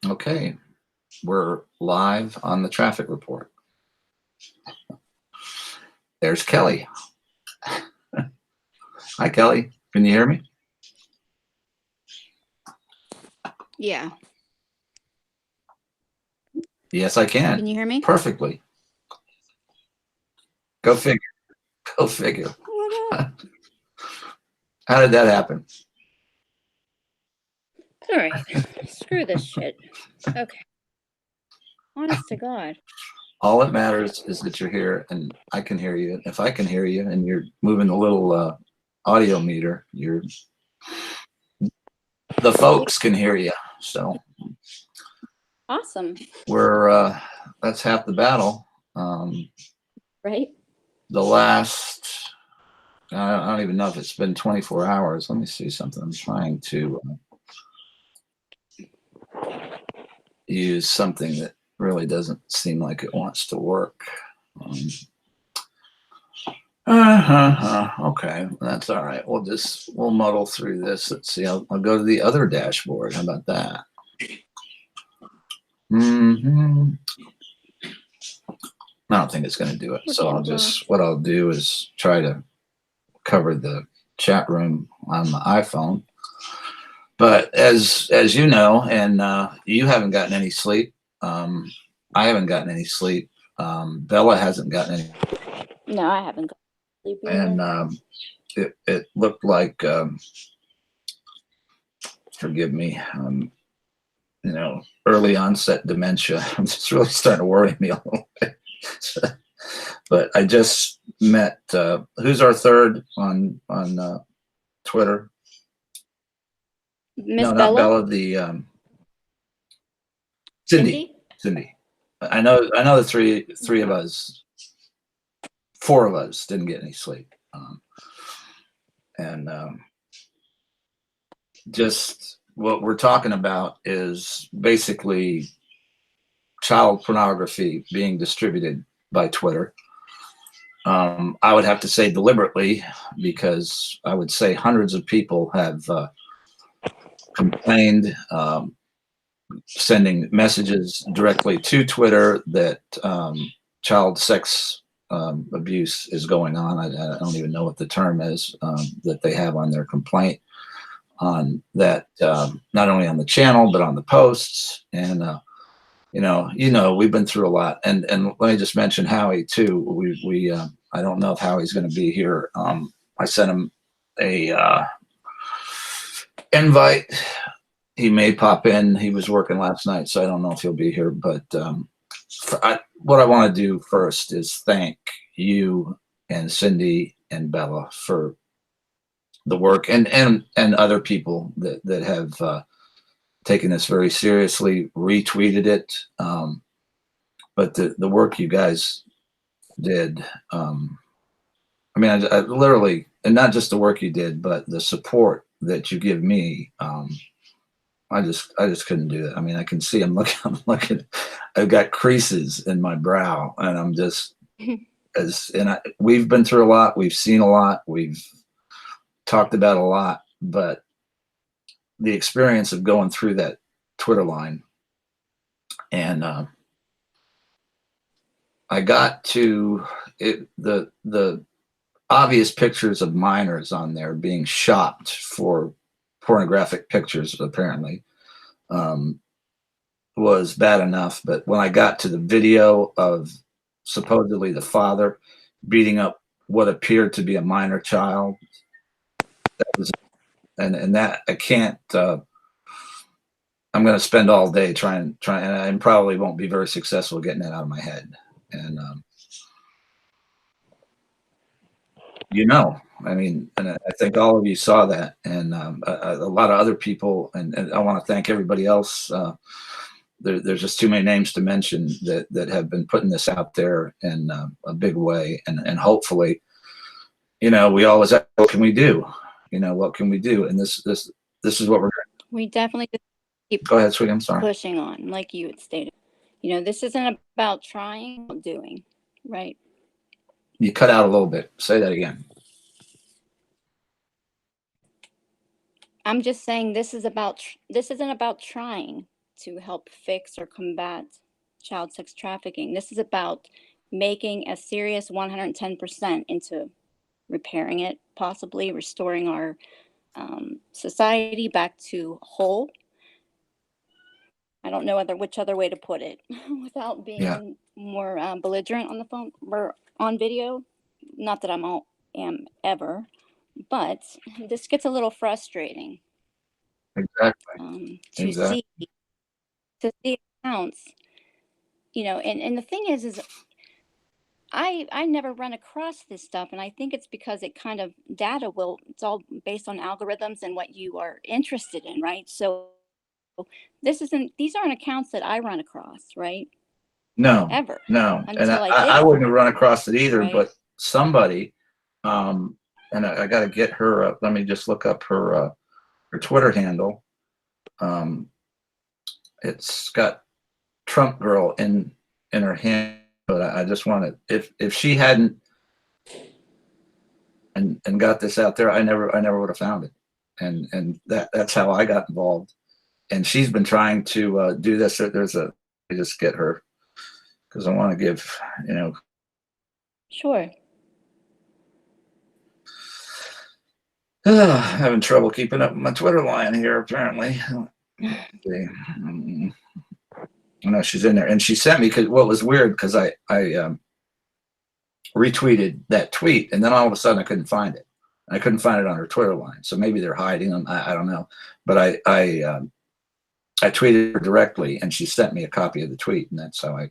Okay, we're live on the traffic report. There's Kelly. Hi, Kelly. Can you hear me? Yeah. Yes, I can. Can you hear me? Perfectly. Go figure. Go figure. What up? How did that happen? All right. Screw this shit. Okay. Honest to God. All that matters is that you're here and I can hear you. If I can hear you and you're moving the little audio meter, the folks can hear you. So Awesome. we're that's half the battle. Um, Right? the last I don't even know if it's been 24 hours. Let me see something. I'm trying to use something that really doesn't seem like it wants to work. Okay, that's all right. We'll muddle through this. Let's see. I'll go to the other dashboard. How about that? Hmm. I don't think it's going to do it. So what I'll do is try to cover the chat room on the iPhone. But as you know, and you haven't gotten any sleep. I haven't gotten any sleep. Bella hasn't gotten any. No, I haven't got sleep either. And it looked like, forgive me, early onset dementia. It's really starting to worry me a little bit. But I just met who's our third on Twitter? Miss No, not Bella? Bella. The Cindy. Cindy. I know the three of us, four of us didn't get any sleep, and just what we're talking about is basically child pornography being distributed by Twitter. I would have to say deliberately, because I would say hundreds of people have complained, sending messages directly to Twitter that child sex abuse is going on. I don't even know what the term is that they have on their complaint. On that, not only on the channel but on the posts, and we've been through a lot. And let me just mention Howie too. We I don't know if Howie's going to be here. I sent him a invite. He may pop in. He was working last night, so I don't know if he'll be here. But what I want to do first is thank you and Cindy and Bella for the work, and other people that have taken this very seriously, retweeted it. But the work you guys did, I mean, I literally, and not just the work you did, but the support that you give me. I just couldn't do it. I mean, I can see I'm looking, I've got creases in my brow, and I'm just we've been through a lot. We've seen a lot. We've talked about a lot, but the experience of going through that Twitter line, and I got to it, the obvious pictures of minors on there being shopped for pornographic pictures, apparently, was bad enough. But when I got to the video of supposedly the father beating up what appeared to be a minor child, that was, and that I can't. I'm going to spend all day trying, and probably won't be very successful getting that out of my head. And I mean, and I think all of you saw that, and a lot of other people, and I want to thank everybody else. There's just too many names to mention that have been putting this out there in a big way, and hopefully, we always ask, what can we do? What can we do? And this is what we're. We definitely just keep Go ahead, sweetie. I'm sorry. pushing on, like you had stated. This isn't about trying, doing, right? You cut out a little bit. Say that again. I'm just saying this isn't about trying to help fix or combat child sex trafficking. This is about making a serious 110% into repairing it, possibly restoring our society back to whole. I don't know which other way to put it without Yeah, being more belligerent on the phone or on video. Not that am ever, but this gets a little frustrating exactly. to Exactly. see accounts. And the thing is I never run across this stuff, and I think it's because it kind of it's all based on algorithms and what you are interested in, right? So these aren't accounts that I run across, right? No, Ever no. And until I I did, wouldn't have run across it either, right? but somebody, and I got to get her, let me just look up her Twitter handle. Um, it's got Trump girl in her hand, but I just wanted, if she hadn't and got this out there, I never would have found it. And that's how I got involved. And she's been trying to do this. I just get her because I want to give, you know, Sure. having trouble keeping up with my Twitter line here, apparently. I know she's in there, and she sent me, because what was weird, because I retweeted that tweet, and then all of a sudden I couldn't find it. I couldn't find it on her Twitter line, so maybe they're hiding them. I don't know, but I tweeted her directly, and she sent me a copy of the tweet, and that's how I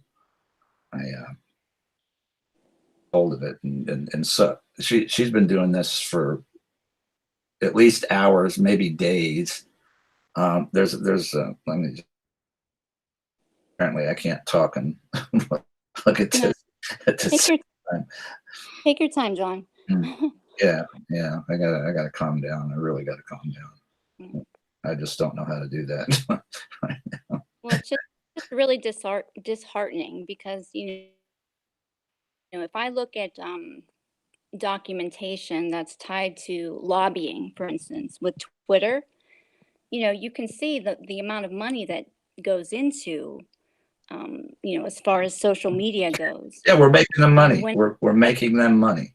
hold of it. And so she's been doing this for at least hours, maybe days. There's let me, apparently I can't talk and look at No, this at the take same your time. take your time, John. Yeah, yeah. I gotta calm down. I really gotta calm down. I just don't know how to do that right now. Well, it's just really disheartening because if I look at documentation that's tied to lobbying, for instance, with Twitter, you can see the amount of money that goes into, as far as social media goes. Yeah, we're making them And money. We're making them money.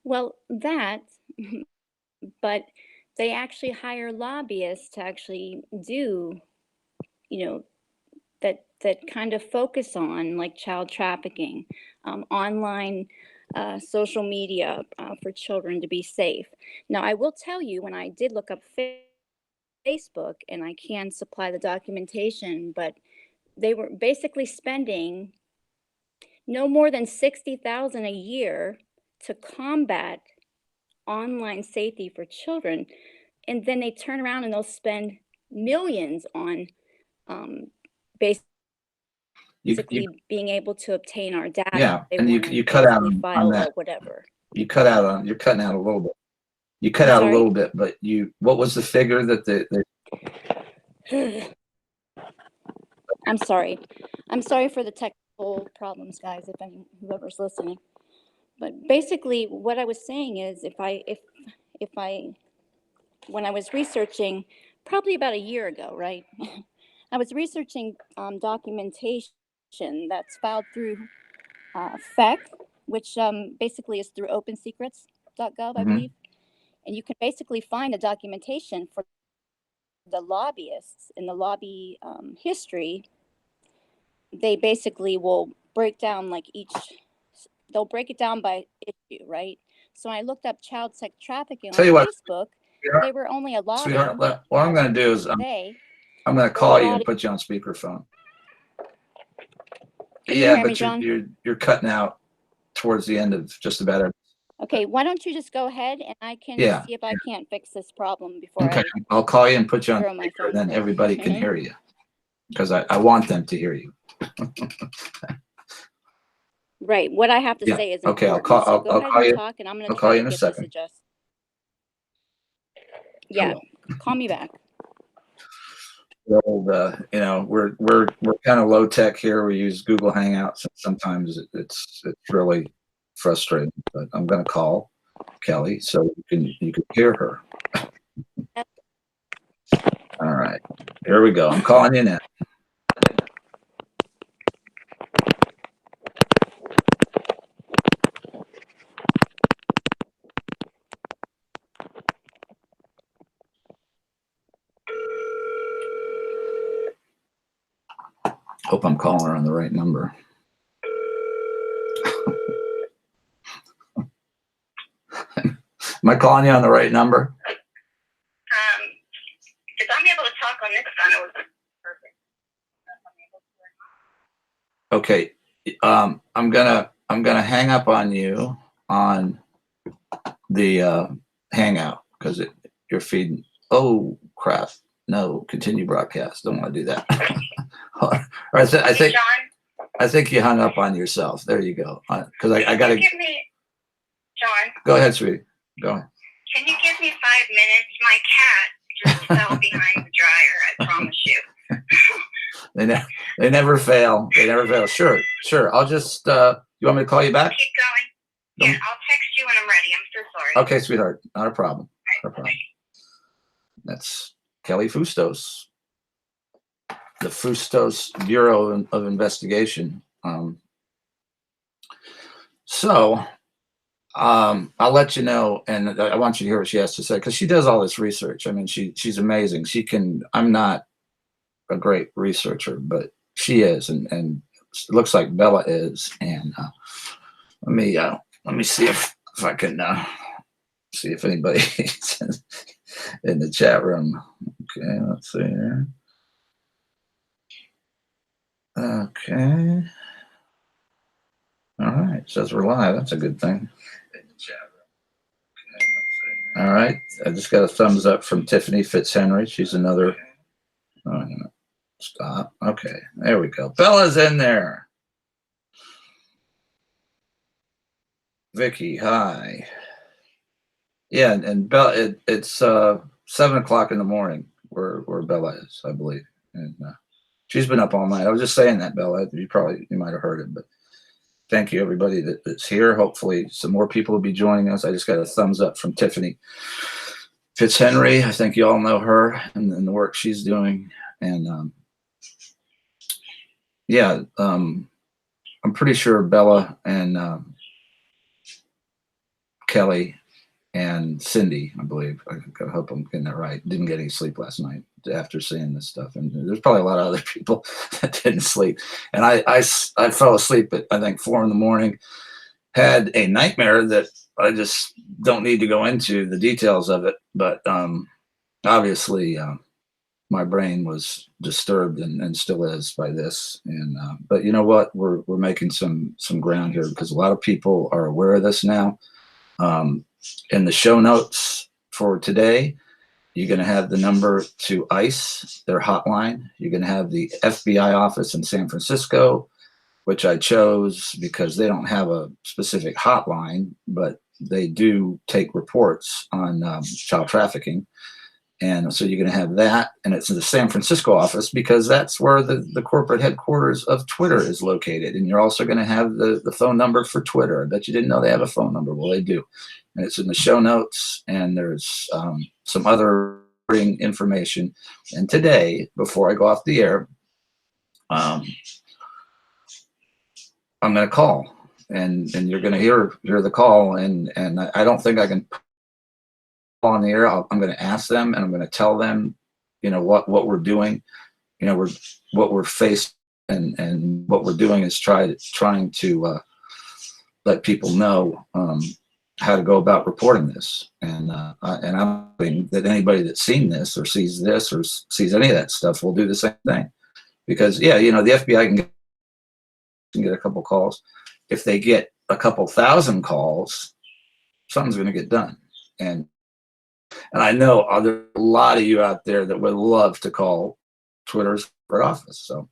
well, that, but they actually hire lobbyists to actually do, you know, that kind of focus on like child trafficking, online social media for children to be safe. Now, I will tell you, when I did look up Facebook, and I can supply the documentation, but they were basically spending no more than 60,000 a year to combat online safety for children, and then they turn around and they'll spend millions on um, You basically being able to obtain our data yeah, they and want to you cut out basically on file that. or whatever. You're cutting out a little bit. You cut I'm out a sorry. little bit, but what was the figure that I'm sorry. I'm sorry for the technical problems, guys, whoever's listening. But basically what I was saying is, if I when I was researching probably about a year ago, right? I was researching documentation that's filed through FEC, which basically is through opensecrets.gov, I Mhm. believe. And you can basically find the documentation for the lobbyists in the lobby history. They basically will break down they'll break it down by issue, right? So when I looked up child sex trafficking Tell on you what, Facebook, sweetheart, they were only a sweetheart, lobbying, what I'm going to do is they, I'm going to or a call you lot and of, put you on speakerphone. can you Yeah, hear me, but John? you're cutting out towards the end of just about everything. Okay, why don't you just go ahead and I can Yeah. see if I can't fix this problem before Okay. I I'll call you and put you on throw my speaker, phone. then everybody can hear you, because I want them to hear you. Right, what I have to Yeah. say is Okay. important. So go I'll ahead call and you. talk, and I'm going I'll to call try you to in a get this second. adjusted. Yeah, Hello. call me back. Old, we're kind of low tech here. We use Google Hangouts, and sometimes it's really frustrating. But I'm going to call Kelly so you can hear her. All right, here we go. I'm calling you now. Hope I'm calling her on the right number. Am I calling you on the right number? If I'm able to talk on this phone, it was perfect. Okay. I'm gonna hang up on you on the Hangout because you're feeding. Oh crap! No, continue broadcast. Don't want to do that. All right, so I think you hung up on yourself. There you go. Because I got to. Give me, John. Go ahead, sweetie. Go ahead. Can you give me 5 minutes? My cat just fell behind the dryer. I promise you. They never fail. They never fail. Sure. I'll just. You want me to call you back? Keep going. Yeah, I'll text you when I'm ready. I'm so sorry. Okay, sweetheart. Not a problem. Not a problem. That's Kelly Fustos, the Fustos Bureau of Investigation. I'll let you know, and I want you to hear what she has to say because she does all this research. I mean, she's amazing. She can. I'm not a great researcher, but she is, and it looks like Bella is. And let me see if I can see if anybody's in the chat room. Okay, let's see here. Okay. All right. It says we're live. That's a good thing. All right. I just got a thumbs up from Tiffany Fitzhenry. She's another. Oh, stop. Okay. There we go. Bella's in there. Vicky, hi. Yeah, and Bella, it's 7 o'clock in the morning where Bella is, I believe. And she's been up all night. I was just saying that, Bella. You might have heard it, but thank you, everybody that's here. Hopefully some more people will be joining us. I just got a thumbs up from Tiffany Fitzhenry. I think you all know her and the work she's doing. And I'm pretty sure Bella and Kelly and Cindy, I believe, I hope I'm getting that right, didn't get any sleep last night after seeing this stuff. And there's probably a lot of other people that didn't sleep. And I fell asleep at, I think, 4 a.m, had a nightmare that I just don't need to go into the details of it. But obviously my brain was disturbed and still is by this. And but you know what? We're making some ground here because a lot of people are aware of this now. In the show notes for today, you're going to have the number to ICE, their hotline. You're going to have the FBI office in San Francisco, which I chose because they don't have a specific hotline, but they do take reports on child trafficking. And so you're going to have that, and it's in the San Francisco office because that's where the corporate headquarters of Twitter is located. And you're also going to have the phone number for Twitter. I bet you didn't know they have a phone number. Well, they do. And it's in the show notes, and there's some other information. And today, before I go off the air, I'm going to call, and you're going to hear the call. And I don't think I can on the air. I'm going to ask them, and I'm going to tell them, what we're doing. What we're facing, and what we're doing is trying to let people know how to go about reporting this. And I'm hoping that anybody that's seen this or sees any of that stuff will do the same thing. Because the FBI can get a couple calls. If they get a couple thousand calls, something's going to get done. And I know there's a lot of you out there that would love to call Twitter's office. So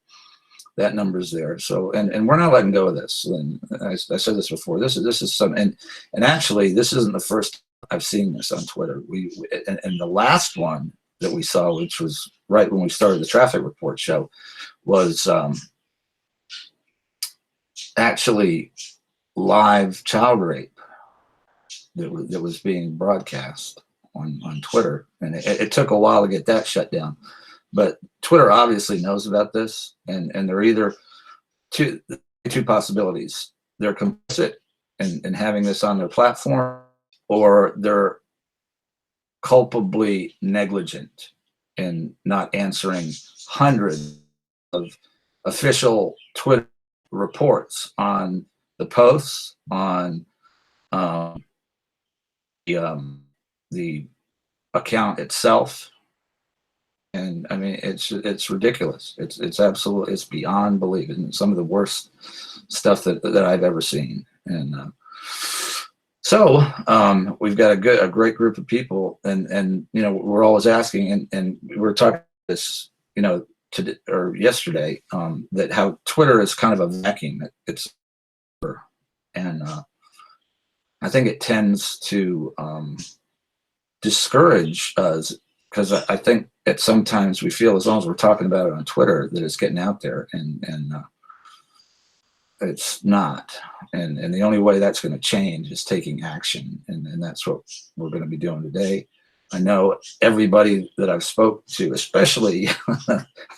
that number's there. So, and we're not letting go of this. And I said this before. This is some, and actually, this isn't the first I've seen this on Twitter. And the last one that we saw, which was right when we started the Traffic Report show, was actually live child rape that was being broadcast on Twitter. And it took a while to get that shut down. But Twitter obviously knows about this, and they're either two possibilities. They're complicit in having this on their platform, or they're culpably negligent in not answering hundreds official Twitter reports on the posts, on the account itself. And I mean, it's ridiculous. It's absolutely, it's beyond belief. And some of the worst stuff that I've ever seen. And so we've got a great group of people, and you know, we're always asking, and we're talking this, you know, yesterday, that how Twitter is kind of a vacuum. It's and I think it tends to discourage us, because I think at sometimes we feel, as long as we're talking about it on Twitter, that it's getting out there, and it's not. And the only way that's going to change is taking action, and that's what we're going to be doing today. I know everybody that I've spoke to, especially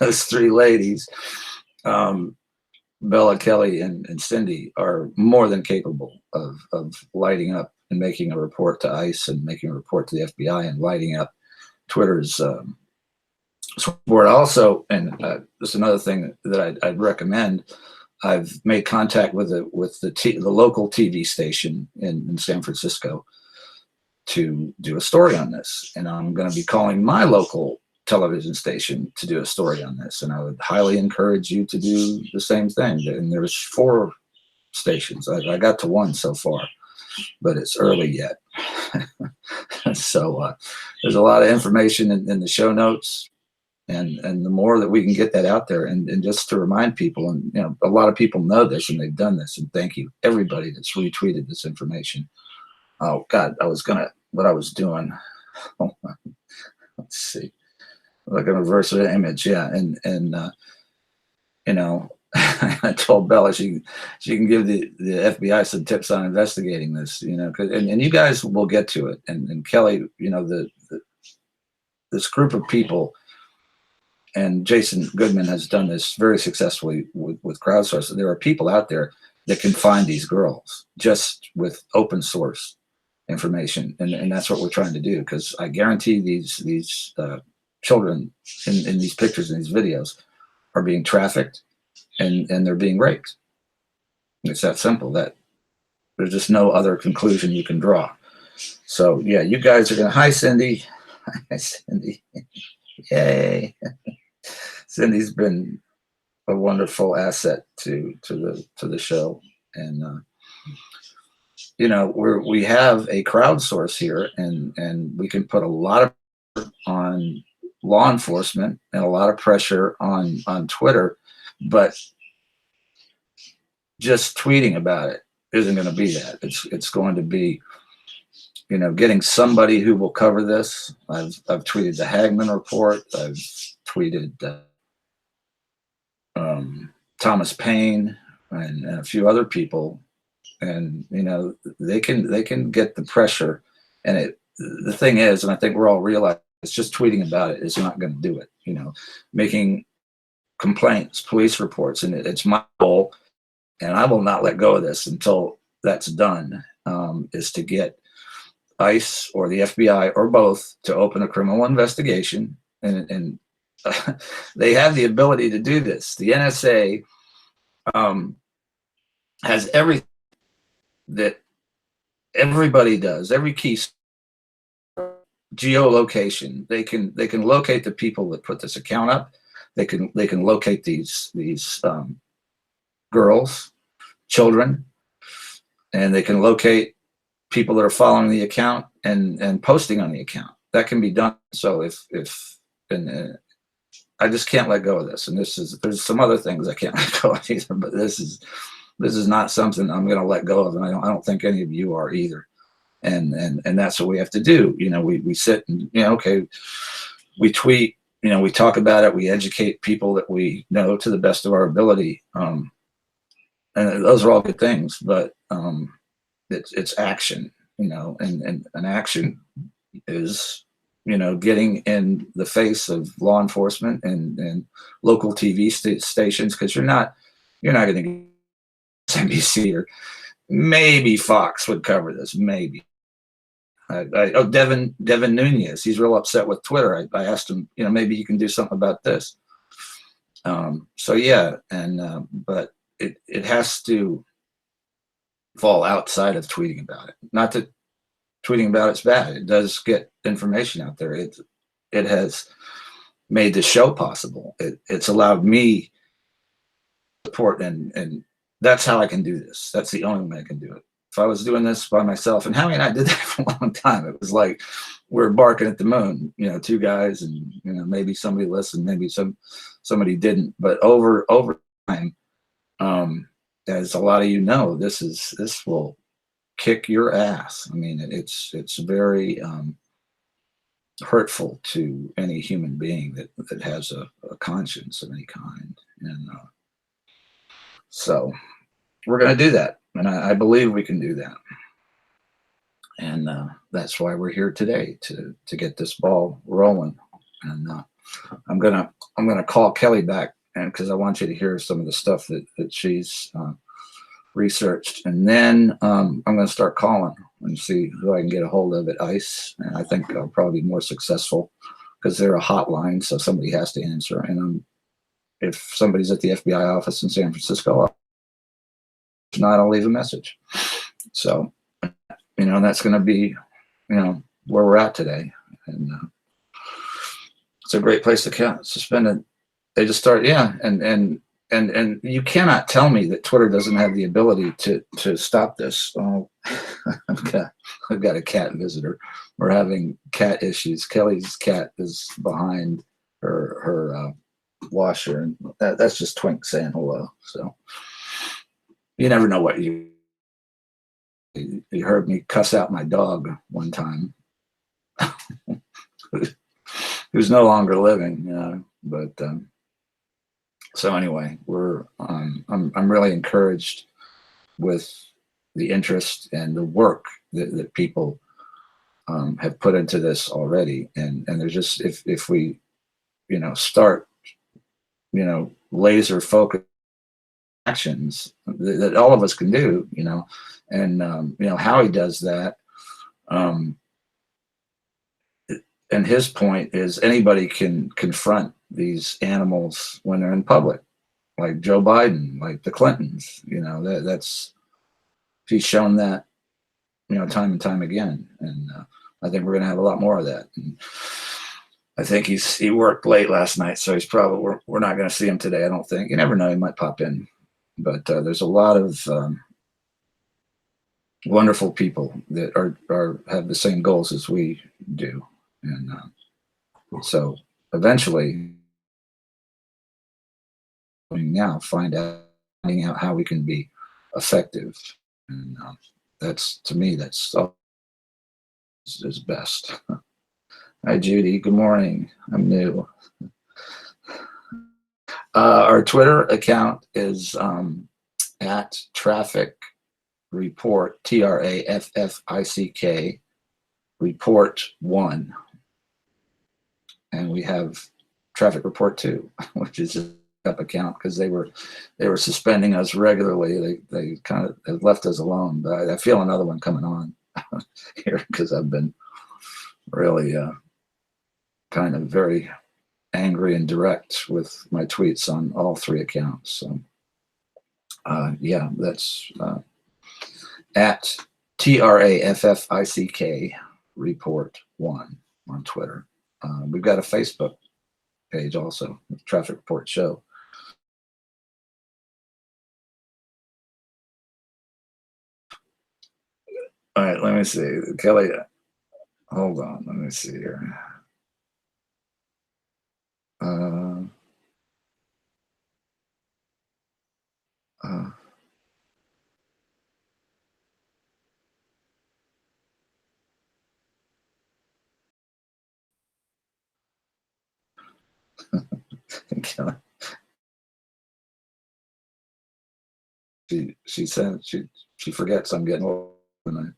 those three ladies, Bella, Kelly, and Cindy, are more than capable of lighting up and making a report to ICE and making a report to the FBI and lighting up Twitter's support. Also, and this is another thing that I'd recommend. I've made contact with the local TV station in San Francisco to do a story on this, and I'm going to be calling my local television station to do a story on this, and I would highly encourage you to do the same thing. And there's 4 stations. I got to 1 so far, but it's early yet. So there's a lot of information in the show notes, and the more that we can get that out there, and just to remind people, and you know, a lot of people know this and they've done this, and thank you everybody that's retweeted this information. Oh God, what I was doing. Let's see. Like a reverse image, yeah, and you know, I told Bella she can give the FBI some tips on investigating this, you know, and you guys will get to it, and Kelly, you know, this group of people, and Jason Goodman has done this very successfully with crowdsourcing. There are people out there that can find these girls just with open source information, and that's what we're trying to do, because I guarantee these children in these pictures and these videos are being trafficked, and they're being raped. It's that simple. That there's just no other conclusion you can draw. So yeah, you guys are gonna. Hi, Cindy. Hi, Cindy. Yay. Cindy's been a wonderful asset to the show, and you know, we have a crowdsource here, and we can put a lot of pressure on law enforcement and a lot of pressure on Twitter, but just tweeting about it isn't going to be that. It's going to be, you know, getting somebody who will cover this. I've tweeted the Hagman report. I've tweeted Thomas Paine and a few other people, and you know, they can get the pressure. And the thing is, and I think we're all realizing, it's just tweeting about it is not going to do it. You know, making complaints, police reports, and it's my goal, and I will not let go of this until that's done, is to get ICE or the FBI or both to open a criminal investigation, and they have the ability to do this. The NSA has everything that everybody does, every key geolocation. They can locate the people that put this account up. They can locate these girls, children, and they can locate people that are following the account and posting on the account. That can be done. So I just can't let go of this. And there's some other things I can't let go of either, but this is not something I'm going to let go of, and I don't think any of you are either. And that's what we have to do. You know, we sit and, you know, okay, we tweet, you know, we talk about it, we educate people that we know to the best of our ability, and those are all good things, but it's action, you know, and action is, you know, getting in the face of law enforcement and local TV stations, because you're not going to get NBC, or maybe Fox would cover this, maybe. Devin Nunes, he's real upset with Twitter. I asked him, you know, maybe you can do something about this. So yeah, and but it has to fall outside of tweeting about it. Not that tweeting about it's bad. It does get information out there. It has made the show possible. It's allowed me support, and that's how I can do this. That's the only way I can do it. If I was doing this by myself, and Howie and I did that for a long time, it was like we're barking at the moon, two guys, and maybe somebody listened, maybe somebody didn't, but over time, as a lot of this will kick your ass. I mean, it's very hurtful to any human being that has a conscience of any kind, and so we're going to do that, and I believe we can do that, and that's why we're here today to get this ball rolling. And I'm gonna call Kelly back, and because I want you to hear some of the stuff that she's researched, and then I'm going to start calling and see who I can get a hold of at ICE, and I think I'll probably be more successful because they're a hotline, so somebody has to answer. And if somebody's at the FBI office in San Francisco, if not, I'll leave a message. So that's going to be where we're at today, and it's a great place to spend it. They just start, and you cannot tell me that Twitter doesn't have the ability to stop this. Oh, I've got a cat visitor. We're having cat issues. Kelly's cat is behind her washer, and that's just Twink saying hello. So you never know what you heard me cuss out my dog one time, who's no longer living, but. So anyway, I'm really encouraged with the interest and the work that people have put into this already, and there's just if we start laser focused actions that all of us can do, and Howie does that. And his point is anybody can confront these animals when they're in public, like Joe Biden, like the Clintons. That's he's shown that time and time again, and I think we're going to have a lot more of that. And I think he worked late last night, so he's probably we're not going to see him today. I don't think. You never know; he might pop in. But there's a lot of wonderful people that are have the same goals as we do. And so eventually, finding out how we can be effective, and that's to me that's is best. Hi Judy, good morning. I'm new. Our Twitter account is at Traffic Report, TRAFFICK Report 1. And we have Traffic Report 2, which is a up account because they were suspending us regularly. They kind of have left us alone, but I feel another one coming on here because I've been really kind of very angry and direct with my tweets on all 3 accounts. So that's at TRAFFICK Report 1 on Twitter. We've got a Facebook page also, Traffic Report Show. All right, let me see. Kelly, hold on. Let me see here. Kelly, she said she forgets I'm getting old, and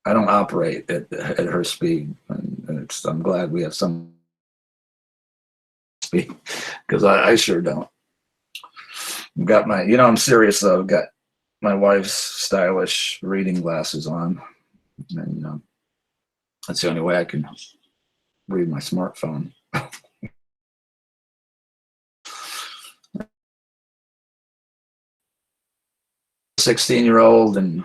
I don't operate at her speed, and I'm glad we have some speed because I sure don't. I've got my, I'm serious though. I've got my wife's stylish reading glasses on, and that's the only way I can read my smartphone. 16-year-old, and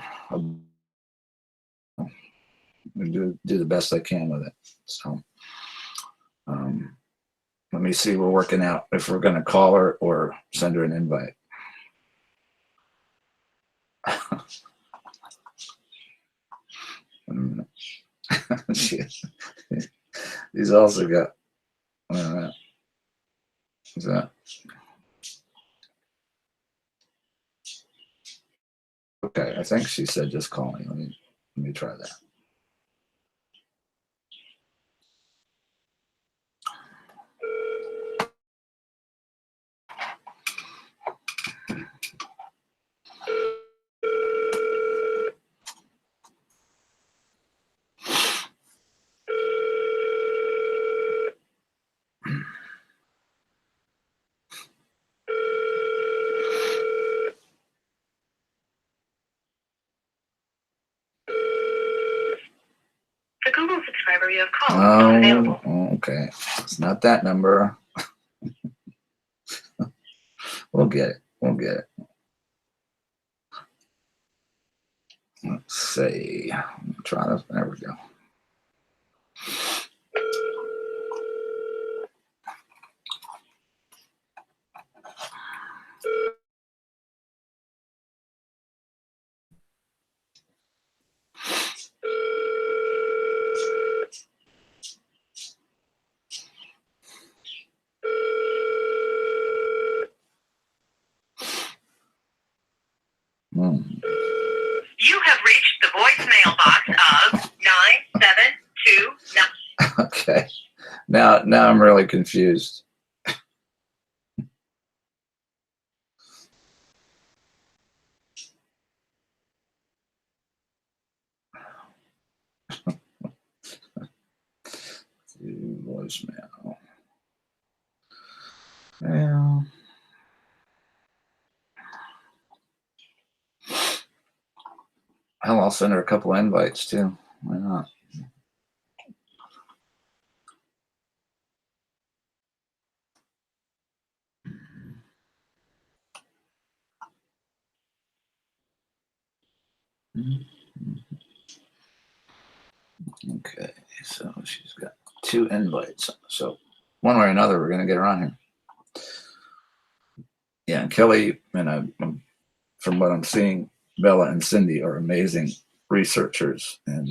do the best I can with it. So let me see. We're working out if we're going to call her or send her an invite. He's also got. Is that okay? I think she said just call me. Let me try that. The Google subscriber you have called is not available. Oh, okay. It's not that number. We'll get it. We'll get it. Let's see. Try this. There we go. You have reached the voicemail box of 9729. Okay. Now I'm really confused. Voicemail. Well, hell, I'll send her a couple invites too. Why not? Okay, so she's got 2 invites. So one way or another, we're gonna get her on here. Yeah, and Kelly and from what I'm seeing, Bella and Cindy are amazing researchers, and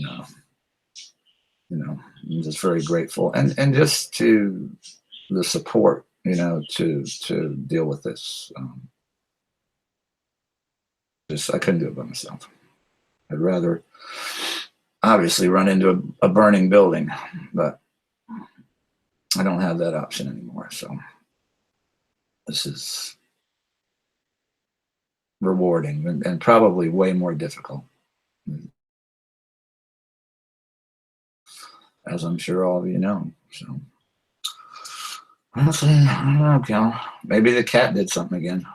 I'm just very grateful, and just to the support, to deal with this. Just I couldn't do it by myself. I'd rather obviously run into a burning building, but I don't have that option anymore. So this is rewarding and probably way more difficult, as I'm sure all of you know. So honestly, I don't know, Cal. Maybe the cat did something again.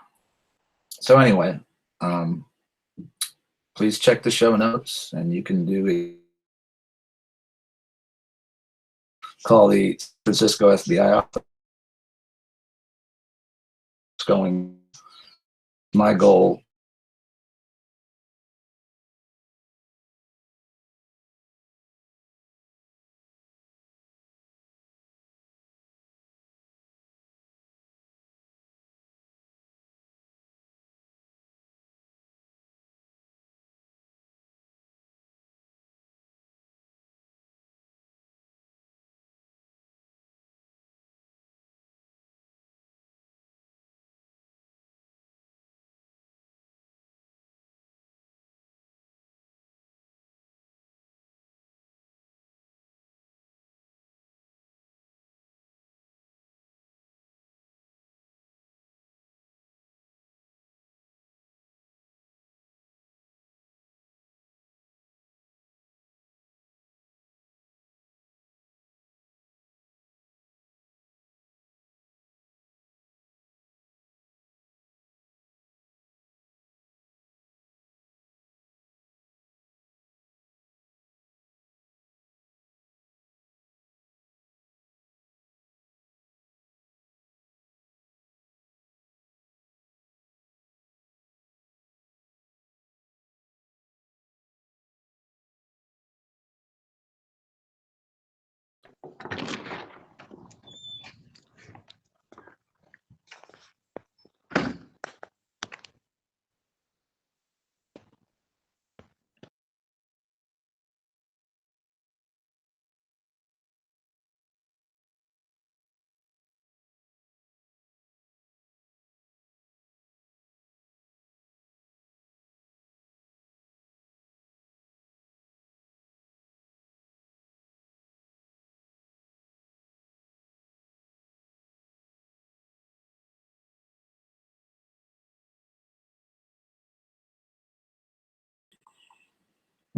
So anyway, please check the show notes, and you can call the San Francisco FBI office. Going, my goal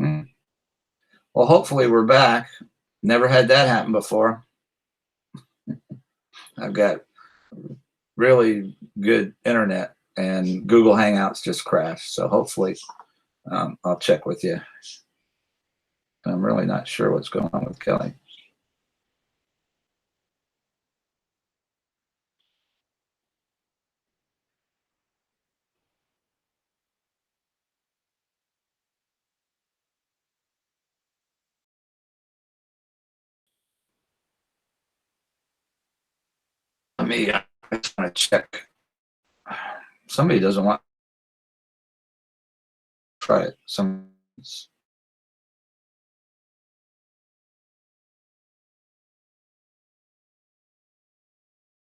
Hmm. Well, hopefully we're back. Never had that happen before. I've got really good internet, and Google Hangouts just crashed. So hopefully I'll check with you. I'm really not sure what's going on with Kelly. I just want to check. Somebody doesn't want to try it. I don't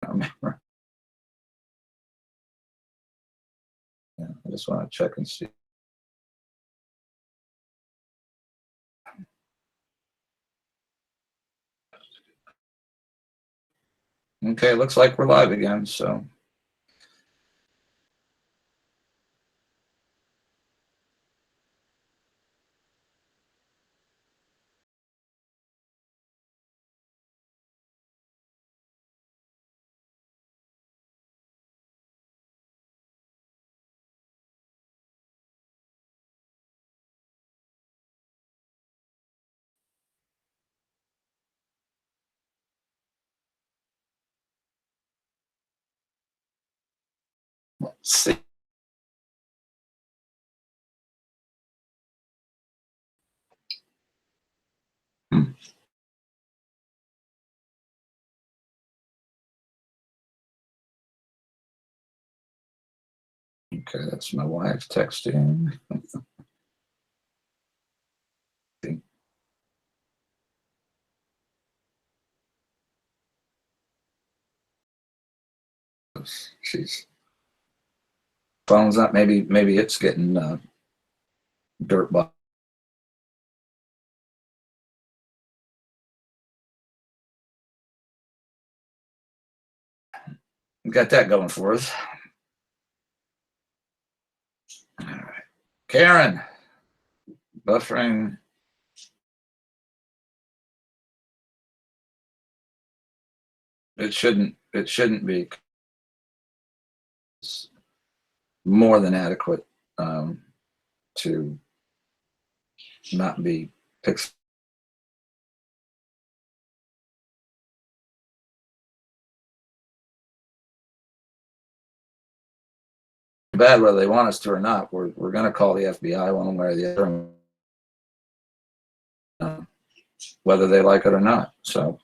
remember. Yeah, I just want to check and see. Okay, looks like we're live again. So let's see. Hmm. Okay, that's my wife texting. She's phone's up. Maybe it's getting dirt ball. Got that going for us. All right, Karen, buffering. It shouldn't. It shouldn't be. It's more than adequate to not be pixel. Bad whether they want us to or not. We're going to call the FBI one way or the other, whether they like it or not. So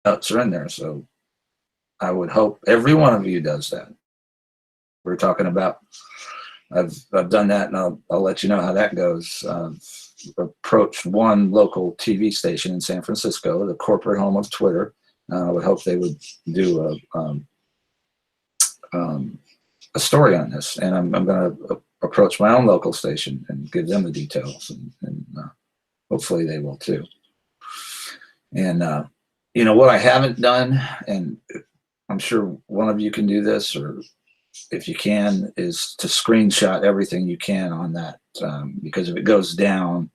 notes are in there. So I would hope every one of you does that. We're talking about. I've done that, and I'll let you know how that goes. Approached one local TV station in San Francisco, the corporate home of Twitter. I would hope they would do a story on this, and I'm going to approach my own local station and give them the details, and hopefully they will too. And what I haven't done, and I'm sure one of you can do this, or if you can, is to screenshot everything you can on that, because if it goes down,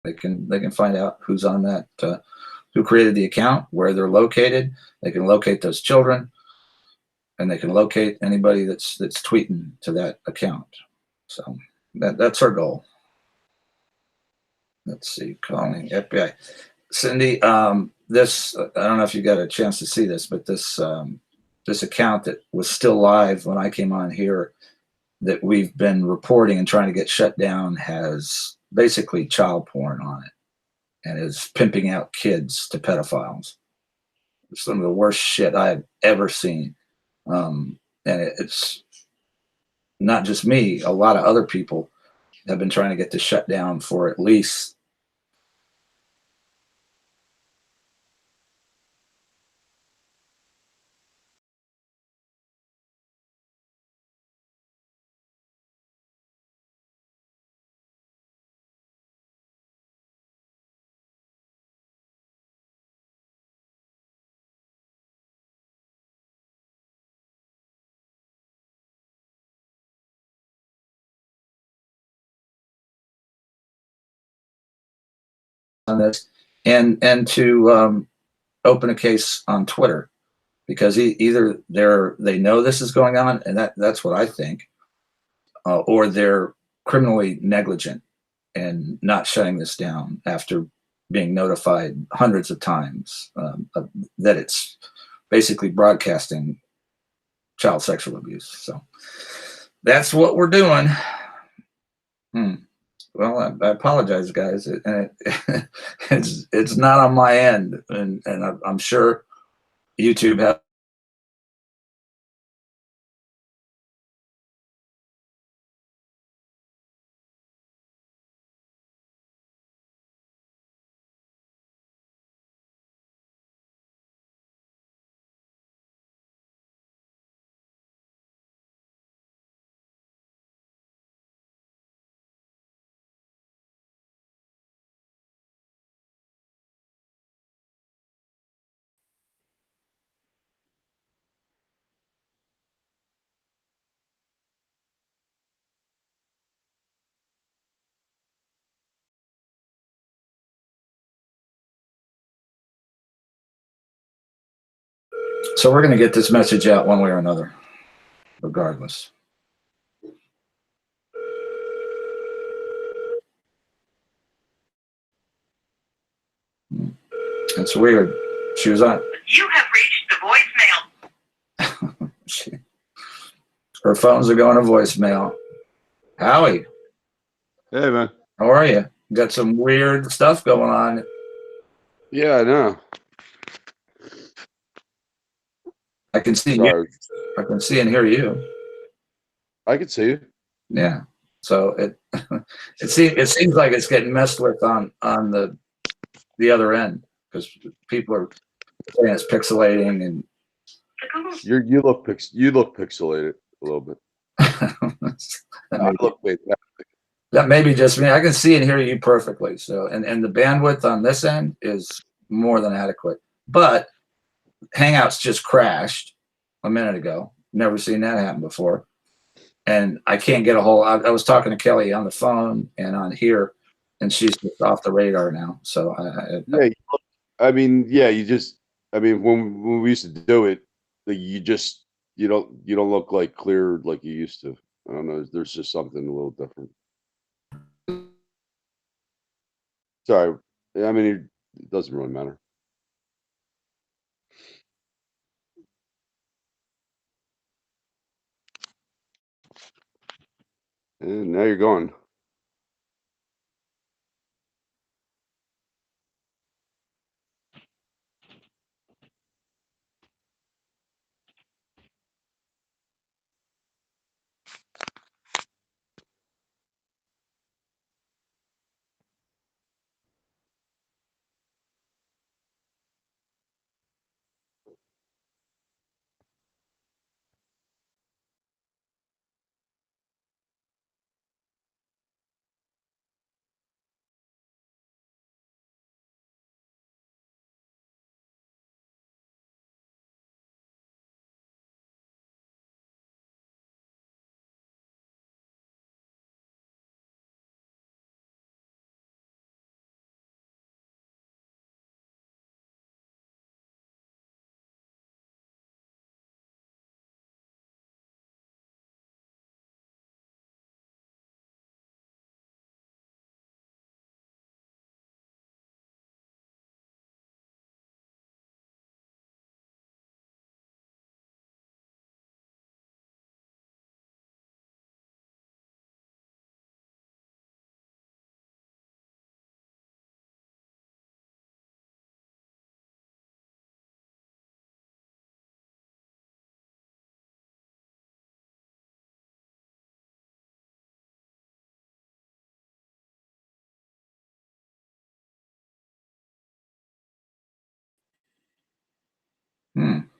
they can find out who's on that, who created the account, where they're located. They can locate those children, and they can locate anybody that's tweeting to that account. So that's our goal. Let's see, calling FBI. Cindy, this, I don't know if you got a chance to see this, but this account that was still live when I came on here, that we've been reporting and trying to get shut down, has basically child porn on it and is pimping out kids to pedophiles. Some of the worst shit I've ever seen. And it's not just me, a lot of other people have been trying to get this shut down for at least on this, and to open a case on Twitter, because either they know this is going on, and that's what I think, or they're criminally negligent and not shutting this down after being notified hundreds of times that it's basically broadcasting child sexual abuse. So that's what we're doing. Well, I apologize, guys. It's not on my end, and I'm sure YouTube has. So we're going to get this message out one way or another, regardless. It's weird. She was on. You have reached the voicemail. Her phones are going to voicemail. Howie, Hey, man. how are you? Got some weird stuff going on. Yeah, I know. I can see you. Sorry. I can see and hear you. I can see you. Yeah. So it seems like it's getting messed with on the other end, because people are saying it's pixelating and You look pixelated a little bit. I look fantastic. that may be just me. I can see and hear you perfectly. So and the bandwidth on this end is more than adequate. But Hangouts just crashed a minute ago. Never seen that happen before. And I can't get a hold. I was talking to Kelly on the phone and on here, and she's just off the radar now. So Yeah, you just. I mean, when we used to do it, you don't look like clear like you used to. I don't know. There's just something a little different. Sorry. I mean, it doesn't really matter. And now you're gone.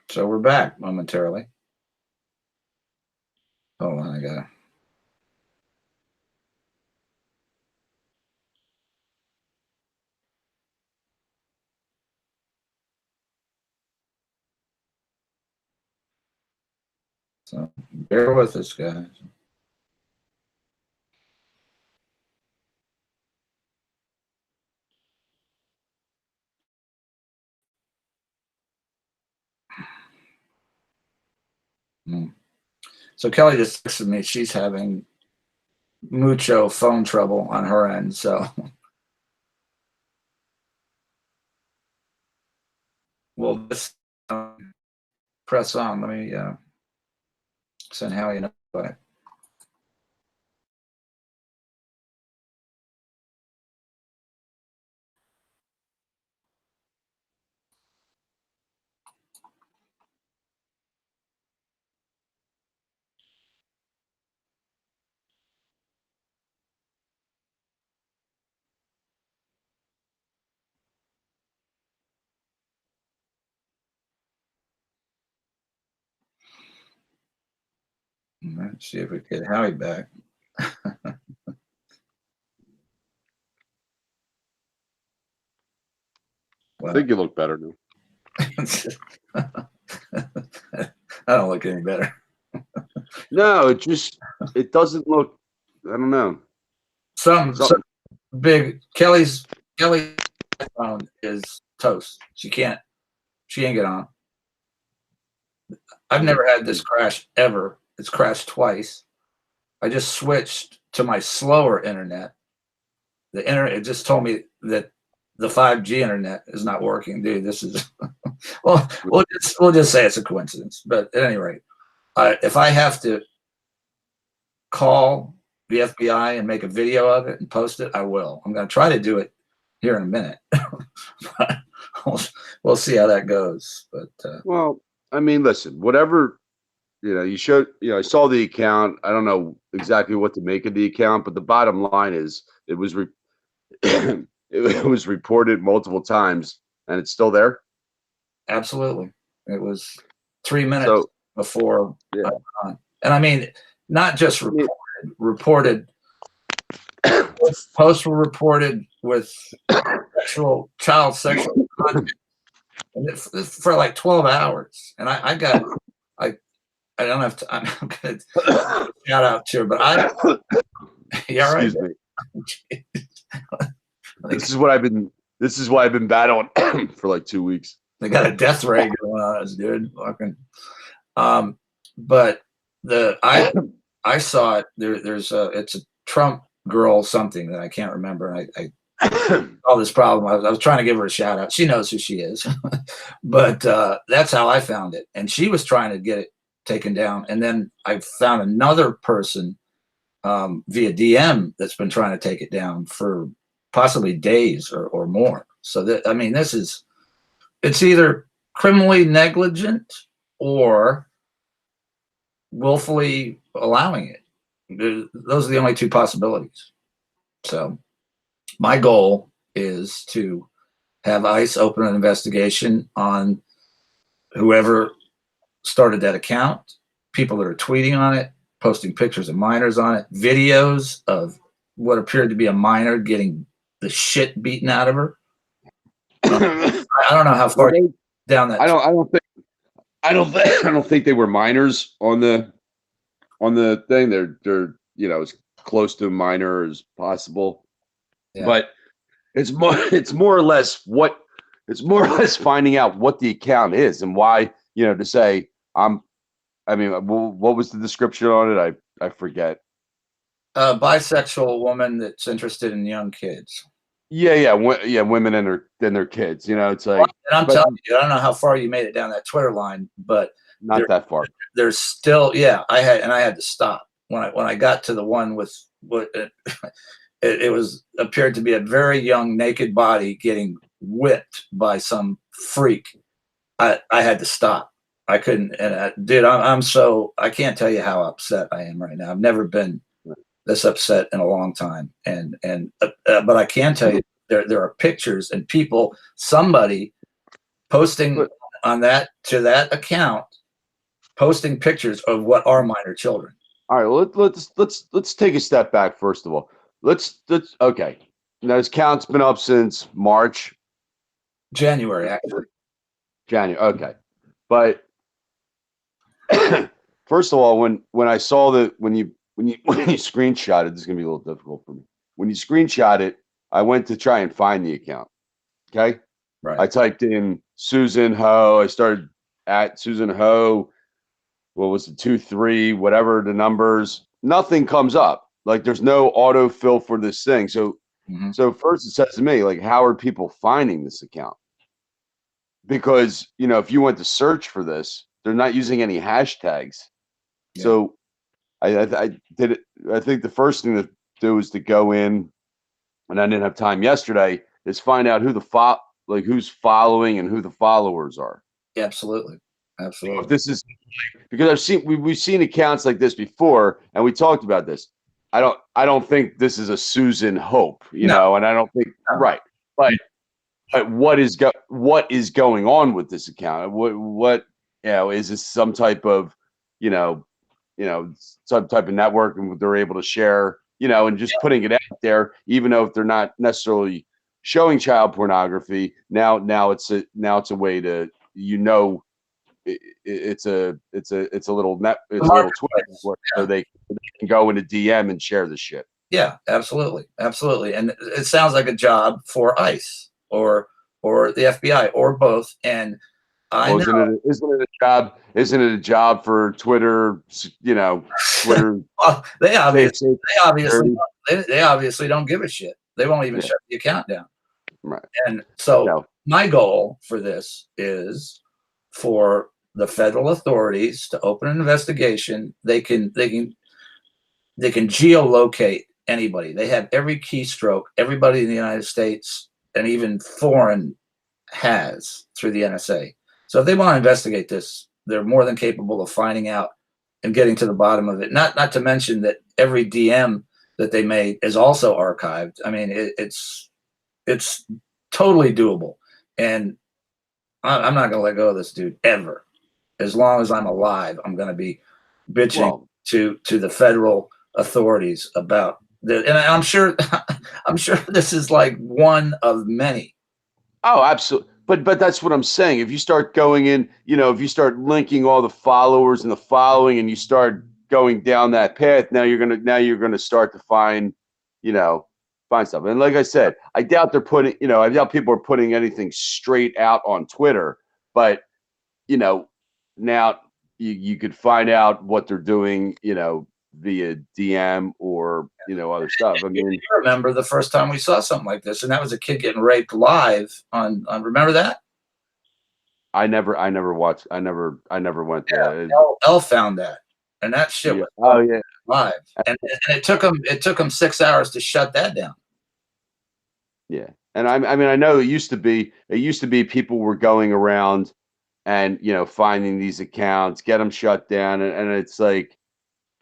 So we're back momentarily. Hold on, I gotta. So bear with us, guys. Mm. So Kelly just texted me. She's having mucho phone trouble on her end. So we'll just press on. Let me send Howie an invite. Let's see if we get Howie back. I think you look better now. I don't look any better. No, it doesn't look. I don't know. Some big Kelly's phone is toast. She can't get on. I've never had this crash ever. It's crashed twice. I just switched to my slower internet. The internet, it just told me that the 5G internet is not working. Dude, this is well, we'll just say it's a coincidence. But at any rate, if I have to call the FBI and make a video of it and post it, I will. I'm going to try to do it here in a minute. But we'll see how that goes. But well, I mean, listen, whatever, you showed, I saw the account. I don't know exactly what to make of the account, but the bottom line is it was it was reported multiple times and it's still there. Absolutely. It was 3 minutes before yeah. I went on. And I mean, not just reported posts were reported with child sexual content for like 12 hours. And I don't have to, I'm going to shout out to her, but yeah, right. Excuse me. This is why I've been battling for like 2 weeks. They got a death ray going on us, dude. Fucking. But I saw it. There's it's a Trump girl something that I can't remember. And I all this problem. I was trying to give her a shout out. She knows who she is, but that's how I found it. And she was trying to get it taken down. And then I found another person via DM that's been trying to take it down for possibly days or more. So that, I mean, it's either criminally negligent or willfully allowing it. Those are the only two possibilities. So my goal is to have ICE open an investigation on whoever started that account, people that are tweeting on it, posting pictures of minors on it, videos of what appeared to be a minor getting the shit beaten out of her. I don't know how far down that. I don't think they were minors on the thing. They're as close to a minor as possible. Yeah. But it's more or less finding out what the account is and why, to say what was the description on it? I forget. A bisexual woman that's interested in young kids. Yeah, women and their kids. It's like. And I'm telling you, I don't know how far you made it down that Twitter line, but not that far. There's still, I had to stop when I got to the one with what it appeared to be a very young naked body getting whipped by some freak. I had to stop. I couldn't, and dude, I can't tell you how upset I am right now. I've never been this upset in a long time, but I can tell you there are pictures and somebody posting on that account, posting pictures of what are minor children. All right, let's take a step back first of all. Let's okay. Now this account's been up since January, actually. January, okay, but first of all, when I saw when you screenshot it, this is gonna be a little difficult for me. When you screenshot it, I went to try and find the account. Okay, right. I typed in Susan Ho. I started at Susan Ho. what was it, 2-3, whatever the numbers, nothing comes up. Like there's no autofill for this thing. So so first it says to me, like, how are people finding this account? Because, you know, if you went to search for this, they're not using any hashtags. Yeah. So I did it. I think the first thing to do is to go in, and I didn't have time yesterday, is find out who like who's following and who the followers are. Absolutely. If Absolutely. this is because we've seen accounts like this before, and we talked about this. I don't think this is a Susan Hope, you No. know, and I don't think right. But what is going on with this account? What you know, is this some type of you know some type of network and they're able to share, you know, and just putting it out there, even though if they're not necessarily showing child pornography. Now it's a way to, you know, it's a little it's a little Twitter network, so they can go into DM and share the shit. Yeah, absolutely, absolutely. And it sounds like a job for ICE or the FBI or both. And I Well, know isn't it a job? Isn't it a job for Twitter? You know, Twitter. well, they obviously security. they obviously don't give a shit. They won't even Yeah. shut the account down. Right. And so No. my goal for this is for the federal authorities to open an investigation. They can geolocate anybody. They have every keystroke everybody in the United States and even foreign has through the NSA. So if they want to investigate this, they're more than capable of finding out and getting to the bottom of it. Not to mention that every DM that they made is also archived. I mean, it's totally doable, and I'm not going to let go of this dude ever. As long as I'm alive, I'm going to be bitching to the federal authorities about the, and I'm sure I'm sure this is like one of many. Oh, absolutely. But that's what I'm saying. If you start going in, you know, if you start linking all the followers and the following, and you start going down that path, now you're gonna start to find, you know, find stuff. And like I said, I doubt they're putting, you know, I doubt people are putting anything straight out on Twitter. But you know, now you could find out what they're doing, you know, via DM or, you know, other stuff. I mean, You remember the first time we saw something like this, and that was a kid getting raped live on remember that? I never went there. L found that, and that shit was Oh yeah. live, and it took him 6 hours to shut that down. Yeah. And I mean, I know it used to be people were going around and, you know, finding these accounts, get them shut down. And it's like,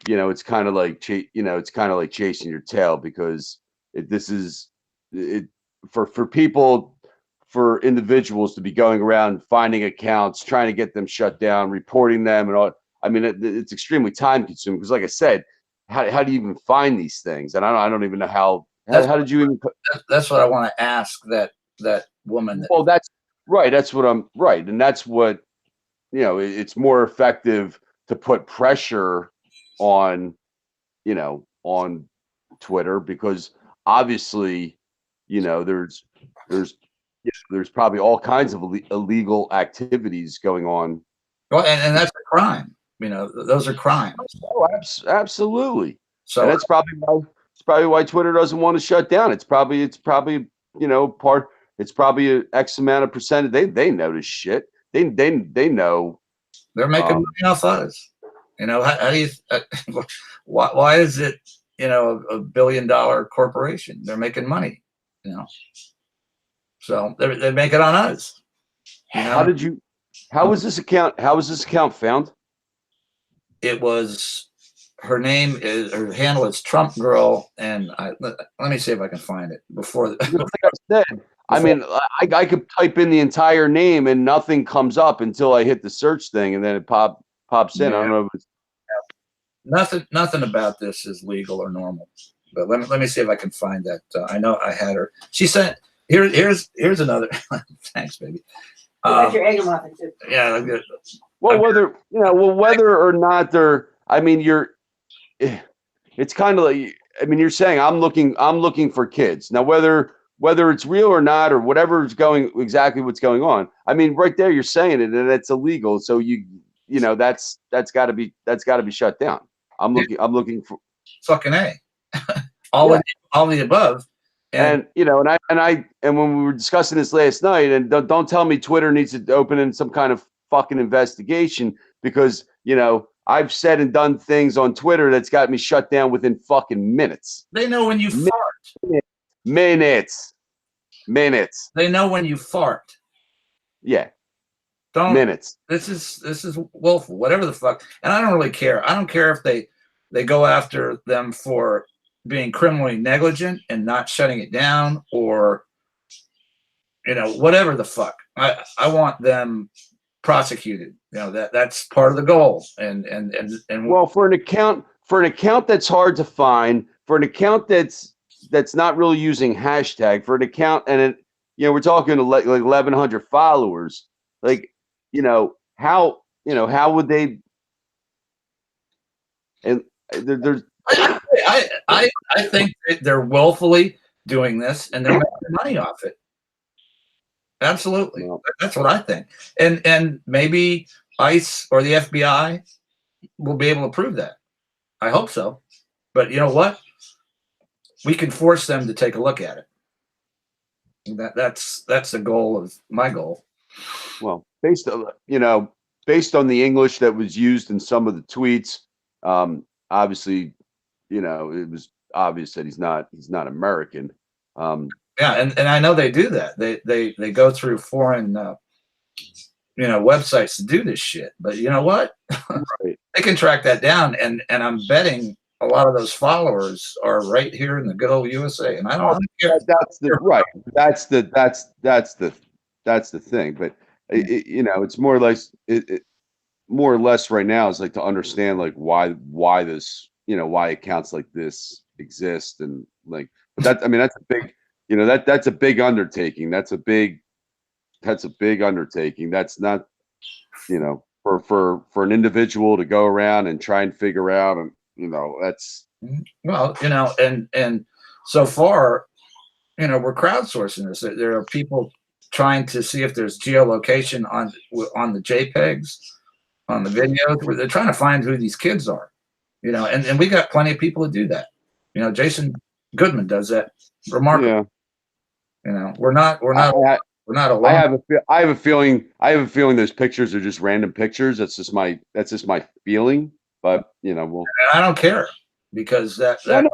you know, it's kind of like, it's kind of like chasing your tail, because this is it for people, for individuals to be going around finding accounts, trying to get them shut down, reporting them and all. I mean, it's extremely time consuming, because like I said, how do you even find these things? And I don't even know how did you even That's what I want to ask that woman. Well, that's right. That's what I'm right. And that's what, you know, it's more effective to put pressure on, you know, on Twitter, because obviously, you know, there's probably all kinds of illegal activities going on. Well, and that's a crime. You know, those are crimes. Oh, absolutely. So and that's probably why Twitter doesn't want to shut down. It's probably, you know, it's probably an X amount of percentage. They know this shit. They know. They're making money off us. You know, how do you? Why is it, you know, $1 billion corporation? They're making money. You know, so they make it on us. You know? How was this account found? It was, her handle is Trump Girl, and let me see if I can find it before. Like I said, I mean, I could type in the entire name and nothing comes up until I hit the search thing, and then it pops in. Yeah. I don't know if it's Nothing about this is legal or normal. But let me see if I can find that. I know I had her. She sent here's another. Thanks, baby. Your egg and muffin too. Yeah, I'm good. well, whether or not they're. I mean, it's kind of like, I mean, you're saying I'm looking for kids. Now, whether it's real or not, or whatever is exactly what's going on. I mean, right there, you're saying it, and it's illegal. So you you know, that's got to be shut down. I'm looking for fucking A. all of the above. And you know, and when we were discussing this last night, and don't tell me Twitter needs to open in some kind of fucking investigation, because you know I've said and done things on Twitter that's got me shut down within fucking minutes. They know when you fart. Minutes. They know when you fart. Yeah. Minutes. This is willful, whatever the fuck. And I don't really care. I don't care if they go after them for being criminally negligent and not shutting it down, or you know, whatever the fuck. I want them prosecuted. You know, that's part of the goal. And well, for an account that's hard to find, for an account that's not really using hashtag, for an account, and it, you know, we're talking like 1,100 followers. Like, you know, how would they? And there's. I think they're willfully doing this and they're making money off it. Absolutely. Well, that's what I think. And maybe ICE or the FBI will be able to prove that. I hope so. But you know what? We can force them to take a look at it. That's the goal of my goal. Well, based on the English that was used in some of the tweets, obviously, you know, it was obvious that he's not American. Yeah, and I know they do that. They go through foreign websites to do this shit. But you know what? Right. They can track that down, and I'm betting a lot of those followers are right here in the good old USA. And I don't care. That's the right. That's the thing. But you know, it's more or less more or less right now is like to understand like why this, you know, why accounts like this exist, and like, but that, I mean, that's a big, you know, that's a big undertaking. That's a big undertaking. That's not, you know, for an individual to go around and try and figure out, and you know, that's, well, you know, and so far, you know, we're crowdsourcing this. There are people trying to see if there's geolocation on the JPEGs, on the videos, where they're trying to find who these kids are, you know, and we got plenty of people to do that. You know, Jason Goodman does that remarkably. yeah. You know, we're not alone. I have a feeling those pictures are just random pictures. That's just my feeling. But you know, I don't care, because that no.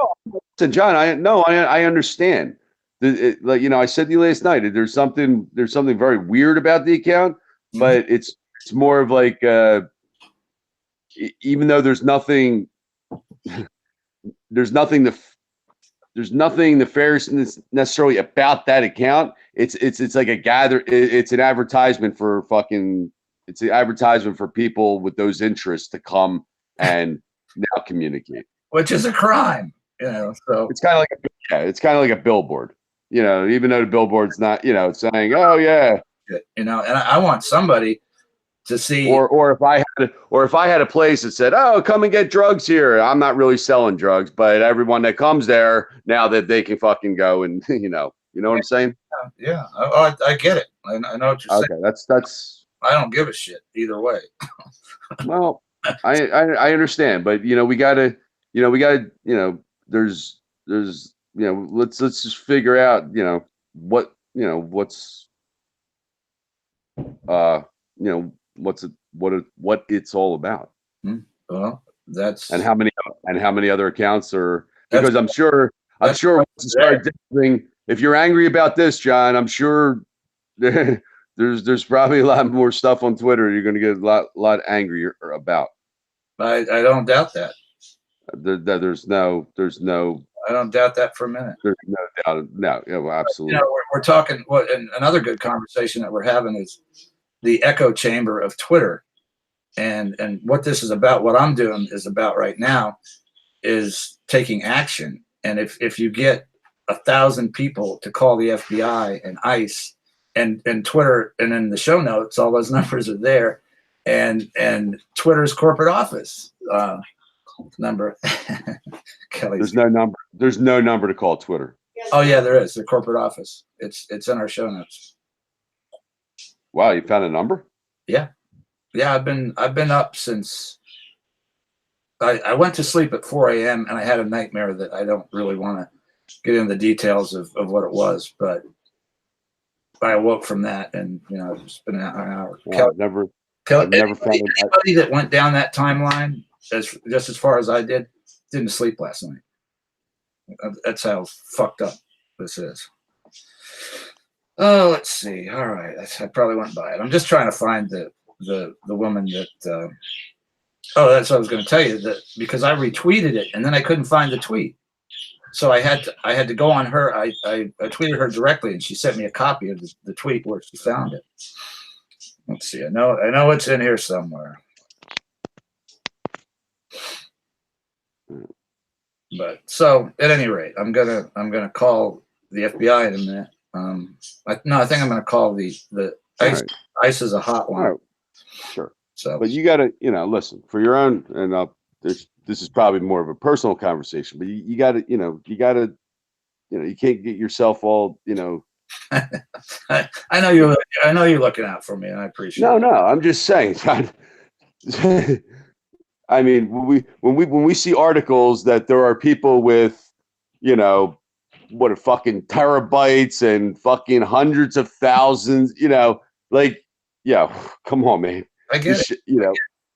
So John, I understand. Like, you know, I said to you last night, there's something very weird about the account, but it's more of like, even though there's nothing nefarious necessarily about that account. It's like it's an advertisement for it's an advertisement for people with those interests to come and now communicate, which is a crime, you know. So it's kind of like a billboard, you know, even though the billboard's not, you know, saying, oh yeah, you know, and I want somebody to see, or if I had a place that said, oh, come and get drugs here. I'm not really selling drugs, but everyone that comes there now, that they can fucking go and you know what I'm saying? Yeah. I get it. I know what you're saying. That's. I don't give a shit either way. Well, I understand, but you know, we gotta, you know, there's, you know, let's just figure out, you know, what, you know, what's, you know, what it's all about. Well, that's, and how many other accounts are, because I'm sure once you start doing, if you're angry about this, John, I'm sure there's probably a lot more stuff on Twitter you're going to get a lot angrier about. I don't doubt that. There's no. I don't doubt that for a minute. There's no doubt. No, yeah, well, absolutely. You know, we're talking. And another good conversation that we're having is the echo chamber of Twitter, and what this is about. What I'm doing is about right now is taking action. And if you get 1,000 people to call the FBI and ICE and Twitter, and in the show notes, all those numbers are there, and Twitter's corporate office number. Kelly's There's no number. There's no number to call Twitter. Oh yeah, there is. The corporate office. It's in our show notes. Wow, you found a number? Yeah. Yeah, I've been up since I went to sleep at 4 a.m. and I had a nightmare that I don't really want to get into the details of what it was, but I awoke from that, and it's been an hour. Well, I've never found it. Anybody that went down that timeline just as far as I didn't sleep last night. That's how fucked up this is. Oh, let's see. All right, I probably went by it. I'm just trying to find the woman that. Oh, that's what I was going to tell you, that because I retweeted it and then I couldn't find the tweet, so I had to go on her. I tweeted her directly, and she sent me a copy of the tweet where she found it. Let's see. I know it's in here somewhere. But so at any rate, I'm gonna call the FBI in a minute. I think I'm gonna call the ICE. Right. ICE is a hotline. Right. Sure. So, but you gotta, listen for your own, and this is probably more of a personal conversation, but you gotta, you can't get yourself all, I know you're looking out for me, and I appreciate it. No, I'm just saying. I mean, when we see articles that there are people with, what are fucking terabytes and fucking hundreds of thousands, like, yeah, come on, man. I get it.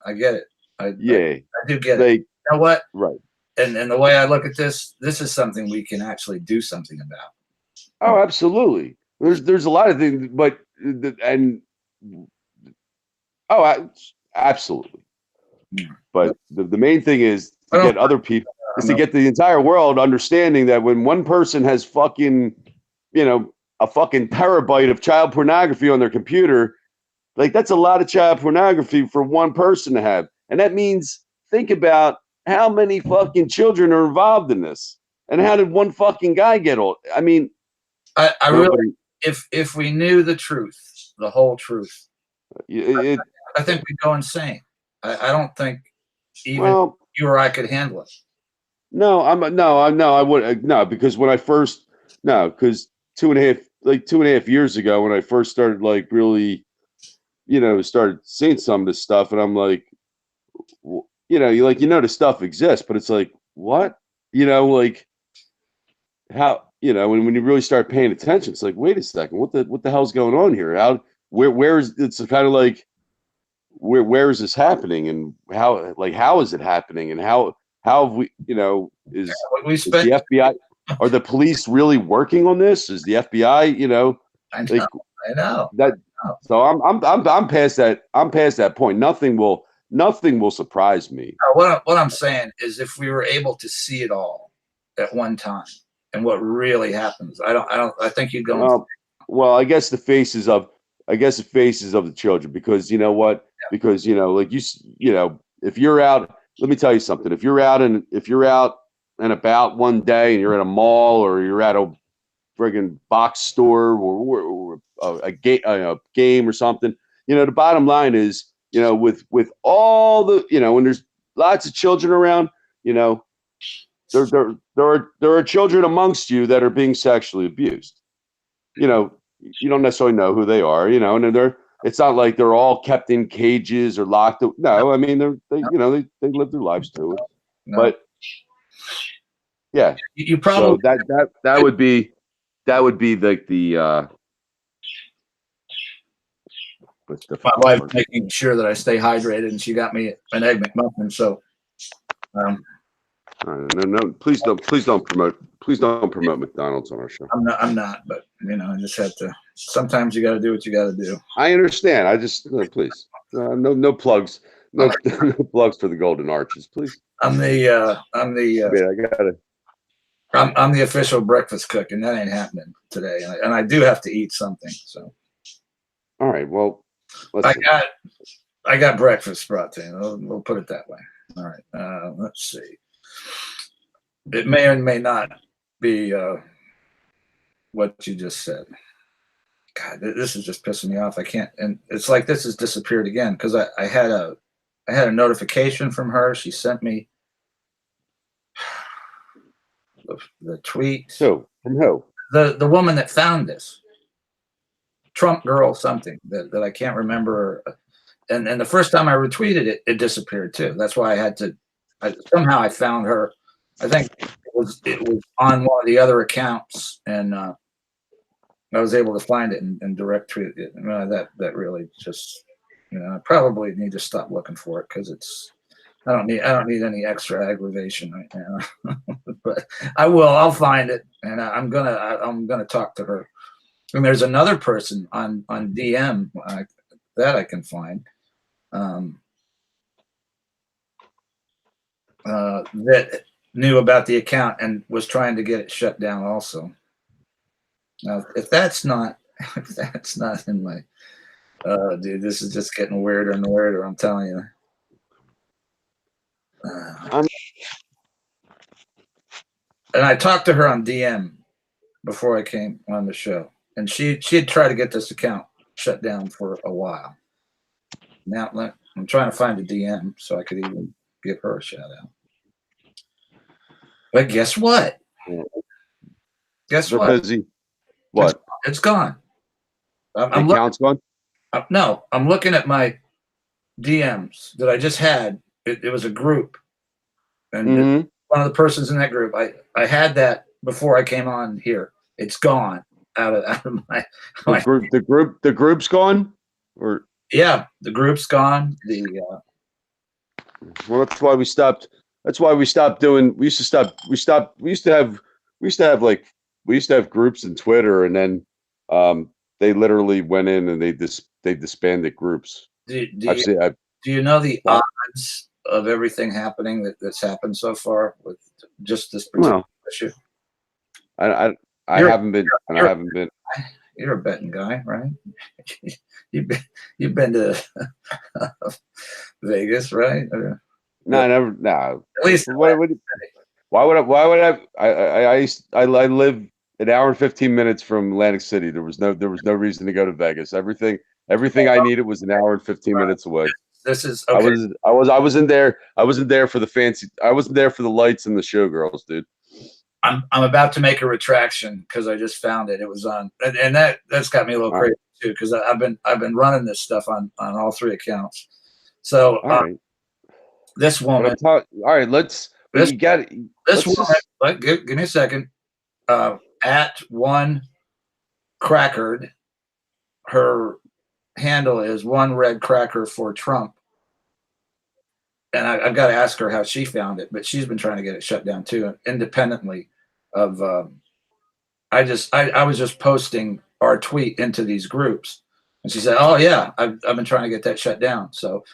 I get it. I do get it. You know what? Right. And the way I look at this is something we can actually do something about. Oh, absolutely. There's a lot of things, but absolutely. But the main thing is to get other people, is to get the entire world understanding that when one person has fucking, a fucking terabyte of child pornography on their computer, like that's a lot of child pornography for one person to have. And that means, think about how many fucking children are involved in this. And how did one fucking guy get old? I mean, I really, if we knew the truth, the whole truth, I think we'd go insane. I don't think even you or I could handle it. No, I would because when I first because 2.5 years ago when I first started like really, started seeing some of this stuff, and I'm like, the stuff exists, but it's like, what, like how, when you really start paying attention, it's like, wait a second, what the hell's going on here? Where is it's kind of like where is this happening, and how is it happening, and how have we, is the FBI, are the police really working on this? Is the FBI, I know that. So I'm past that. I'm past that point. Nothing will surprise me. What I'm saying is, if we were able to see it all at one time and what really happens, I think you'd go. Well, I guess the faces of the children, because you know what? Yeah. Because like if you're out, let me tell you something. If you're out and about one day, and you're at a mall, or you're at a friggin' box store, or a game or something, the bottom line is, with all the, when there's lots of children around, there are children amongst you that are being sexually abused. You don't necessarily know who they are, and it's not like they're all kept in cages or locked. No, I mean, they live their lives too. No. But yeah, you probably so that would be like the my wife making sure that I stay hydrated, and she got me an Egg McMuffin. So, no, please don't promote McDonald's on our show. I'm not, but I just have to. Sometimes you got to do what you got to do. I understand. I just please, no plugs, no plugs for the Golden Arches, please. I'm the official breakfast cook, and that ain't happening today. And I do have to eat something. So, all right. Well, I got breakfast brought to you. We'll put it that way. All right. Let's see. It may or may not be what you just said. God, this is just pissing me off. I can't, and it's like this has disappeared again, because I had a notification from her. She sent me the tweet. So from who? The woman that found this. Trump girl something that I can't remember. and the first time I retweeted it, it disappeared too. That's why I had to. Somehow I found her. I think it was on one of the other accounts, and I was able to find it and direct tweet it. That really just, I probably need to stop looking for it because it's. I don't need any extra aggravation right now. But I will. I'll find it, and I'm gonna talk to her. And there's another person on DM that I can find. That knew about the account and was trying to get it shut down also. Now, if that's not in my, dude, this is just getting weirder and weirder. I'm telling you. And I talked to her on DM before I came on the show, and she had tried to get this account shut down for a while. Now I'm trying to find a DM so I could even give her a shout out. But guess what? Guess what? Busy. What? It's gone. The account's gone? No, I'm looking at my DMs that I just had. It was a group, and one of the persons in that group, I had that before I came on here. It's gone out of my group. The group's gone, or yeah, the group's gone. Well, that's why we stopped. That's why we stopped doing. We used to have groups in Twitter, and then they literally went in and they disbanded groups. Do you know the odds of everything happening that's happened so far with just this particular issue? I haven't been. You're a betting guy, right? You've been to Vegas, right? No, I never. No. At least why would I? I live an hour and 15 minutes from Atlantic City. There was no reason to go to Vegas. Everything I needed was an hour and 15 minutes away. This is okay. I wasn't there for the fancy. I wasn't there for the lights and the showgirls, dude. I'm about to make a retraction because I just found it. It was on, and that's got me a little crazy too because I've been running this stuff on all three accounts. So this woman. All right, let's. This woman. Give me a second. At one crackered, her handle is one red cracker for Trump. And I've got to ask her how she found it, but she's been trying to get it shut down too, independently of. I was just posting our tweet into these groups, and she said, "Oh yeah, I've been trying to get that shut down." So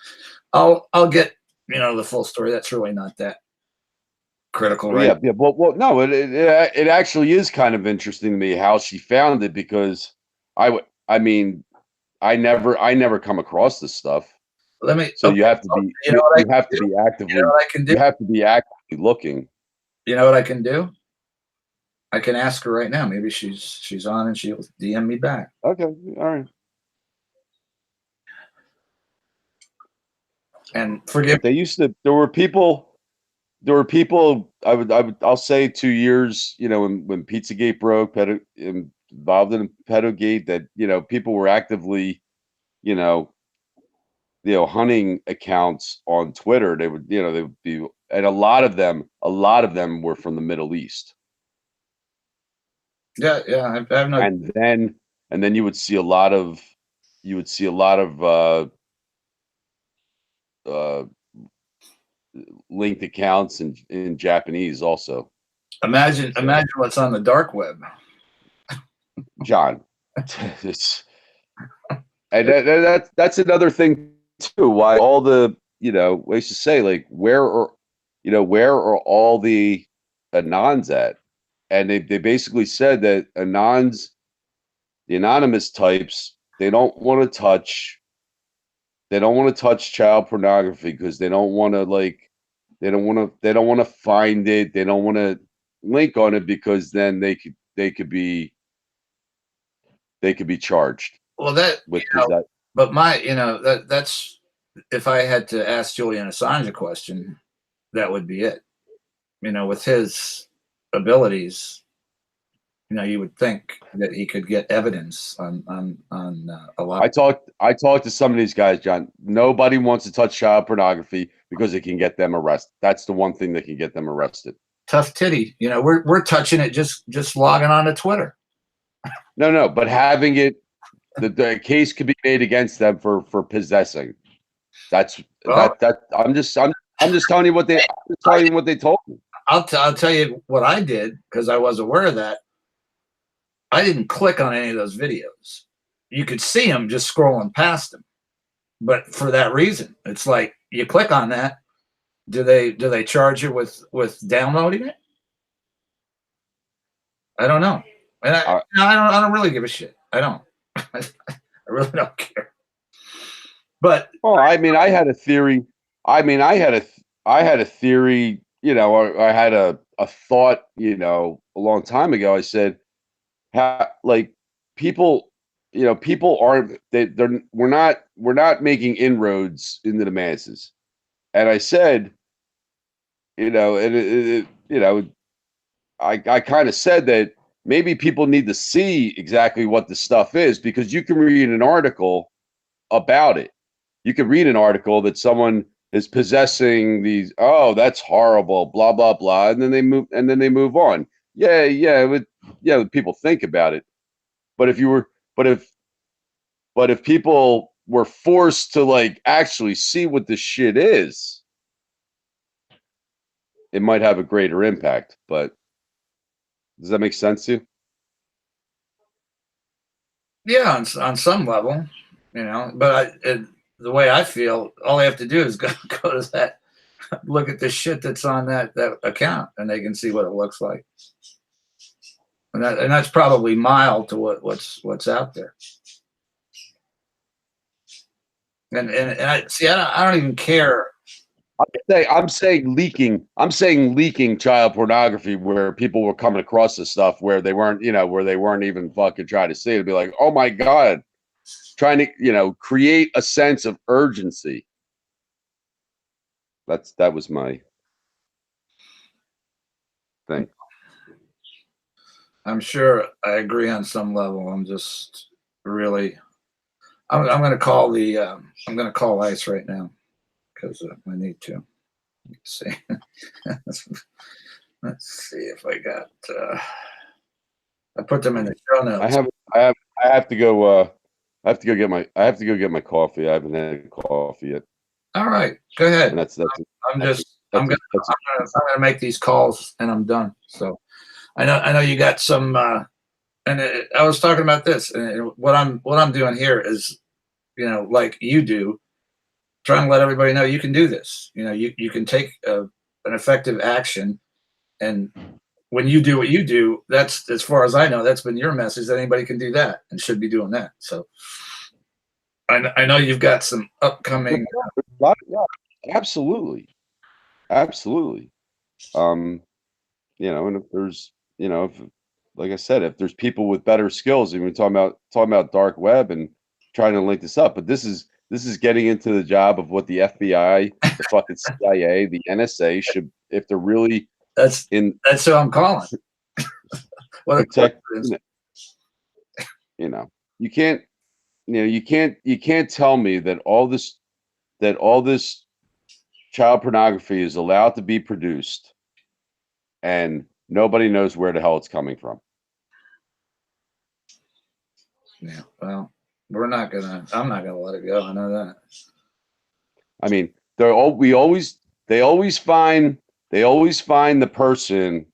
I'll get the full story. That's really not that critical, right? Yeah. Well, no, it actually is kind of interesting to me how she found it because I never come across this stuff. You have to be actively. You know what I can do? You have to be actively looking. You know what I can do? I can ask her right now. Maybe she's on and she'll DM me back. Okay, all right. And forgive. There were people. I'll say 2 years. When Pizzagate broke, involved in Pedogate, that people were actively, hunting accounts on Twitter. They would be, and a lot of them were from the Middle East. Yeah, I have no. And then you would see a lot of linked accounts in Japanese also. Imagine what's on the dark web, John. And that's another thing too. Why all the ways to say, like, where are all the anons at? And they basically said that the anonymous types, they don't want to touch child pornography because they don't want to find it. They don't want to link on it because then they could be charged. Well, but that's if I had to ask Julian Assange a question, that would be it. With his abilities, you would think that he could get evidence on a lot. I talked to some of these guys, John. Nobody wants to touch child pornography because it can get them arrested. That's the one thing that can get them arrested. Tough titty. We're touching it just logging on to Twitter. No, but having it, the case could be made against them for possessing. That's Well, that. I'm just telling you what they told me. I'll tell you what I did because I was aware of that. I didn't click on any of those videos. You could see them just scrolling past them, but for that reason, it's like you click on that. Do they charge you with downloading it? I don't know, and I don't really give a shit. I don't. I really don't care. But I mean, I had a theory. I had a theory. Or I had a thought. A long time ago. I said, like people. People aren't. We're not making inroads into the masses. And I said, I kind of said that maybe people need to see exactly what the stuff is, because you can read an article about it. You can read an article that someone is possessing these. Oh, that's horrible. Blah blah blah, and then they move on. Yeah. People think about it, but if people were forced to like actually see what this shit is, it might have a greater impact. But does that make sense to you? yeah, on some level, but the way I feel, all they have to do is go to that, look at the shit that's on that account, and they can see what it looks like. And that's probably mild to what's out there. And I see. I don't even care. I'm saying leaking child pornography, where people were coming across this stuff where they weren't even fucking trying to see it. It'd be like, oh my God, trying to, create a sense of urgency. That was my thing. I'm sure I agree on some level. I'm just really. I'm going to call I'm going to call ICE right now because I need to. Let's see. Let's see if I got. I put them in the show notes. I have to go. I have to go get my coffee. I haven't had coffee yet. All right, go ahead. And I'm gonna make these calls and I'm done. So I know you got some. And I was talking about this, and what I'm doing here is, like you do, trying to let everybody know you can do this. You can take an effective action, and when you do what you do, that's, as far as I know, that's been your message, that anybody can do that and should be doing that. So I know you've got some upcoming. Yeah, absolutely. And if there's, like I said, if there's people with better skills, and we're talking about dark web and trying to link this up, but this is getting into the job of what the FBI, the fucking CIA, the NSA should, if they're really That's who I'm calling. Protect, you can't, you can't tell me that all this child pornography is allowed to be produced and nobody knows where the hell it's coming from. Yeah, well, I'm not gonna let it go. I know that. I mean, they always find the person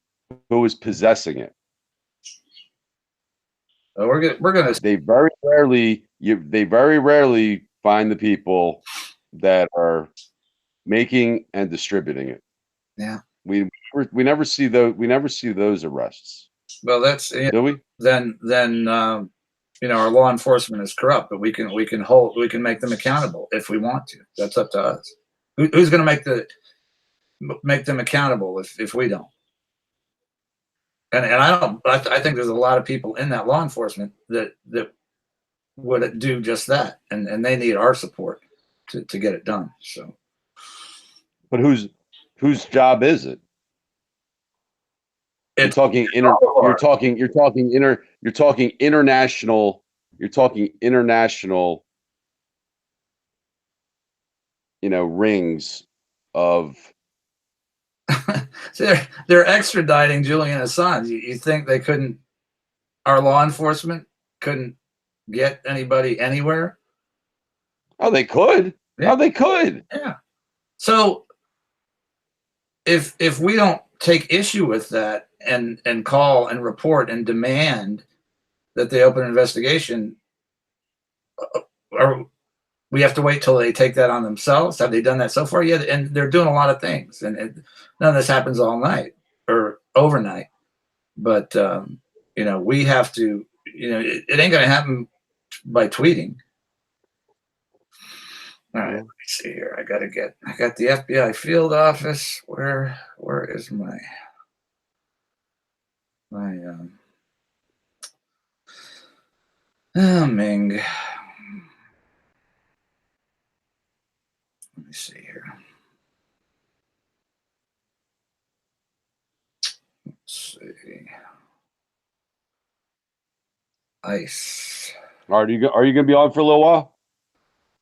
who is possessing it. So we're gonna. They very rarely find the people that are making and distributing it. Yeah, we never see those arrests. Well, that's, do we? Then our law enforcement is corrupt, but we can make them accountable if we want to. That's up to us. Who's going to make them accountable if we don't? And I think there's a lot of people in that law enforcement that would do just that, and they need our support to get it done. So, but whose job is it? You're it's talking international, rings of, so they're extraditing Julian Assange. You think they couldn't? Our law enforcement couldn't get anybody anywhere? oh, they could. Yeah. Oh, they could. Yeah. So if we don't take issue with that and call and report and demand that they open an investigation, or we have to wait till they take that on themselves? Have they done that so far? Yeah, and they're doing a lot of things, and none of this happens all night or overnight. But we have to. It ain't gonna happen by tweeting. All right, let me see here. I got the FBI field office. Where is my Ming? Let me see here. Let's see. ICE. Are you going to be on for a little while?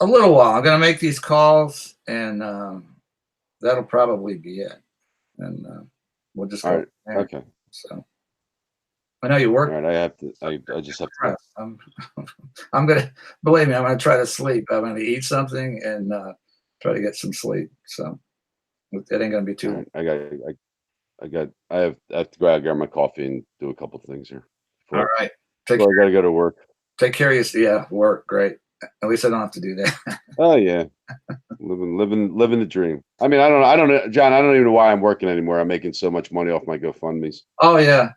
A little while. I'm going to make these calls, and that'll probably be it. And we'll just go. All right. Okay. So I know you work. All right. I just have to. I'm going to, believe me, I'm going to try to sleep. I'm going to eat something and try to get some sleep. So it ain't going to be too. Right. I have to go out and grab my coffee and do a couple of things here. All right. I got to go to work. Take care of you. Yeah, work. Great. At least I don't have to do that. Oh yeah, living the dream. I mean, I don't know, John. I don't even know why I'm working anymore. I'm making so much money off my GoFundMe's. Oh yeah.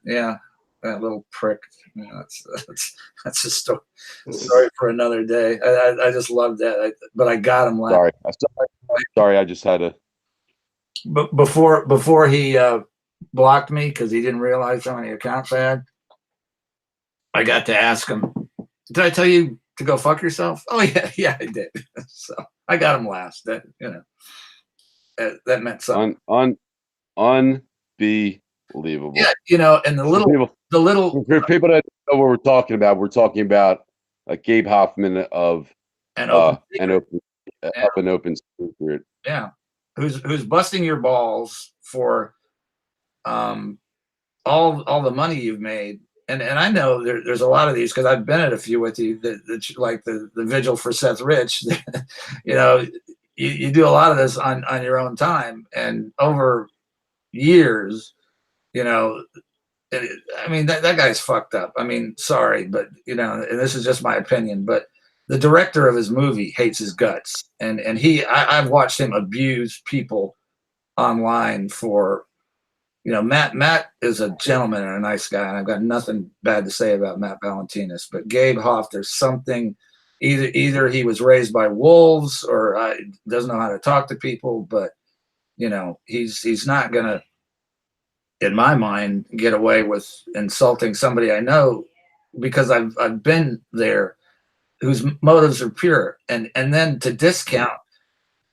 That little prick. That's a story for another day. I just love that. But I got him last. Sorry. I just had to. But before he blocked me because he didn't realize how many accounts I had, I got to ask him, did I tell you to go fuck yourself? Oh yeah, I did. So I got him last. That that meant something. Unbelievable. Yeah, and the little for people that know what we're talking about Gabe Hoffman of an open secret. Yeah, who's busting your balls for all the money you've made. And I know there's a lot of these because I've been at a few with you that like the vigil for Seth Rich. You do a lot of this on your own time and over years. I mean that guy's fucked up. I mean, sorry, but and this is just my opinion. But the director of his movie hates his guts, and I've watched him abuse people online for. Matt is a gentleman and a nice guy, and I've got nothing bad to say about Matt Valentinas. But Gabe Hoff, there's something. Either he was raised by wolves, or doesn't know how to talk to people. But he's not gonna, in my mind, get away with insulting somebody I know because I've been there, whose motives are pure, and then to discount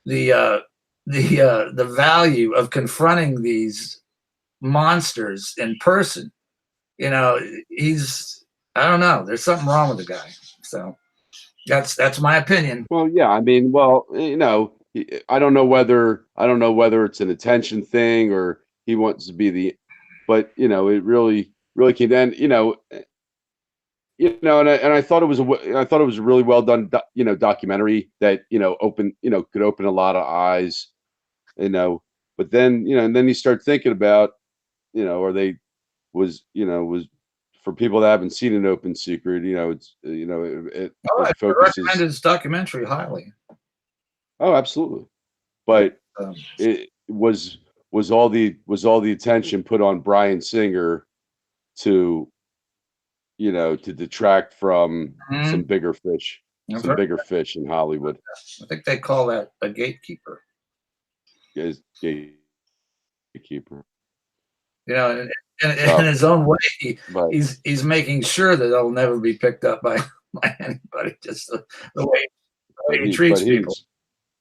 the value of confronting these monsters in person. I don't know, there's something wrong with the guy. So that's my opinion. Well, yeah, I mean, I don't know whether it's an attention thing or he wants to be but it really came down, and I thought it was a really well done documentary that could open a lot of eyes, but then and then you start thinking about was for people that haven't seen an open secret, it I focuses. recommend his documentary highly. Oh, absolutely, but it was all the attention put on Bryan Singer to detract from some bigger fish, fish in Hollywood. I think they call that a gatekeeper. Gatekeeper. In his own way, he's making sure that it'll never be picked up by anybody. Just the way he treats people.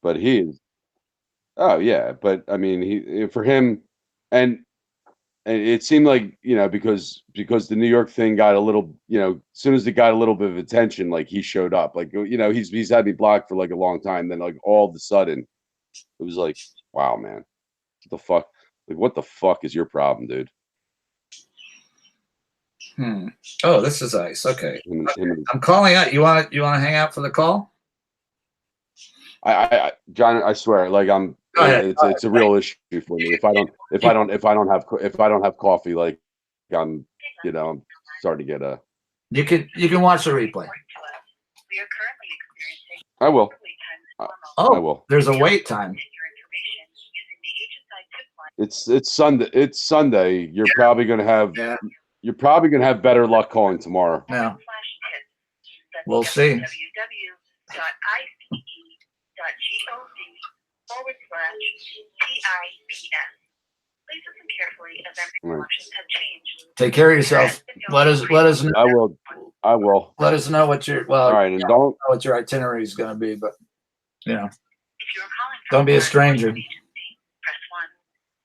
But he is. Oh yeah, but I mean, for him, and and it seemed like, because the New York thing got a little, as soon as it got a little bit of attention, like he showed up. Like, he's had me blocked for like a long time. Then like all of a sudden, it was like, wow, man, what the fuck? Like, what the fuck is your problem, dude? Oh, this is Ice. Okay. Him I'm calling out. You want to hang out for the call? John, I swear, like Go ahead. it's a real issue for me. If I don't have coffee, like I'm starting to get You can watch the replay. I will. I Oh, will. there's a wait time. It's Sunday. It's Sunday. You're probably gonna have better luck calling tomorrow. Yeah. We'll see. Please listen carefully as our options have changed. Take care of yourself. Let us know. I will. Let us know what your All right, and don't know what your itinerary is going to be, but don't be a stranger. Press 1.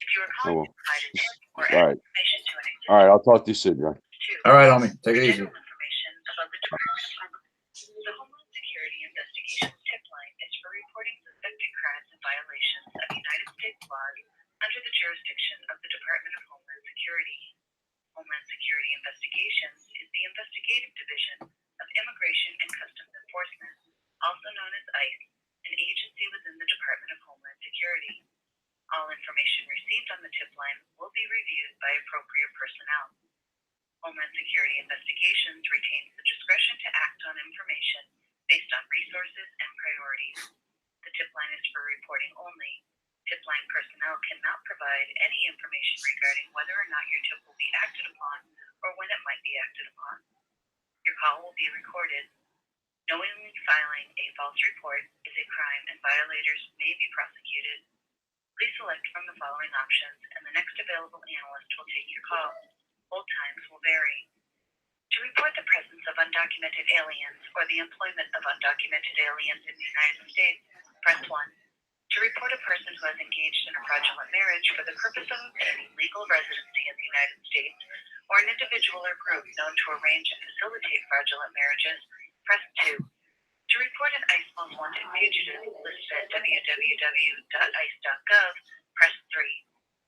If you are I calling will. to provide a tip or All right. information to an existing All right, I'll talk to you soon, John. 2. All right, homie. Take it easy. General information about the Department of the Homeland Security Investigations tip line is for reporting suspected crimes and violations of United States laws under the jurisdiction of the Department of Homeland Security. Homeland Security Investigations is the investigative division of Immigration and Customs Enforcement, also known as ICE, an agency within the Department of Homeland Security. All information received on the tip line will be reviewed by appropriate personnel. Homeland Security Investigations retains the discretion to act on information based on resources and priorities. The tip line is for reporting only. Tip line personnel cannot provide any information regarding whether or not your tip will be acted upon or when it might be acted upon. Your call will be recorded. Knowingly filing a false report is a crime and violators may be prosecuted. Please select from the following options and the next available analyst will take your call. Hold times will vary. To report the presence of undocumented aliens or the employment of undocumented aliens in the United States, press 1. To report a person who has engaged in a fraudulent marriage for the purpose of obtaining legal residency in the United States, or an individual or group known to arrange and facilitate fraudulent marriages, press 2. To report an ICE Most Wanted fugitive listed at www.ice.gov, press 3.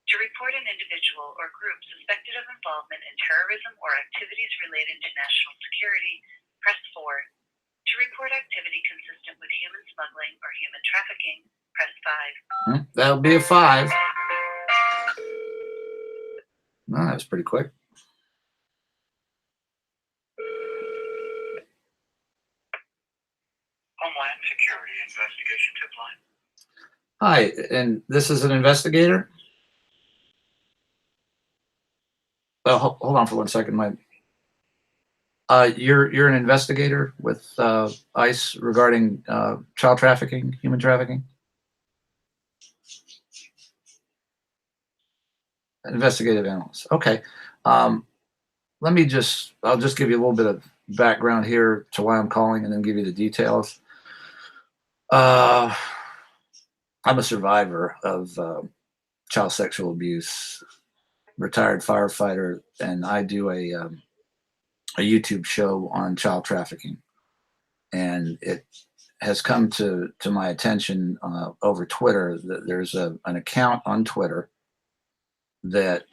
To report an individual or group suspected of involvement in terrorism or activities related to national security, press 4. To report activity consistent with human smuggling or human trafficking, press 5. That'll be a 5. No, that was pretty quick. Homeland Security Investigation Tip Line. Hi, and this is an investigator? Well, hold on for 1 second. You're an investigator with ICE regarding child trafficking, human trafficking? Investigative analyst. Okay. I'll just give you a little bit of background here to why I'm calling and then give you the details. I'm a survivor of child sexual abuse, retired firefighter, and I do a YouTube show on child trafficking. And it has come to my attention over Twitter that there's an account on Twitter that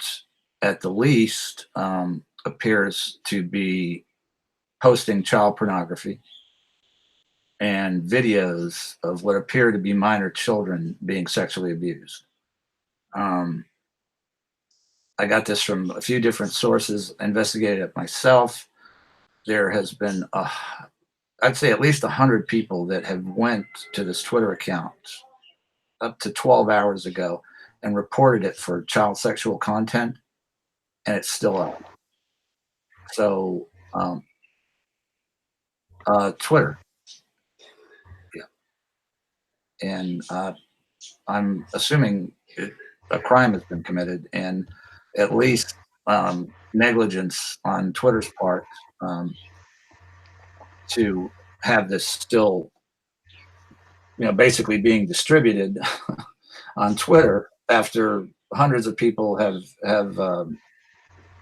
at the least appears to be posting child pornography and videos of what appear to be minor children being sexually abused. I got this from a few different sources, investigated it myself. There has been, I'd say at least 100 people that have went to this Twitter account up to 12 hours ago and reported it for child sexual content, and it's still up. So, Twitter. Yeah. And I'm assuming a crime has been committed, and at least negligence on Twitter's part to have this still, basically being distributed on Twitter after hundreds of people have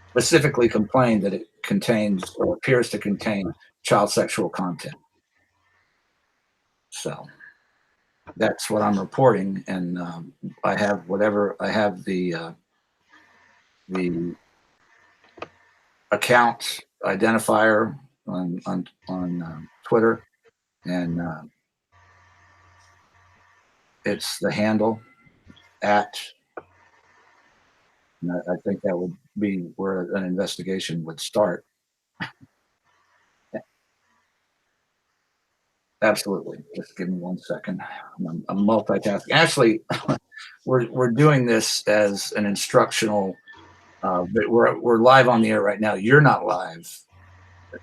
specifically complained that it contains or appears to contain child sexual content. So that's what I'm reporting, and I have the account identifier on Twitter, and it's the handle at. And I think that would be where an investigation would start. Absolutely. Just give me 1 second. I'm multitasking. Actually, we're doing this as an instructional. But we're live on the air right now. You're not live.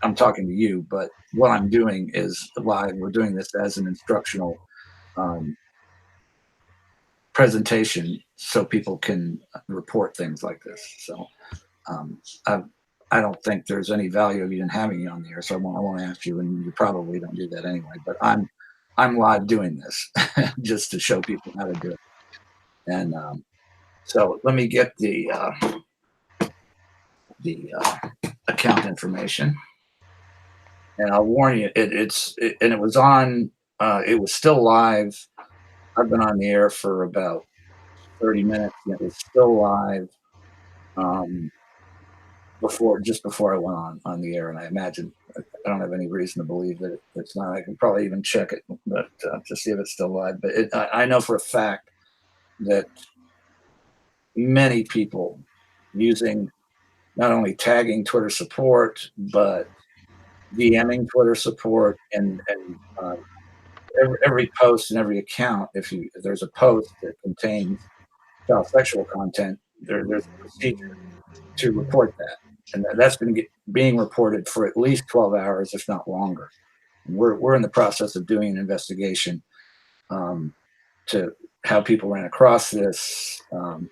I'm talking to you, but what I'm doing is live. We're doing this as an instructional presentation so people can report things like this. So I don't think there's any value of even having you on the air, so I won't ask you, and you probably don't do that anyway. But I'm live doing this just to show people how to do it. And so let me get the account information, and I'll warn you, it was on. It was still live. I've been on the air for about 30 minutes, and it was still live before I went on the air. And I imagine I don't have any reason to believe that it's not. I can probably even check it, but to see if it's still live. But I know for a fact that many people using not only tagging Twitter support, but DMing Twitter support, and every post and every account. If there's a post that contains child sexual content, there's a procedure to report that, and that's been being reported for at least 12 hours, if not longer. And we're in the process of doing an investigation to how people ran across this, and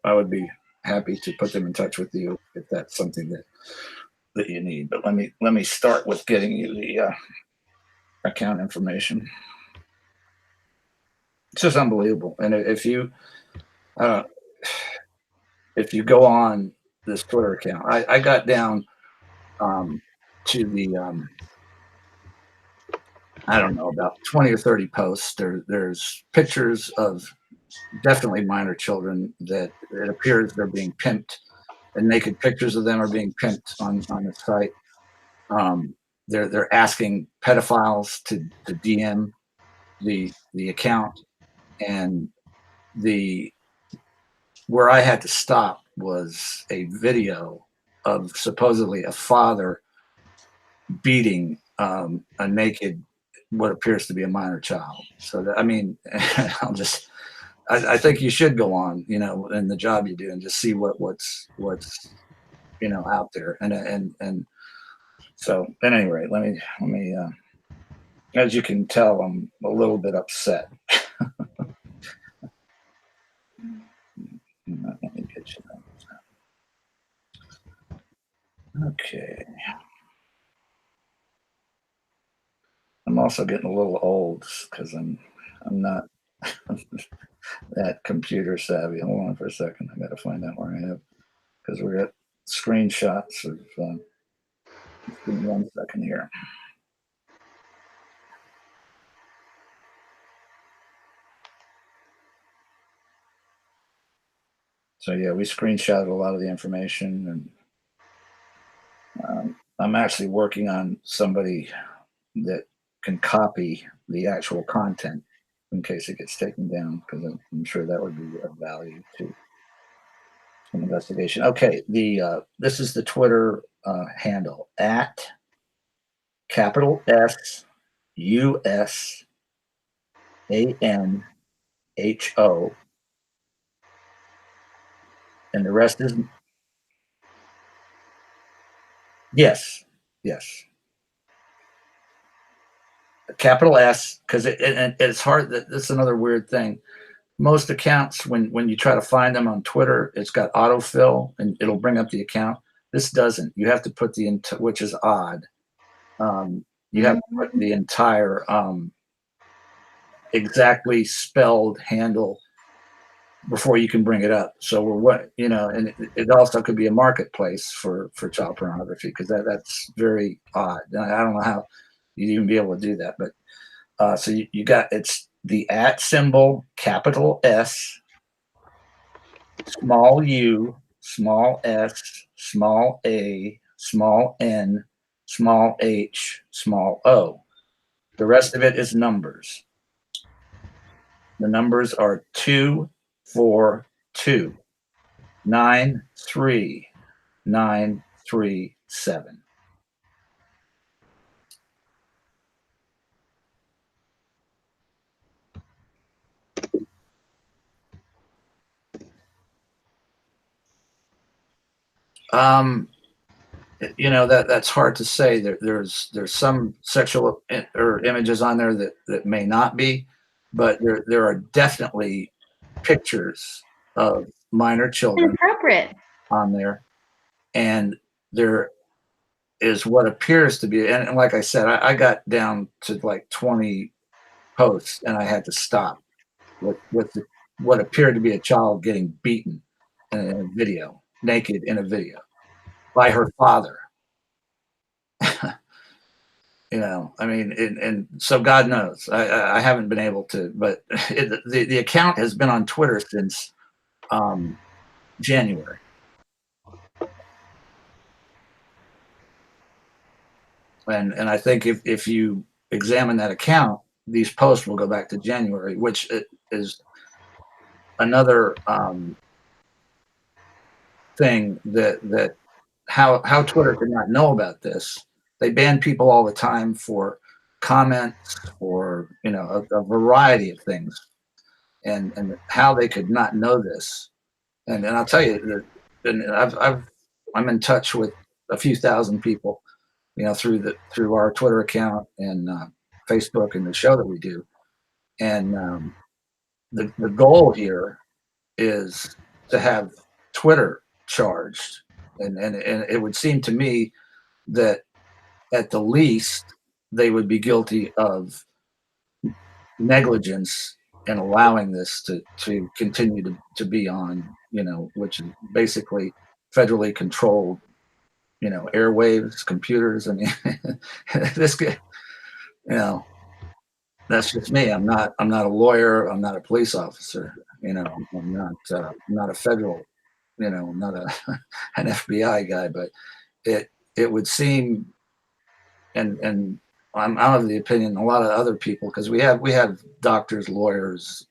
I would be happy to put them in touch with you if that's something that you need. But let me start with getting you the account information. It's just unbelievable. And if you go on this Twitter account, I got down to the I don't know, about 20 or 30 posts. There's pictures of definitely minor children that it appears they're being pimped, and naked pictures of them are being pimped on the site. They're asking pedophiles to DM the account, and where I had to stop was a video of supposedly a father beating a naked, what appears to be a minor child. So that, I mean, I think you should go on, in the job you do, and just see what's out there. And so at any rate, let me as you can tell, I'm a little bit upset. Let me get you that. Okay. I'm also getting a little old because I'm not that computer savvy. Hold on for a second. I got to find out where I have, because we're at screenshots of. Just give me 1 second here. So yeah, we screenshotted a lot of the information, and I'm actually working on somebody that can copy the actual content in case it gets taken down, because I'm sure that would be of value to an investigation. Okay, this is the Twitter handle at capital S US ANHO, and the rest is yes. Capital S, because it's hard. That's another weird thing. Most accounts, when you try to find them on Twitter, it's got autofill and it'll bring up the account. This doesn't. You have to put which is odd. You have to put the entire exactly spelled handle before you can bring it up. So we're what, and it also could be a marketplace for child pornography, because that's very odd. And I don't know how you'd even be able to do that, but so you got, it's the @ symbol, capital S, small u, small s, small a, small n, small h, small o. The rest of it is numbers. The numbers are 242 93937. That's hard to say. There's some sexual or images on there that may not be, but there are definitely pictures of minor children Inappropriate. on there, and there is what appears to be, and like I said, I got down to like 20 posts, and I had to stop with what appeared to be a child getting beaten in a video, naked in a video, by her father. I mean, and so God knows, I haven't been able to, but the account has been on Twitter since January. And I think if you examine that account, these posts will go back to January, which is another thing that how Twitter could not know about this. They ban people all the time for comments or a variety of things, and how they could not know this. And I'll tell you that, and I'm in touch with a few thousand people, through our Twitter account and Facebook and the show that we do. And the goal here is to have Twitter charged, and it would seem to me that at the least they would be guilty of negligence in allowing this to continue to be on, which is basically federally controlled, airwaves, computers. I mean, this guy, that's just me. I'm not a lawyer. I'm not a police officer. I'm not a federal, I'm not an FBI guy, but it would seem, and I'm of the opinion, a lot of other people, because we have doctors, lawyers,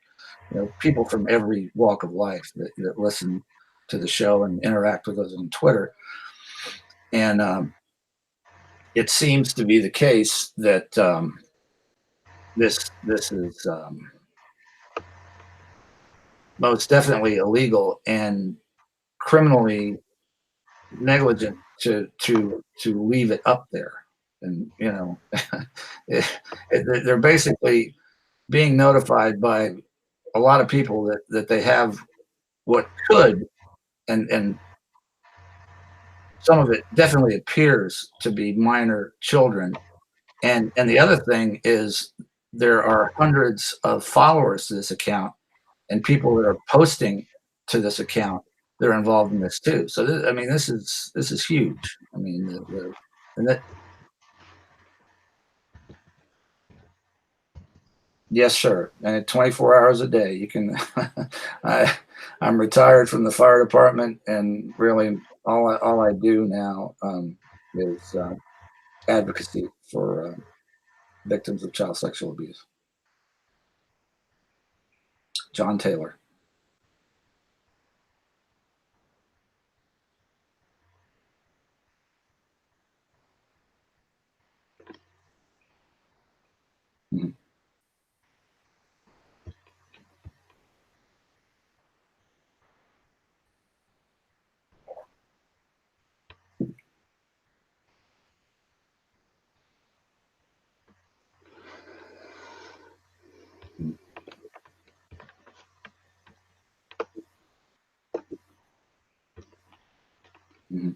people from every walk of life that listen to the show and interact with us on Twitter. And it seems to be the case that this is most definitely illegal and criminally negligent to leave it up there. And they're basically being notified by a lot of people that they have what could, and some of it definitely appears to be minor children. And the other thing is, there are hundreds of followers to this account, and people that are posting to this account, they're involved in this too. So this is huge. I mean, and that, yes, sir. And 24 hours a day, you can. I'm retired from the fire department, and really all I do now is advocacy for victims of child sexual abuse. John Taylor. Mhm. Mhm.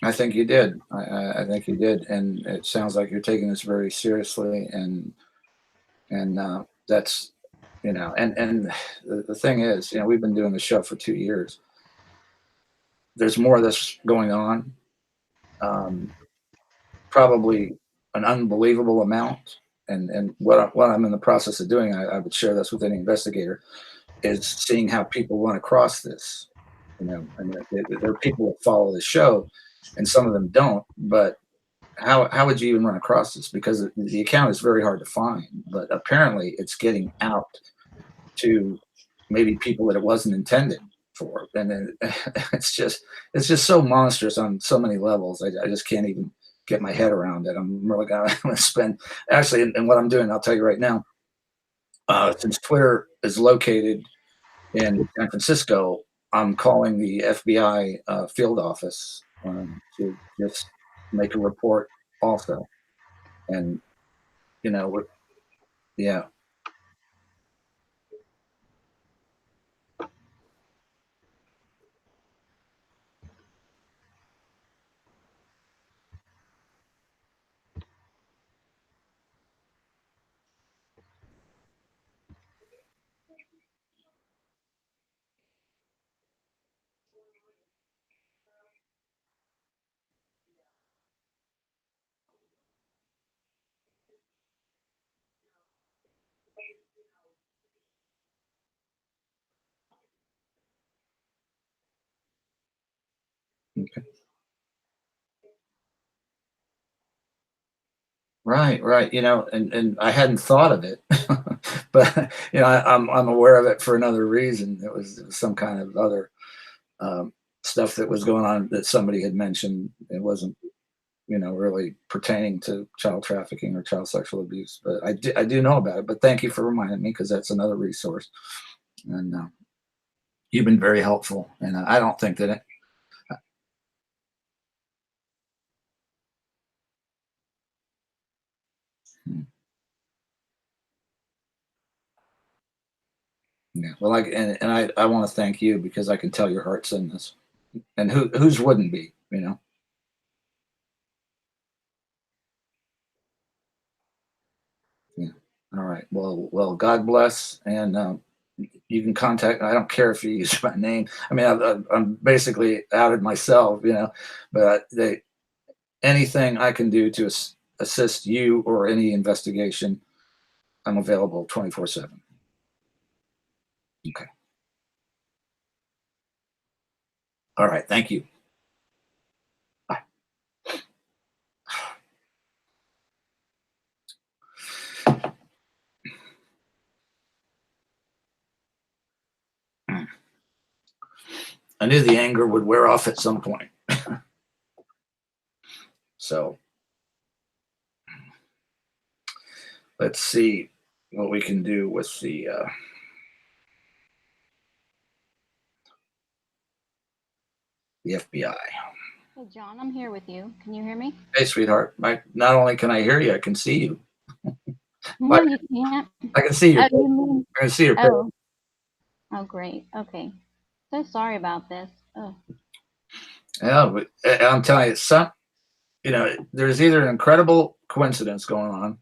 I think you did. I think you did, and it sounds like you're taking this very seriously. And And that's, and the thing is, we've been doing the show for 2 years. There's more of this going on, probably an unbelievable amount. And what I'm in the process of doing, I would share this with any investigator, is seeing how people run across this. And there are people that follow the show, and some of them don't. But how would you even run across this? Because the account is very hard to find, but apparently it's getting out to maybe people that it wasn't intended for, and then it's just so monstrous on so many levels. I just can't even get my head around it. I'm really gonna spend actually, and what I'm doing, I'll tell you right now. Since Twitter is located in San Francisco, I'm calling the FBI field office to just make a report also. And yeah. Okay. Right, and I hadn't thought of it, but I'm aware of it for another reason. It was some kind of other stuff that was going on that somebody had mentioned. It wasn't, really pertaining to child trafficking or child sexual abuse. But I do know about it. But thank you for reminding me, because that's another resource, and you've been very helpful. And I don't think that hmm. Yeah, well, I want to thank you, because I can tell your heart's in this, and whose wouldn't be. Yeah. All right. Well. God bless, and you can contact. I don't care if you use my name. I mean, I'm basically outed myself. But anything I can do to assist you or any investigation, I'm available 24/7. Okay. All right. Thank you. Bye. I knew the anger would wear off at some point. So let's see what we can do with the FBI. Hey, John, I'm here with you. Can you hear me? Hey, sweetheart. Not only can I hear you, I can see you. No, you can't. I can see your. Oh, you mean? I can see your picture. Oh, oh, great. Okay. So sorry about this. Oh, Yeah, but I'm telling you, there's either an incredible coincidence going on,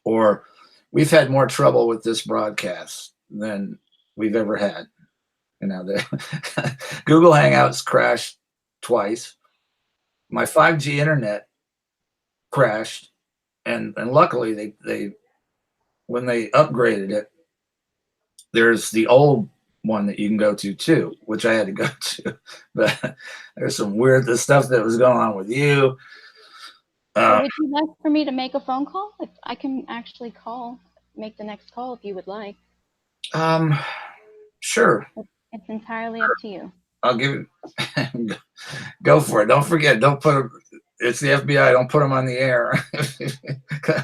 or we've had more trouble with this broadcast than we've ever had. The Google Hangouts crashed twice. My 5G internet crashed, and luckily they when they upgraded it, there's the old one that you can go to too, which I had to go to. But there's some weird the stuff that was going on with you. would you like for me to make a phone call? If I can actually make the next call if you would like. Sure. It's entirely up to you. I'll give it. Go for it. Don't forget. Don't put. It's the FBI. Don't put them on the air.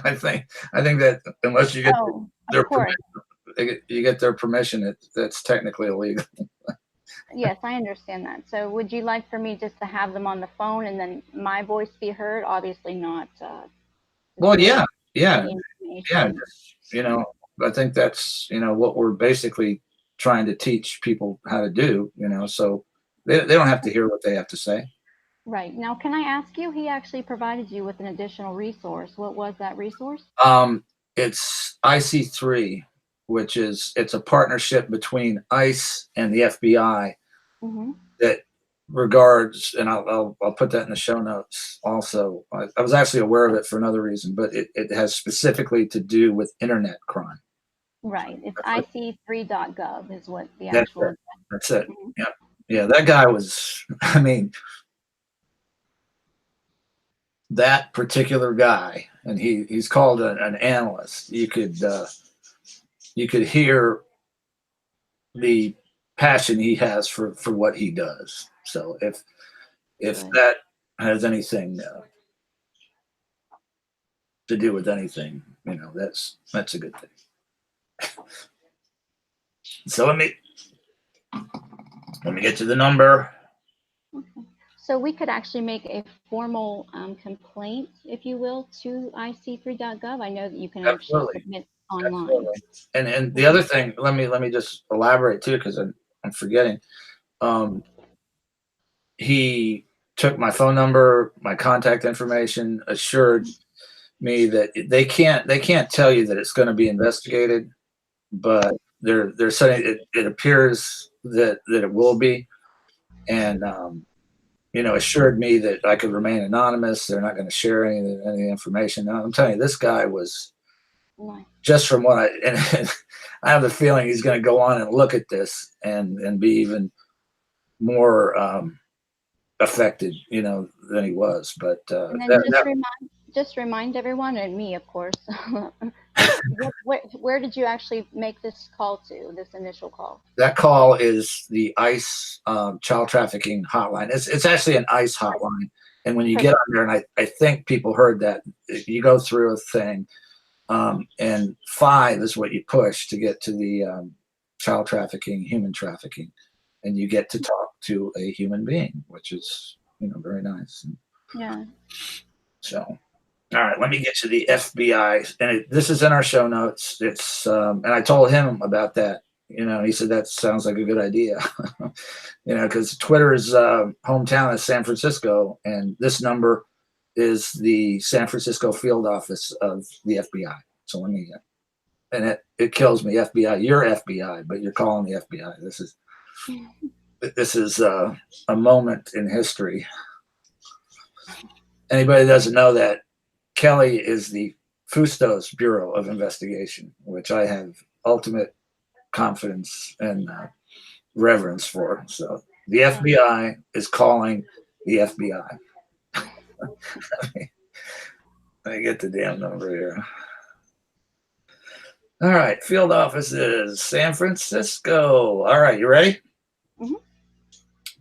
I think that unless you get their permission, you get their permission. That's technically illegal. Yes, I understand that. So would you like for me just to have them on the phone and then my voice be heard? Obviously not. Well, yeah. Information. I think that's what we're basically trying to teach people how to do. So they don't have to hear what they have to say. Right. Now, can I ask you, he actually provided you with an additional resource. What was that resource? it's IC3, which it's a partnership between ICE and the FBI Mm-hmm. that regards, and I'll put that in the show notes also. I was actually aware of it for another reason, but it has specifically to do with internet crime. Right. It's ic3.gov is what the That's actual. it. That's it. Mhm. Yep. Yeah, that guy was, I mean, that particular guy, and he's called an analyst. You could hear the passion he has for what he does. So if Good. that has anything to do with anything, that's a good thing. So let me get to the number. Okay. So we could actually make a formal complaint, if you will, to ic3.gov. I know that you can actually Absolutely. submit online. Absolutely. And the other thing, let me just elaborate too, because I'm forgetting. He took my phone number, my contact information, assured me that they can't tell you that it's going to be investigated, but they're saying it appears that it will be, and assured me that I could remain anonymous. They're not going to share any information. Now, I'm telling you, this guy was, Nice. just from what and I have the feeling he's going to go on and look at this and be even more affected, than he was. But And then just remind everyone, and me, of course, where did you actually make this call to, this initial call? that call is the ICE child trafficking hotline. It's actually an ICE hotline. And when you get on there, and I think people heard that, you go through a thing, and 5 is what you push to get to the child trafficking, human trafficking, and you get to talk to a human being, which is very nice. Yeah. So, all right, let me get to the FBI, and this is in our show notes. It's and I told him about that. He said that sounds like a good idea. Because Twitter's hometown is San Francisco, and this number is the San Francisco field office of the FBI. So let me, and it kills me, FBI. You're FBI, but you're calling the FBI. This is a moment in history. Anybody that doesn't know that, Kelly is the Fustos Bureau of Investigation, which I have ultimate confidence and reverence for. So the FBI is calling the FBI. Let me get the damn number here. All right, field office is San Francisco. All right, you ready? Mm-hmm.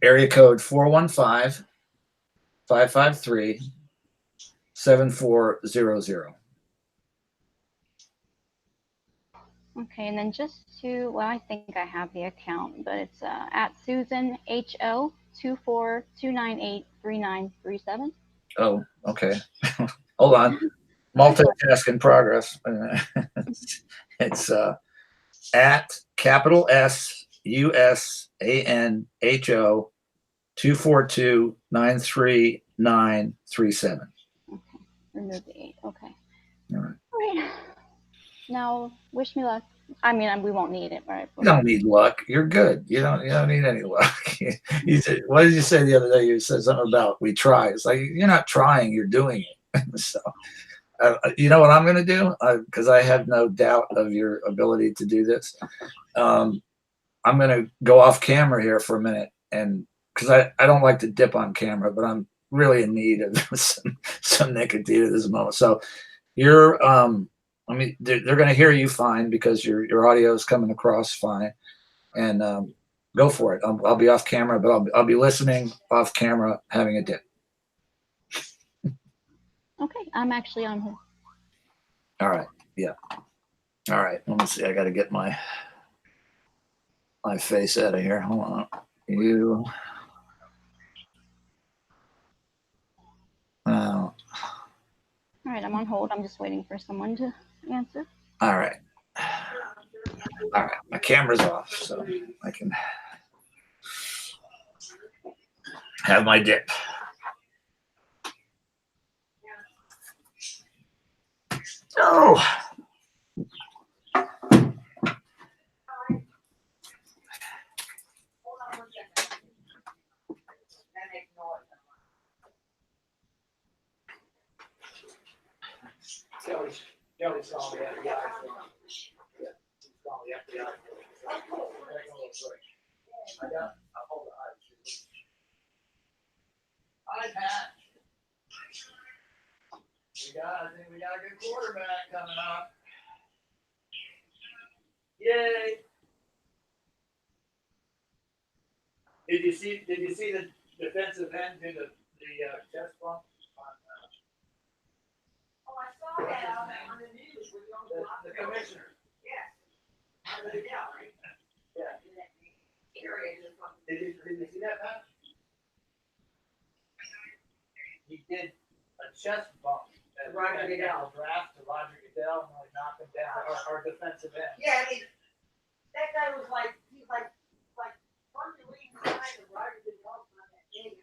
Area code 415-553-7400. Okay, and then I think I have the account, but it's at Susan HO 242983937. Oh, okay. Hold on. Multitask in progress. It's at capital SUSANHO 2429337. Okay, remove the 8. Okay. All right. All right. Now, wish me luck. I mean, we won't need it, right? You don't need luck. You're good. You don't need any luck. You said, what did you say the other day? You said something about we try. It's like you're not trying. You're doing it. So, you know what I'm going to do? Because I have no doubt of your ability to do this. I'm going to go off camera here for a minute, and because I don't like to dip on camera, but I'm really in need of some nicotine at this moment. So you're they're going to hear you fine because your audio is coming across fine, and go for it. I'll be off camera, but I'll be listening off camera, having a dip. Okay, I'm actually on hold. All right. Yeah. All right. Let me see. I got to get my face out of here. Hold on. You. All right, I'm on hold. I'm just waiting for someone to answer. All right. All right. My camera's off, so I can have my dip. Oh. Kelly's calling the FBI. Yeah, he's calling the FBI. I got. Hold on. Hi, Pat. I think we got a good quarterback coming up. Yay! Did you see the defensive end do the chest bump? Oh, I saw that on the news. The commissioner. Yeah. Yeah. Did you see that, Pat? He did a chest bump at Roger Goodell. draft to Roger Goodell and like knocked him down. Our defensive end. Yeah, I mean, that guy was like, he's like one of the leading guys of Roger Goodell on that game.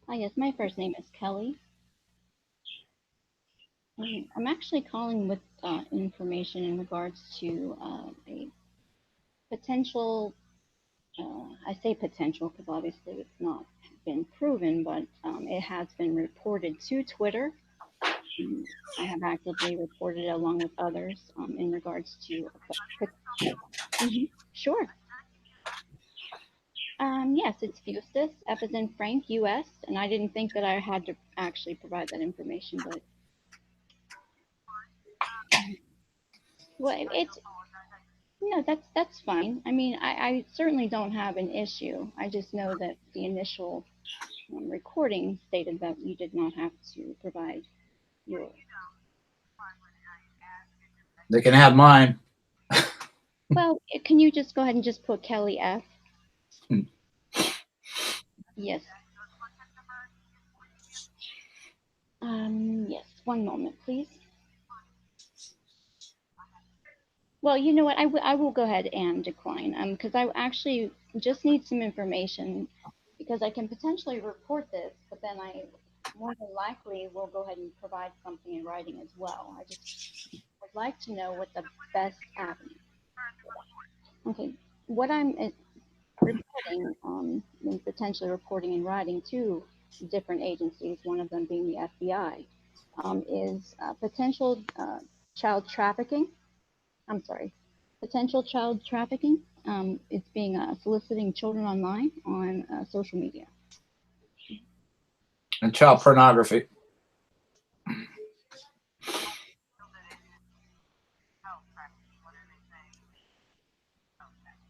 Hi, yes, my first name is Kelly. I'm actually calling with information in regards to a potential, I say potential because obviously it's not been proven, but it has been reported to Twitter. I have actively reported it along with others in regards to. Sure. Yes, it's Fustus, F as in Frank, US, and I didn't think that I had to actually provide that information, but well, it's no, that's fine. I mean, I certainly don't have an issue. I just know that the initial recording stated that you did not have to provide your. They can have mine. Well, can you just go ahead and just put Kelly F? Hmm. Yes. Yes. One moment, please. Well, you know what? I will go ahead and decline. Because I actually just need some information because I can potentially report this, but then I more than likely will go ahead and provide something in writing as well. I just would like to know what the best avenue. Okay, what I'm reporting, and potentially reporting in writing to different agencies, one of them being the FBI, is potential child trafficking. I'm sorry, potential child trafficking. It's being soliciting children online on social media. And child pornography.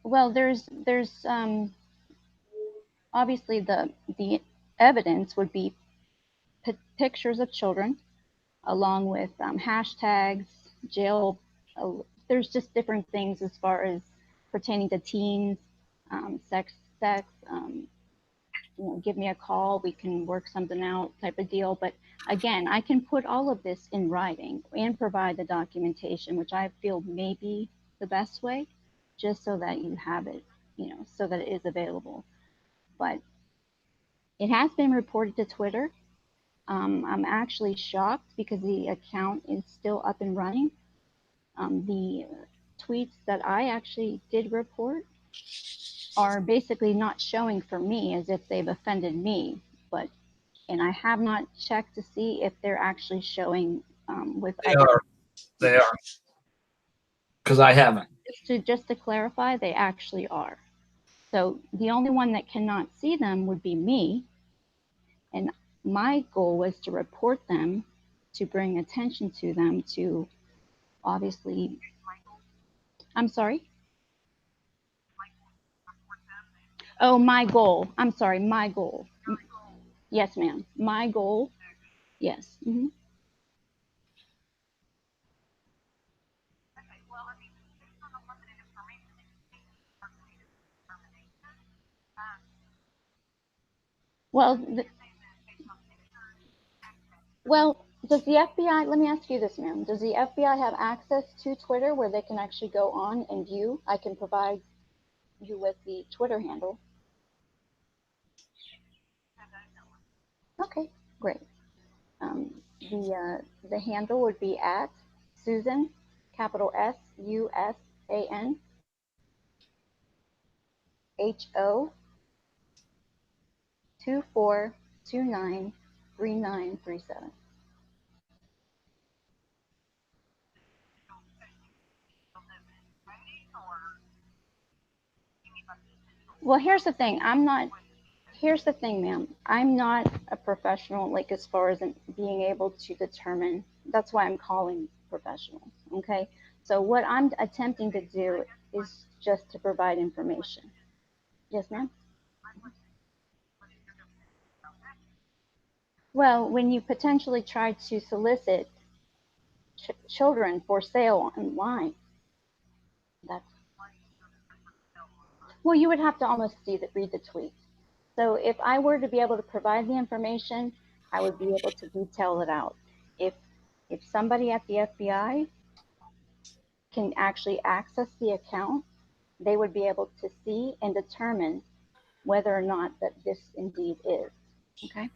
Well, there's obviously the evidence would be pictures of children along with hashtags, jail. There's just different things as far as pertaining to teens, sex, give me a call, we can work something out type of deal. But again, I can put all of this in writing and provide the documentation, which I feel may be the best way, just so that you have it, so that it is available. But it has been reported to Twitter. I'm actually shocked because the account is still up and running. The tweets that I actually did report are basically not showing for me as if they've offended me, and I have not checked to see if they're actually showing with They other. are. They are. Because I haven't. Just to clarify, they actually are. So the only one that cannot see them would be me, and my goal was to report them, to bring attention to them, to obviously. I'm sorry. Oh, my goal. I'm sorry, my goal. Yes, ma'am. My goal. Yes. Well, well, does the FBI, let me ask you this, ma'am. Does the FBI have access to Twitter where they can actually go on and view? I can provide you with the Twitter handle. Okay, great. The handle would be at Susan, capital SUSANHO 24293937. Well, here's the thing. Here's the thing, ma'am. I'm not a professional, like as far as being able to determine. That's why I'm calling professionals. Okay. So what I'm attempting to do is just to provide information. Yes, ma'am. Well, when you potentially try to solicit children for sale online, that's, well, you would have to almost read the tweet. So if I were to be able to provide the information, I would be able to detail it out. If somebody at the FBI can actually access the account, they would be able to see and determine whether or not that this indeed is. Okay.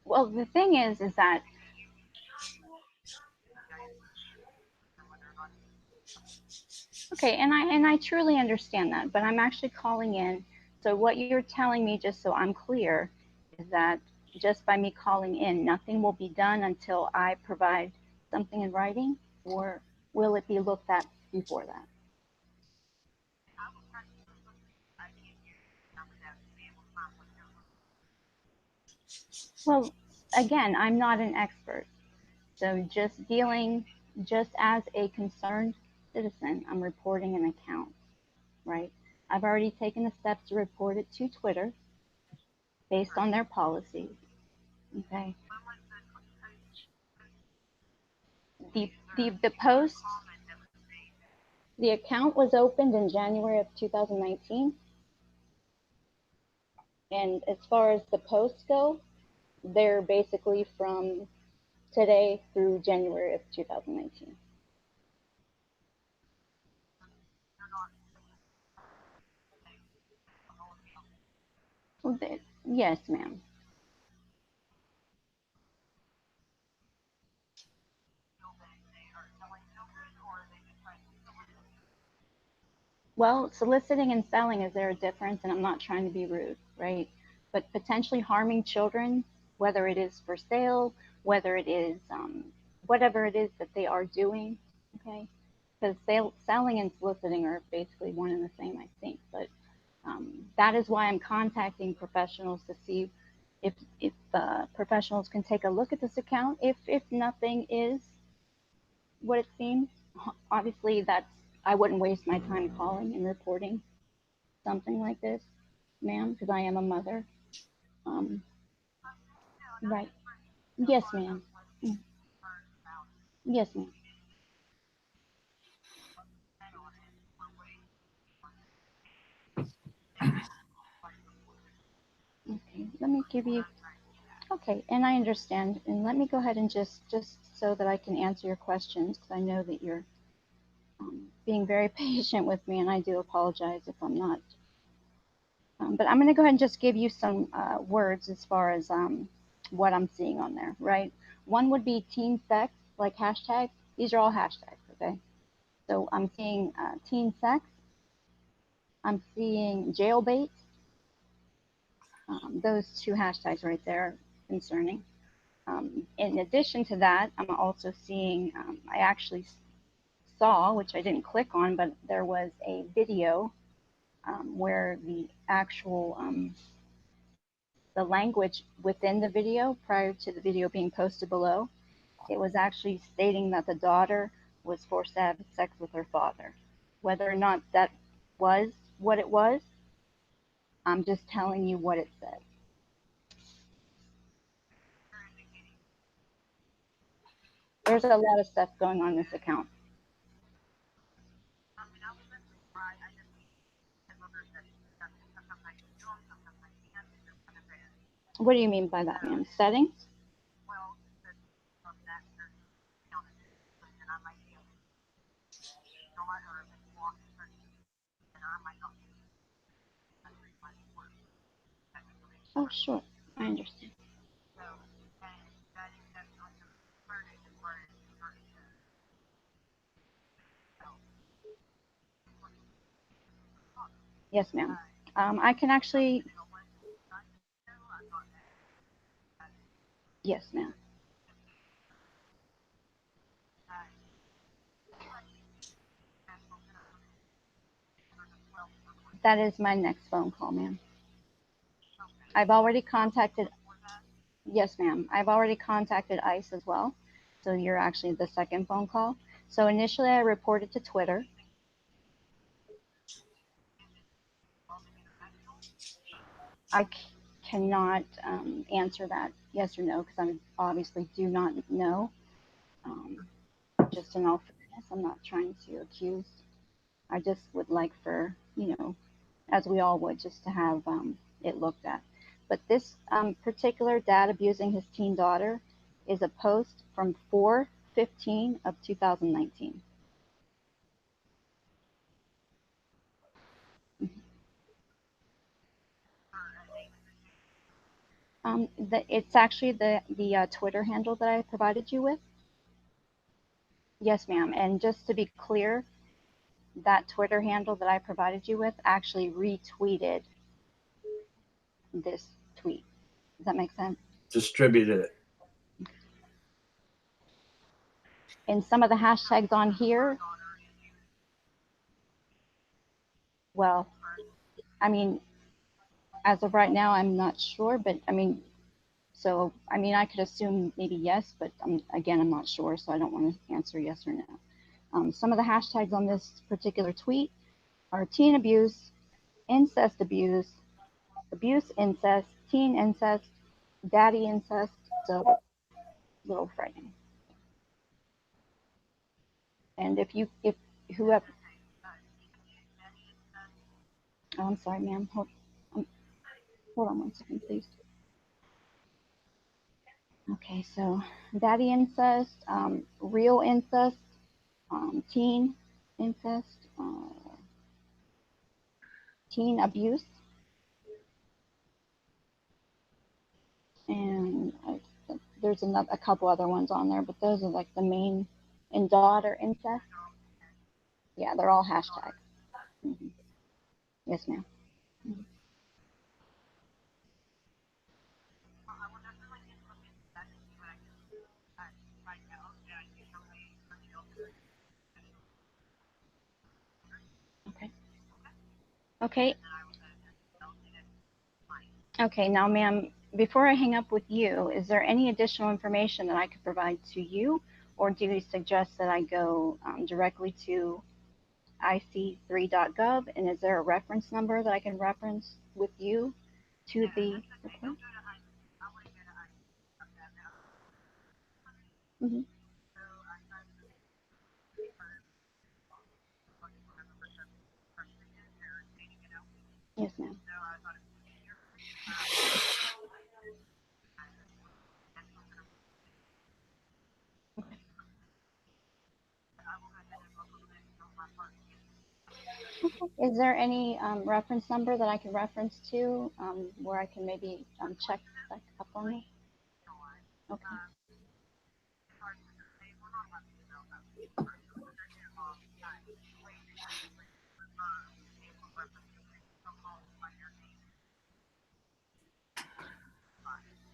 Well, the thing is that okay, and I truly understand that, but I'm actually calling in. So what you're telling me, just so I'm clear, is that just by me calling in, nothing will be done until I provide something in writing, or will it be looked at before that? Well, again, I'm not an expert. So just as a concerned citizen, I'm reporting an account, right? I've already taken the steps to report it to Twitter based on their policies. Okay. The post, the account was opened in January of 2019. And as far as the posts go, they're basically from today through January of 2019. Well, yes, ma'am. Well, soliciting and selling, is there a difference? And I'm not trying to be rude, right? But potentially harming children, whether it is for sale, whether it is whatever it is that they are doing, okay? Because selling and soliciting are basically one and the same, I think. But that is why I'm contacting professionals to see if professionals can take a look at this account. If nothing is what it seems, obviously that's, I wouldn't waste my time calling and reporting something like this, ma'am, because I am a mother. Um, right. Yes, ma'am. Mm. Yes, ma'am. Okay, let me give you. Okay, and I understand. And let me go ahead and just so that I can answer your questions, because I know that you're being very patient with me, and I do apologize if I'm not. But I'm going to go ahead and just give you some words as far as what I'm seeing on there, right? One would be teen sex, like hashtags. These are all hashtags, okay? So I'm seeing teen sex. I'm seeing jailbait. Those two hashtags right there concerning. In addition to that, I'm also seeing, I actually saw, which I didn't click on, but there was a video where the actual the language within the video prior to the video being posted below, it was actually stating that the daughter was forced to have sex with her father. Whether or not that was what it was, I'm just telling you what it said. There's a lot of stuff going on in this account. What do you mean by that, ma'am? Settings? Oh, sure. I understand. Yes, ma'am. I can actually, yes, ma'am. That is my next phone call, ma'am. I've already contacted, yes, ma'am. I've already contacted ICE as well. So you're actually the second phone call. So initially I reported to Twitter. I cannot answer that yes or no because I obviously do not know. Um, just in all fairness, I'm not trying to accuse. I just would like for, as we all would, just to have it looked at. But this particular dad abusing his teen daughter is a post from 4/15 of 2019. It's actually the Twitter handle that I provided you with. Yes, ma'am. And just to be clear, that Twitter handle that I provided you with actually retweeted this tweet. Does that make sense? Distributed it. And some of the hashtags on here, well, I mean, as of right now, I'm not sure, but I mean, so I mean, I could assume maybe yes, but again, I'm not sure, so I don't want to answer yes or no. Some of the hashtags on this particular tweet are teen abuse, incest abuse, abuse incest, teen incest, daddy incest. So a little frightening. And if whoever, oh, I'm sorry, ma'am. Um, hold on one second, please. Okay, so daddy incest, real incest, teen incest, teen abuse, and there's a couple other ones on there, but those are like the main. And daughter incest, yeah, they're all hashtags. Hmm. Yes, ma'am. Mm-hmm. Okay. Okay. Okay. Now, ma'am, before I hang up with you, is there any additional information that I could provide to you, or do you suggest that I go directly to ic3.gov? And is there a reference number that I can reference with you to the report? Mhm. Yes, ma'am. Is there any reference number that I can reference to where I can maybe check back up on it? Okay.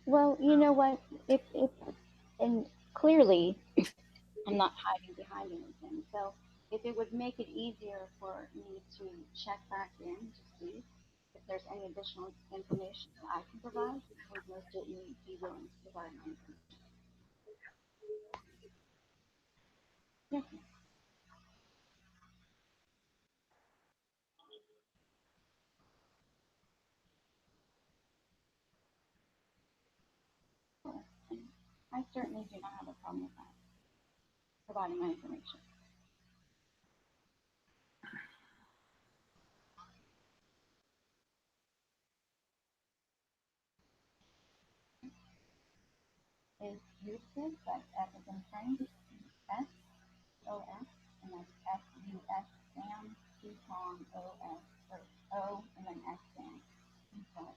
Well, you know what? If and clearly I'm not hiding behind anything. So if it would make it easier for me to check back in to see if there's any additional information that I can provide, I would most certainly be willing to provide my information. Yes, sure. And I certainly do not have a problem with that, providing my information. Is youth.gov, that's F as in Frank, SOS, and that's FUS Sam, T Tom, OS, or O, and then S Sam. Okay.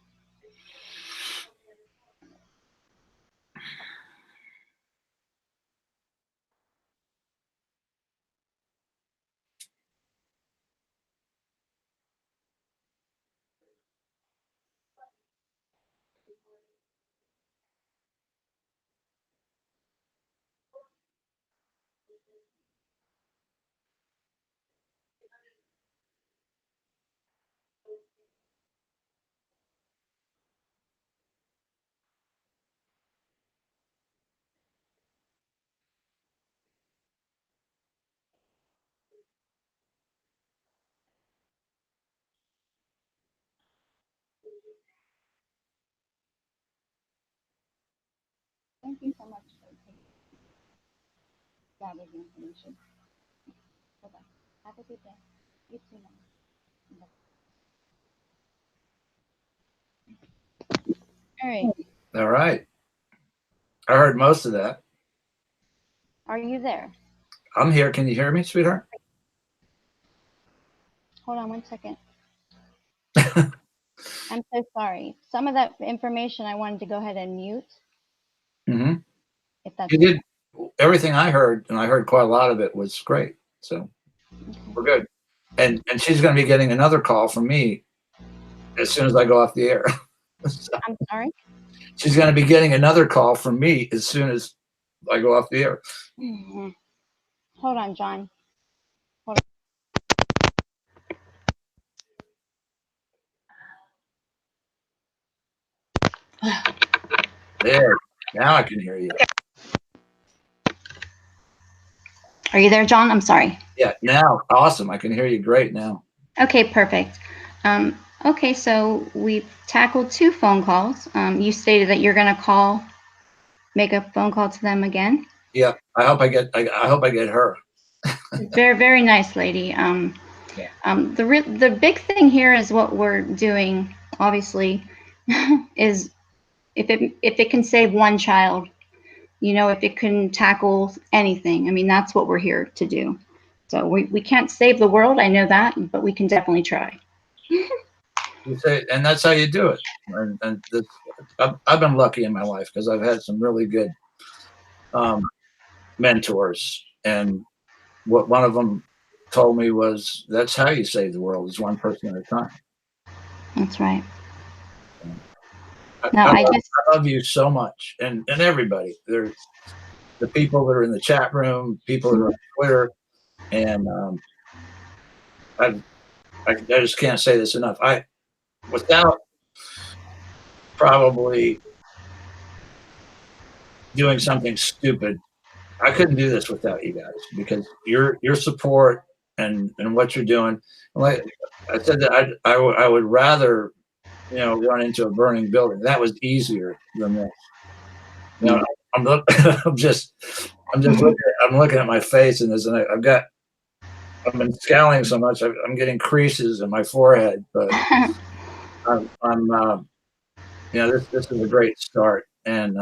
Thank you so much for taking gather the information. Bye-bye. Have a good day. You too, now. All right. All right. I heard most of that. Are you there? I'm here. Can you hear me, sweetheart? Hold on one second. I'm so sorry. Some of that information I wanted to go ahead and mute, Mm-hmm. if that's You okay. did everything I heard, and I heard quite a lot of it was great. So we're good. And she's going to be getting another call from me as soon as I go off the air. So I'm sorry. she's going to be getting another call from me as soon as I go off the air. Mhm. Hold on, John. There. Now I can hear you. Are you there, John? I'm sorry. Yeah. Now, awesome. I can hear you great now. Okay, perfect. Okay, so we've tackled 2 phone calls. You stated that you're going to make a phone call to them again. Yeah. I hope I get her. Very, very nice lady. Yeah. The big thing here is what we're doing, obviously, is if it can save one child, if it can tackle anything. I mean, that's what we're here to do. So we can't save the world, I know that, but we can definitely try. You say, and that's how you do it. And this, I've been lucky in my life because I've had some really good mentors, and what one of them told me was, "That's how you save the world, is one person at a time." That's right. I, Now, I, I love, just, I love you so much, and everybody. There's the people that are in the chat room, people that are on Twitter, and I just can't say this enough. Without probably doing something stupid, I couldn't do this without you guys, because your support and what you're doing. Like I said, that I would rather run into a burning building. That was easier than this. I'm I'm just I'm just looking at my face, and I've been scowling so much. I'm getting creases in my forehead, but this is a great start, and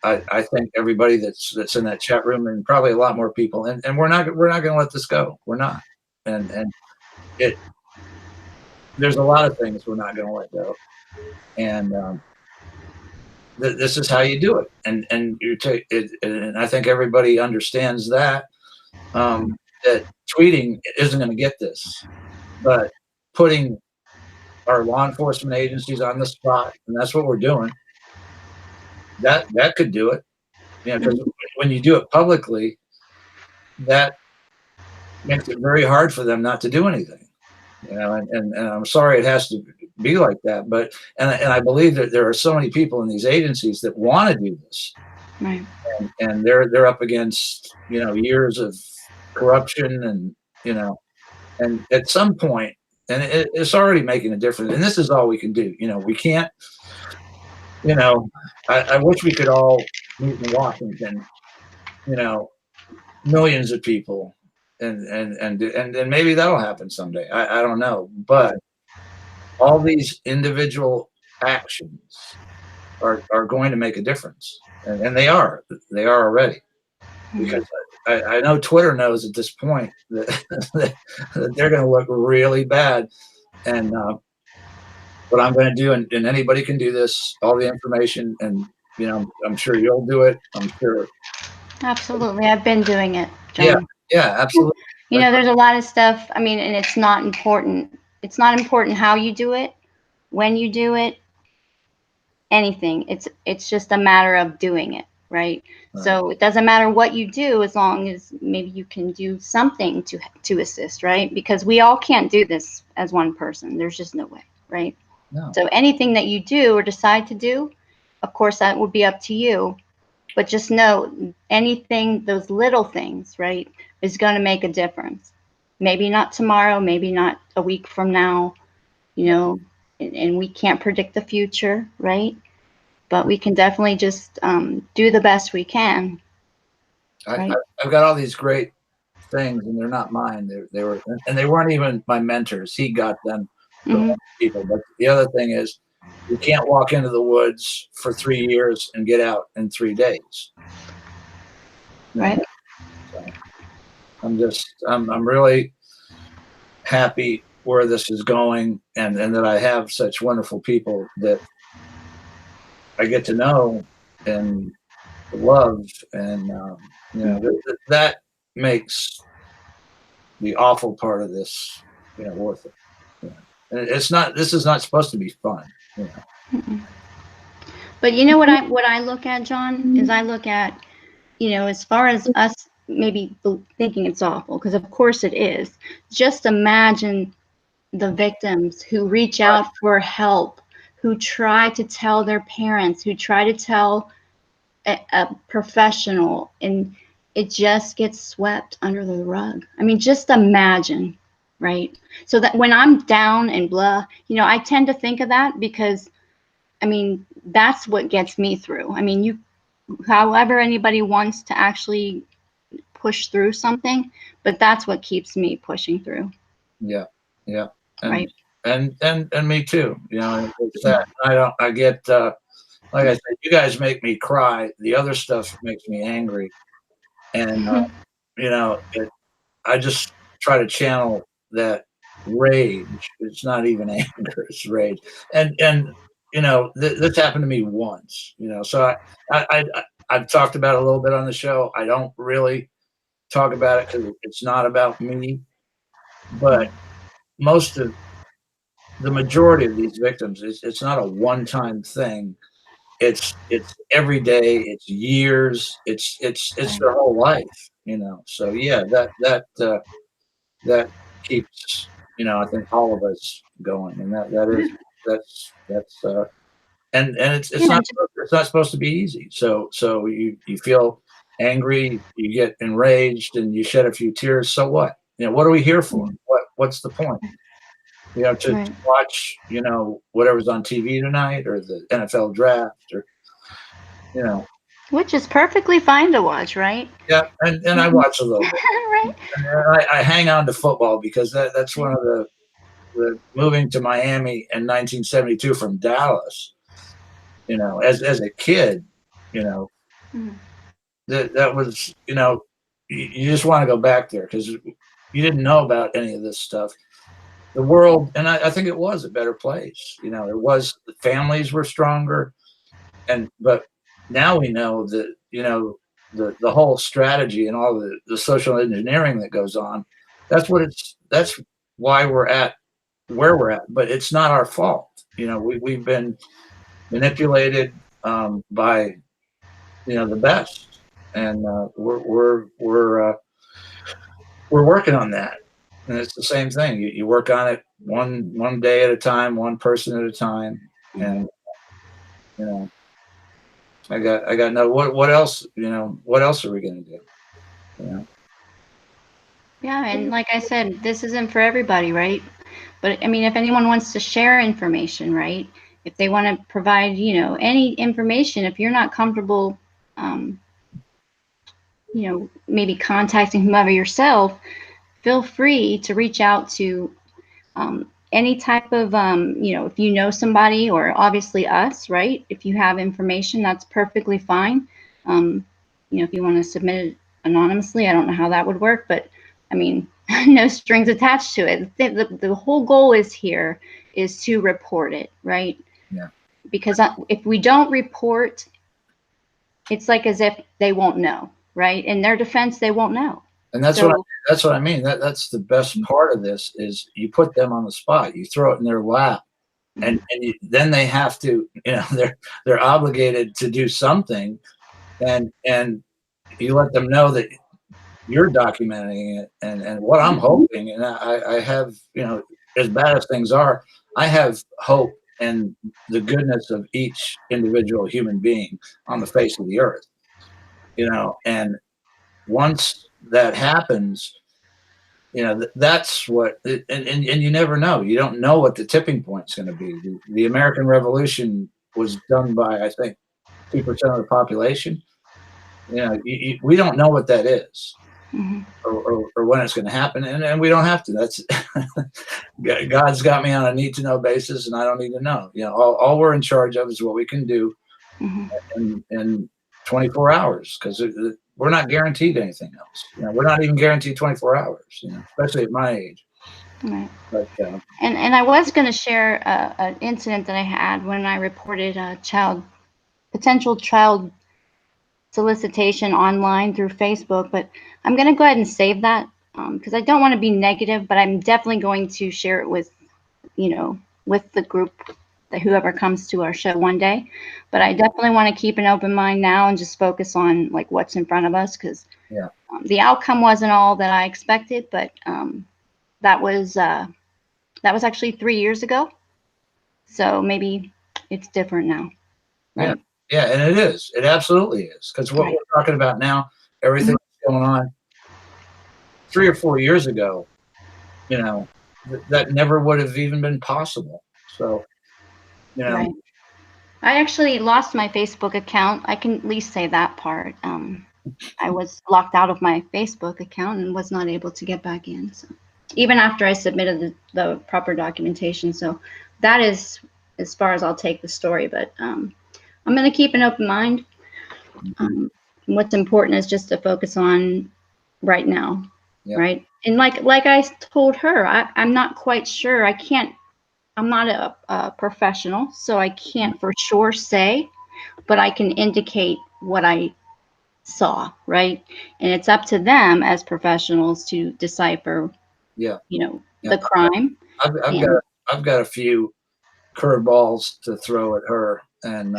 I thank everybody that's in that chat room, and probably a lot more people. And we're not going to let this go. We're not, and it there's a lot of things we're not going to let go, and this is how you do it. And you take it, and I think everybody understands that that tweeting isn't going to get this, but putting our law enforcement agencies on the spot, and that's what we're doing. That could do it. Because when you do it publicly, that makes it very hard for them not to do anything. And I'm sorry it has to be like that, but and I believe that there are so many people in these agencies that want to do this, Right. and they're up against years of corruption, and at some point, and it's already making a difference. And this is all we can do. We can't. I wish we could all meet in Washington. Millions of people, and maybe that'll happen someday. I don't know, but all these individual actions are going to make a difference, and they are already, because I know Twitter knows at this point that they're going to look really bad, and what I'm going to do, and anybody can do this, all the information, and I'm sure you'll do it. I'm sure. Absolutely. I've been doing it, Yeah, John. yeah, absolutely. There's a lot of stuff. I mean, and it's not important. It's not important how you do it, when you do it, anything. It's just a matter of doing it, right? So it doesn't matter what you do, as long as maybe you can do something to assist, right? Because we all can't do this as one person. There's just no way, right? No. So anything that you do or decide to do, of course, that would be up to you. But just know, anything, those little things, right, is going to make a difference. Maybe not tomorrow, maybe not a week from now, and we can't predict the future, right? But we can definitely just do the best we can. Right? I've got all these great things, and they're not mine. They were, and they weren't even my mentors. He got them from other people. But the other thing is, you can't walk into the woods for 3 years and get out in 3 days. Right. So I'm really happy where this is going, and that I have such wonderful people that I get to know and love, and that makes the awful part of this worth it. And this is not supposed to be fun. But what I look at, John, is I look at, as far as us maybe thinking it's awful, because of course it is. Just imagine the victims who reach out for help, who try to tell their parents, who try to tell a professional, and it just gets swept under the rug. I mean, just imagine, right? So that when I'm down and blah, I tend to think of that, because I mean, that's what gets me through. I mean, however anybody wants to actually push through something, but that's what keeps me pushing through. Yeah. And, right. And me too. It's that I get, like I said, you guys make me cry. The other stuff makes me angry. And, I just try to channel that rage. It's not even anger, it's rage. And this happened to me once, so I've talked about it a little bit on the show. I don't really talk about it because it's not about me, but the majority of these victims, it's not a one-time thing. It's every day, it's years, it's their whole life, so yeah, that keeps I think all of us going, and that's and it's not supposed to be easy. So you feel angry, you get enraged, and you shed a few tears. So what? What are we here for? What's the point? To watch whatever's on TV tonight, or the NFL draft, or Which is perfectly fine to watch, right? Yeah, and I watch a little bit. Right. And I hang on to football because that's one of the moving to Miami in 1972 from Dallas. You know, as a kid, you know, Mhm. that was, you know, you just want to go back there because you didn't know about any of this stuff. The world, and I think it was a better place. You know, it was, the families were stronger, but now we know that, you know, the whole strategy and all the social engineering that goes on. That's why we're at where we're at. But it's not our fault. You know, we've been manipulated by, you know, the best, and we're working on that. And it's the same thing. You work on it one day at a time, one person at a time, Mhm. and you know, I got no, what else, you know, what else are we gonna do? You know? Yeah, and like I said, this isn't for everybody, right? But I mean, if anyone wants to share information, right? If they want to provide, any information, if you're not comfortable, um, maybe contacting whomever yourself, feel free to reach out to any type of, if you know somebody or obviously us, right? If you have information, that's perfectly fine. Um, if you want to submit it anonymously, I don't know how that would work, but I mean, no strings attached to it. The whole goal is to report it, right? Yeah. Because if we don't report, it's like as if they won't know, right? In their defense, they won't know. And that's what I mean. That's the best part of this is you put them on the spot. You throw it in their lap, and then they have to, you know, they're obligated to do something, and you let them know that you're documenting it, and what I'm hoping, and I have, you know, as bad as things are, I have hope in the goodness of each individual human being on the face of the earth, you know, and once that happens, you know, that's what, and you never know. You don't know what the tipping point is going to be. The American Revolution was done by, I think, 2% of the population. You know, we don't know what that is. Mhm. Or when it's going to happen, and we don't have to. That's God's got me on a need to know basis, and I don't need to know. You know, all we're in charge of is what we can do Mhm. in 24 hours, because we're not guaranteed anything else. You know, we're not even guaranteed 24 hours. You know, especially at my age. Right. But And I was going to share an incident that I had when I reported a potential child solicitation online through Facebook, but I'm going to go ahead and save that because I don't want to be negative, but I'm definitely going to share it with the group, that whoever comes to our show one day. But I definitely want to keep an open mind now and just focus on like what's in front of us, because yeah, the outcome wasn't all that I expected, but that was actually 3 years ago. So maybe it's different now, yeah, right? yeah, and it is. It absolutely is, because what Right. we're talking about now, everything that's going on 3 or 4 years ago, you know, that never would have even been possible. So, you know, Right. I actually lost my Facebook account. I can at least say that part. I was locked out of my Facebook account and was not able to get back in. So even after I submitted the proper documentation. So that is as far as I'll take the story. But I'm going to keep an open mind. What's important is just to focus on right now, yeah, right? And like I told her, I'm not quite sure. I'm not a professional, so I can't for sure say, but I can indicate what I saw, right? And it's up to them as professionals to decipher, yeah, yeah. the crime. I've got And I've got a few curveballs to throw at her, and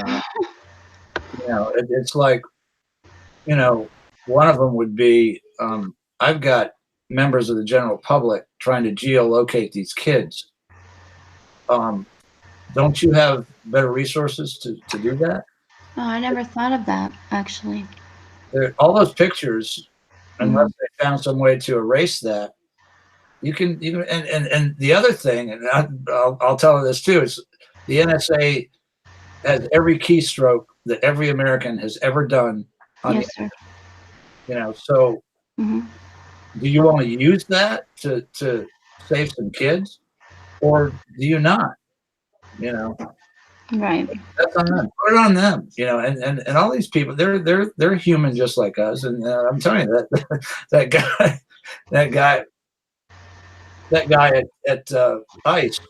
you know, it's like, you know, one of them would be, I've got members of the general public trying to geolocate these kids. Um, don't you have better resources to do that? oh, I never thought of that actually. All those pictures, unless Mhm. they found some way to erase that, you can, and the other thing, and I'll tell her this too, is the NSA has every keystroke that every American has ever done on Yes, sir. so Hmm. do you want to use that to save some kids, or do you not? Right. That's on them. Put it on them. And all these people, they're human just like us. And I'm telling you that that guy, that guy, that guy at ICE,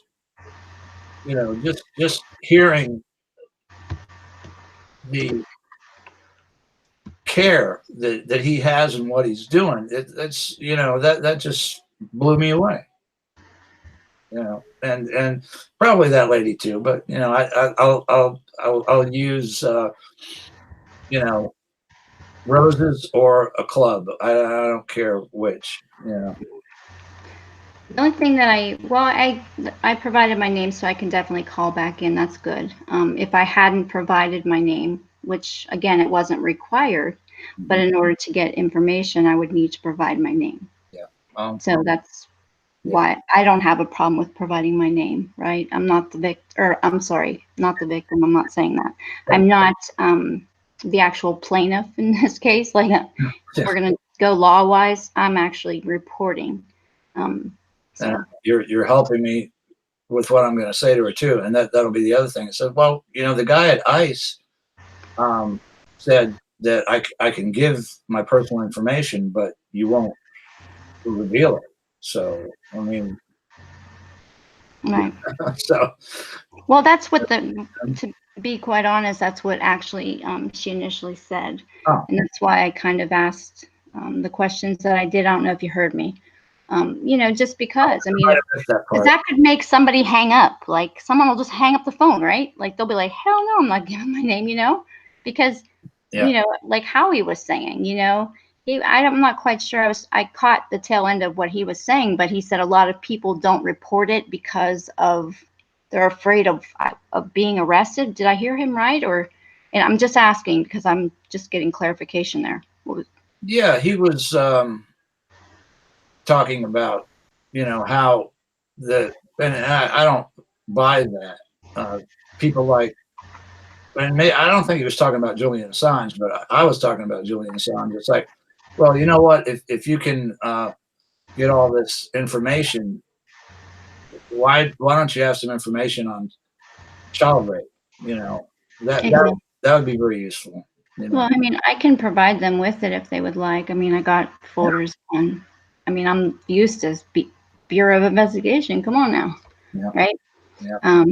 just hearing the care that he has in what he's doing, it's that just blew me away. And probably that lady too. But I'll use roses or a club. I don't care which. The only thing that I provided my name, so I can definitely call back in. That's good. If I hadn't provided my name, which again, it wasn't required, but in order to get information, I would need to provide my name. Yeah. So that's why I don't have a problem with providing my name, right? I'm not the victim, or I'm sorry, not the victim. I'm not saying that. I'm not the actual plaintiff in this case. Like, if we're going to go law-wise, I'm actually reporting. So. You're helping me with what I'm going to say to her too, and that'll be the other thing. I said, well, the guy at ICE said that I can give my personal information, but you won't reveal it. So I mean, right. So, well, that's what to be quite honest, that's what actually she initially said. Oh. And that's why I kind of asked the questions that I did. I don't know if you heard me. Just because, I mean, because that could make somebody hang up. Like, someone will just hang up the phone, right? Like, they'll be like, hell no, I'm not giving my name, because, like Howie was saying, I'm not quite sure. I caught the tail end of what he was saying, but he said a lot of people don't report it because they're afraid of being arrested. Did I hear him right? And I'm just asking because I'm just getting clarification there. Yeah, he was talking about, how and I don't buy that. People like, and I don't think he was talking about Julian Assange, but I was talking about Julian Assange. It's like, well, you know what? If you can get all this information, why don't you have some information on child rape? That would be very useful. Well, I mean, I can provide them with it if they would like. I mean, I got folders on. I mean, I'm used to Bureau of Investigation. Come on now, right? Yeah.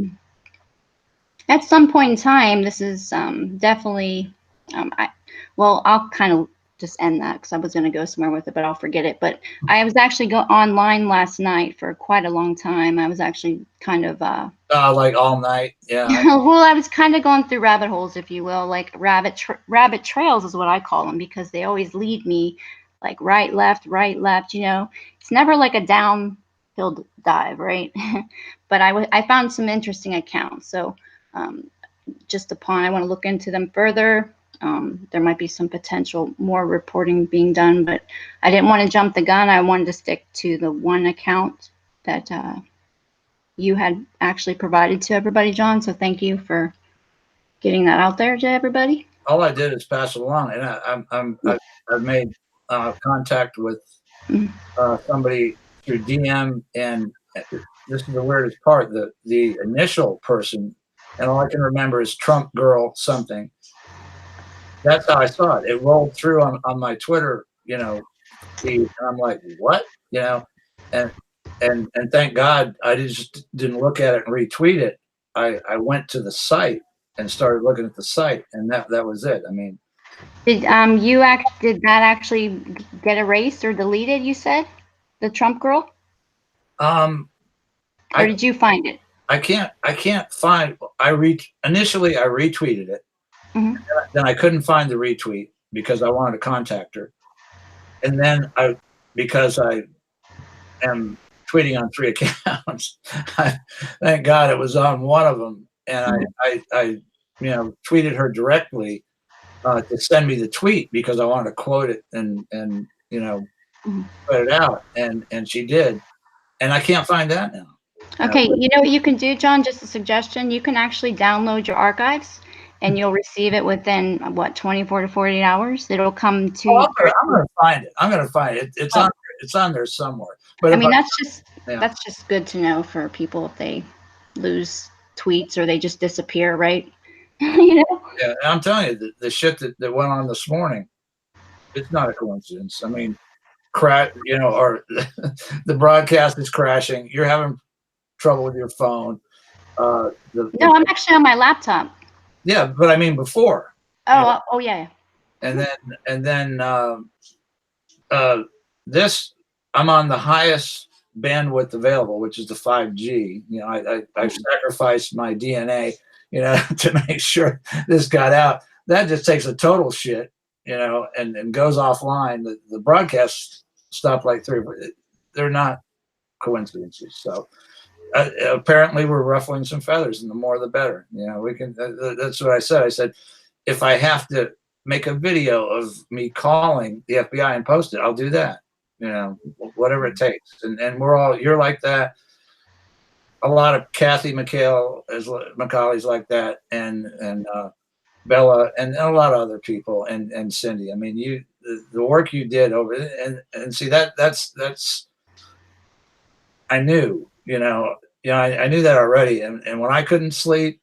At some point in time, this is definitely. I'll kind of just end that because I was going to go somewhere with it, but I'll forget it. But I was actually online last night for quite a long time. I was actually kind of like all night. Yeah. Well, I was kind of going through rabbit holes, if you will, like rabbit trails is what I call them, because they always lead me like right, left. It's never like a downhill dive, right? But I found some interesting accounts. So I want to look into them further. There might be some potential more reporting being done, but I didn't want to jump the gun. I wanted to stick to the one account that you had actually provided to everybody, John. So thank you for getting that out there to everybody. All I did is pass it along, and I've made contact with somebody through DM, and this is the weirdest part. The initial person, and all I can remember is Trump girl something. That's how I saw it. It rolled through on my Twitter, feed, and I'm like, what, and thank God I just didn't look at it and retweet it. I went to the site and started looking at the site, and that was it. I mean, did that actually get erased or deleted? You said the Trump girl, or did you find it? I can't find. Initially I retweeted it. Mm-hmm. Then I couldn't find the retweet because I wanted to contact her, and then because I am tweeting on 3 accounts. Thank God it was on one of them, and I tweeted her directly to send me the tweet because I wanted to quote it and put it out, and she did, and I can't find that now. Okay, you know what you can do, John? Just a suggestion. You can actually download your archives, and you'll receive it within what, 24 to 48 hours. It'll come to Oh, you. I'm gonna find it. I'm gonna find it. It's on there somewhere. But I if mean, yeah. that's just good to know for people if they lose tweets or they just disappear, right? You know? Yeah, and I'm telling you, the shit that went on this morning, it's not a coincidence. I mean, or the broadcast is crashing. You're having trouble with your phone. No, I'm actually on my laptop. Yeah, but I mean before. Oh yeah. And then this, I'm on the highest bandwidth available, which is the 5G. I've sacrificed my DNA, to make sure this got out. That just takes a total shit, and goes offline. The broadcasts stopped like they're not coincidences. So apparently we're ruffling some feathers, and the more the better. We can. That's what I said. I said, if I have to make a video of me calling the FBI and post it, I'll do that. Whatever it takes. And you're like that. A lot of Kathy McCauley's like that, and Bella, and a lot of other people, and Cindy. I mean, the work you did over, and see that's I knew, I knew that already. And when I couldn't sleep,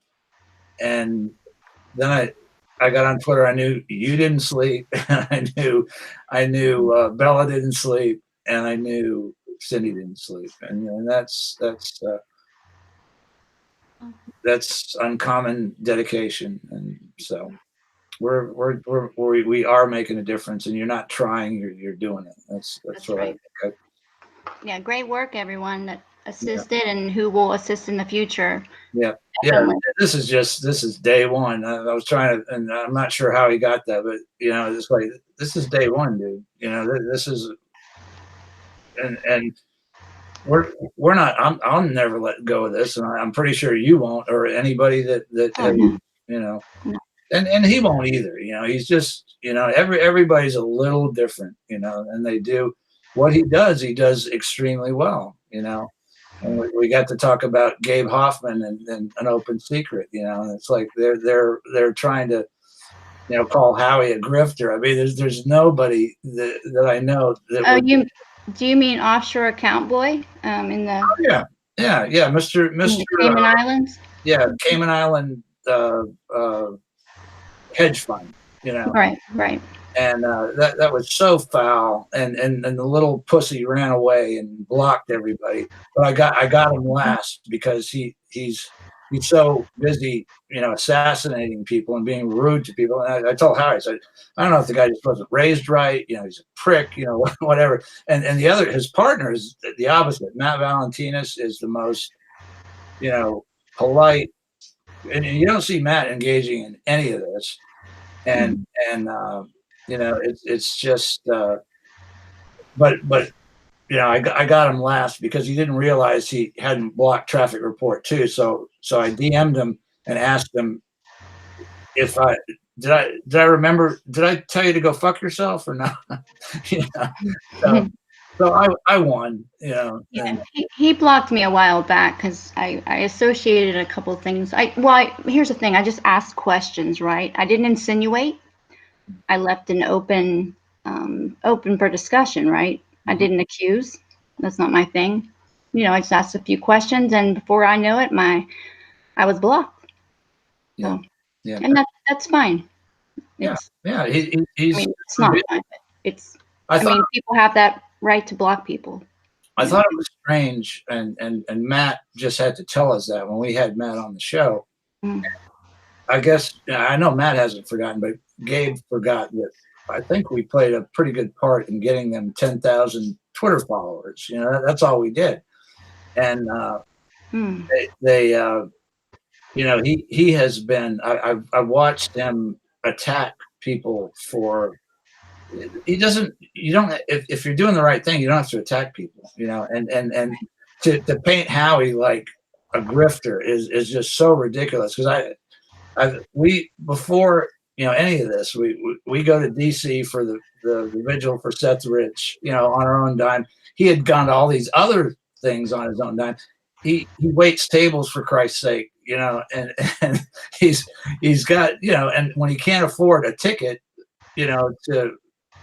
and then I got on Twitter, I knew you didn't sleep. And I knew Bella didn't sleep, and I knew Cindy didn't sleep. And that's uncommon dedication. And so we are making a difference, and you're not trying, you're doing it. That's what right. I think. Yeah, great work, everyone that assisted and who will assist in the future. Yeah. This is day one. I was trying to, and I'm not sure how he got that, but it's like, this is day one, dude. This is, and we're not. I'll never let go of this, and I'm pretty sure you won't, or anybody that No. and he won't either. He's just, everybody's a little different, and they do what he does extremely well, and we got to talk about Gabe Hoffman and An Open Secret, and it's like they're trying to, call Howie a grifter. I mean, there's nobody that I know that Do you mean offshore account boy in the Mr. Cayman Islands? Yeah, Cayman Island hedge fund, Right. And that was so foul, and the little pussy ran away and blocked everybody. But I got him last because he's so busy, assassinating people and being rude to people. And I told Harry, I said, I don't know if the guy just wasn't raised right, he's a prick, whatever. And his partner is the opposite. Matt Valentinus is the most, polite, and you don't see Matt engaging in any of this. And it's just, but I got him last because he didn't realize he hadn't blocked traffic report too. So I DM'd him and asked him if did I remember, did I tell you to go fuck yourself or not? So I won, Yeah, he blocked me a while back because I associated a couple things. Here's the thing. I just asked questions, right? I didn't insinuate. I left an open for discussion, right? I didn't accuse. That's not my thing. I just asked a few questions, and before I know it, I was blocked. Yeah. So, yeah. And that's fine. He's. It's not fine, but it's. People have that right to block people. I thought it was strange, and Matt just had to tell us that when we had Matt on the show. I guess I know Matt hasn't forgotten, but Gabe forgot that I think we played a pretty good part in getting them 10,000 Twitter followers. That's all we did, and he has been. I've watched him attack people for. He doesn't. You don't. If you're doing the right thing, you don't have to attack people. And to paint Howie like a grifter is just so ridiculous. Because we before any of this, we go to DC for the vigil for Seth Rich, on our own dime. He had gone to all these other things on his own dime. He waits tables, for Christ's sake, you know, and he's got, you know, and when he can't afford a ticket, you know, to,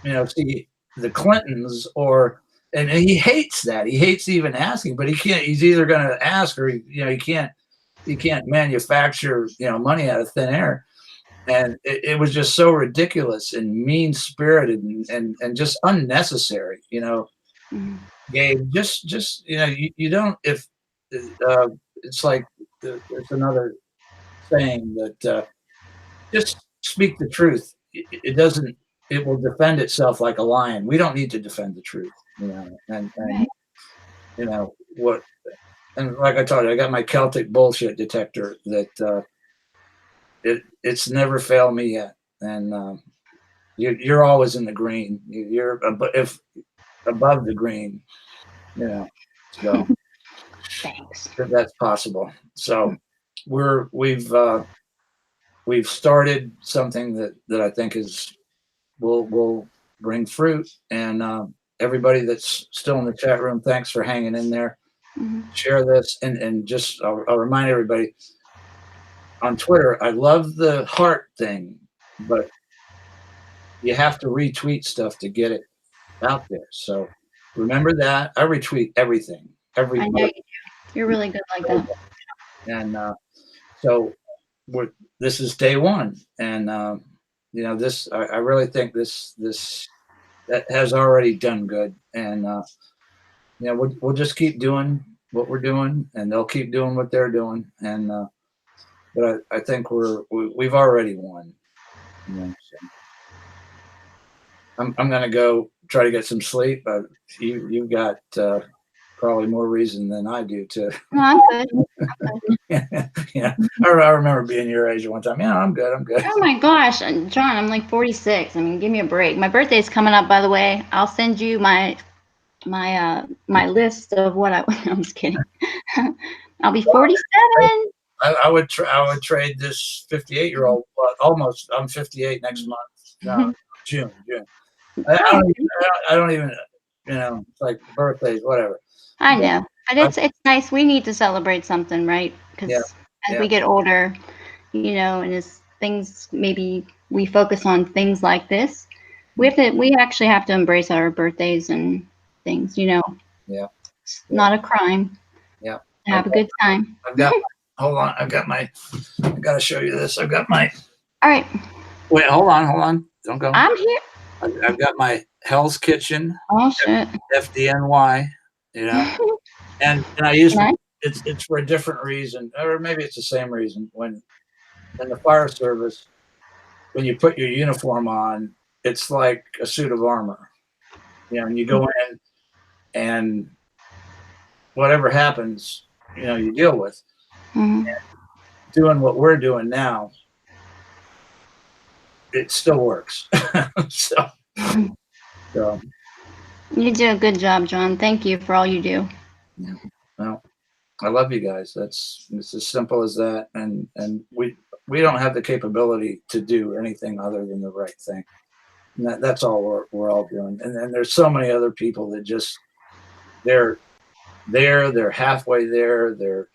you know, see the Clintons and he hates that. He hates even asking, but he can't, he's either going to ask or, you know, he can't manufacture, you know, money out of thin air. And it was just so ridiculous and mean spirited and just unnecessary, you know. Gabe, just you know, you don't if it's like there's another saying that just speak the truth. It doesn't. It will defend itself like a lion. We don't need to defend the truth, you know. And Right. you know what? And like I told you, I got my Celtic bullshit detector that it's never failed me yet. And you're always in the green. You're if above the green, you know. So Thanks. if that's possible. So we've started something that I think will bring fruit. And everybody that's still in the chat room, thanks for hanging in there. Share this and just I'll remind everybody on Twitter. I love the heart thing, but you have to retweet stuff to get it out there. So remember that I retweet everything. I know you do. You're really good like that. And so this is day one, and you know, this I really think this that has already done good, and you know, we'll just keep doing what we're doing, and they'll keep doing what they're doing, and but I think we've already won. You know, so I'm gonna go try to get some sleep, but you've got probably more reason than I do to. No, I'm good. Yeah, I remember being your age one time. Yeah, I'm good. I'm good. Oh my gosh, John, I'm like 46. I mean, give me a break. My birthday's coming up, by the way. I'll send you my list of what I'm just kidding. I'll be 47. I would trade this 58-year-old, but almost. I'm 58 next month. No, June. I don't even. You know, it's like birthdays, whatever. I know, but it's nice. We need to celebrate something, right? Because as we get older, you know, and as things maybe we focus on things like this, we actually have to embrace our birthdays and things. You know, it's not a crime. Yeah, Have a good time. I've got. Hold on, I got to show you this. I've got my. All right. Wait, hold on. Don't go. I'm here. I've got my Hell's Kitchen. Oh shit. FDNY. You know, and I use Nice. it's for a different reason, or maybe it's the same reason. When in the fire service, when you put your uniform on, it's like a suit of armor. You know, and you go in, and whatever happens, you know, you deal with. Doing what we're doing now, it still works. so You do a good job, John. Thank you for all you do. Yeah. Well, I love you guys. It's as simple as that. And we don't have the capability to do anything other than the right thing. And that's all we're all doing. And then there's so many other people that just they're halfway there, they're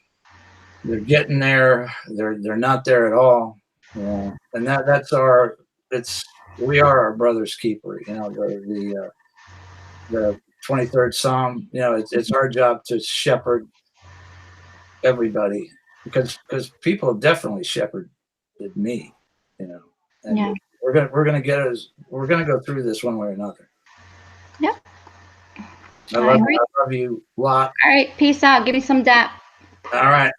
getting there, they're not there at all. Yeah. And we are our brother's keeper, you know, the 23rd Psalm, you know, it's our job to shepherd everybody because people have definitely shepherded me, you know, and we're gonna go through this one way or another. Yep. I love you a lot. All right, peace out. Give me some dap. All right.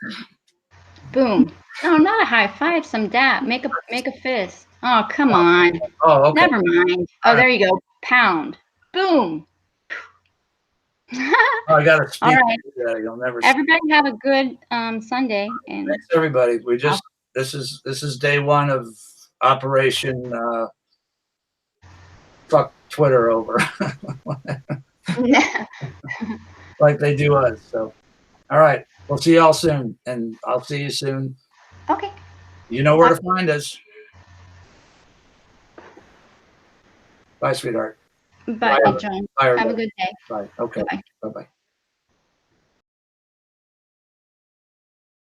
Boom. No, not a high five. Some dap. Make a fist. Oh, come on. Oh, okay. Never mind. Oh, there you go. Pound. Boom. I gotta speak. All right. You'll never. Everybody have a good Sunday. And thanks, everybody. This is day one of Operation Fuck Twitter over, like they do us. So, all right, we'll see y'all soon, and I'll see you soon. Okay. You know where to find us. Bye, sweetheart. Bye, John. Bye, have a good day. Bye. Okay. Bye. Bye-bye.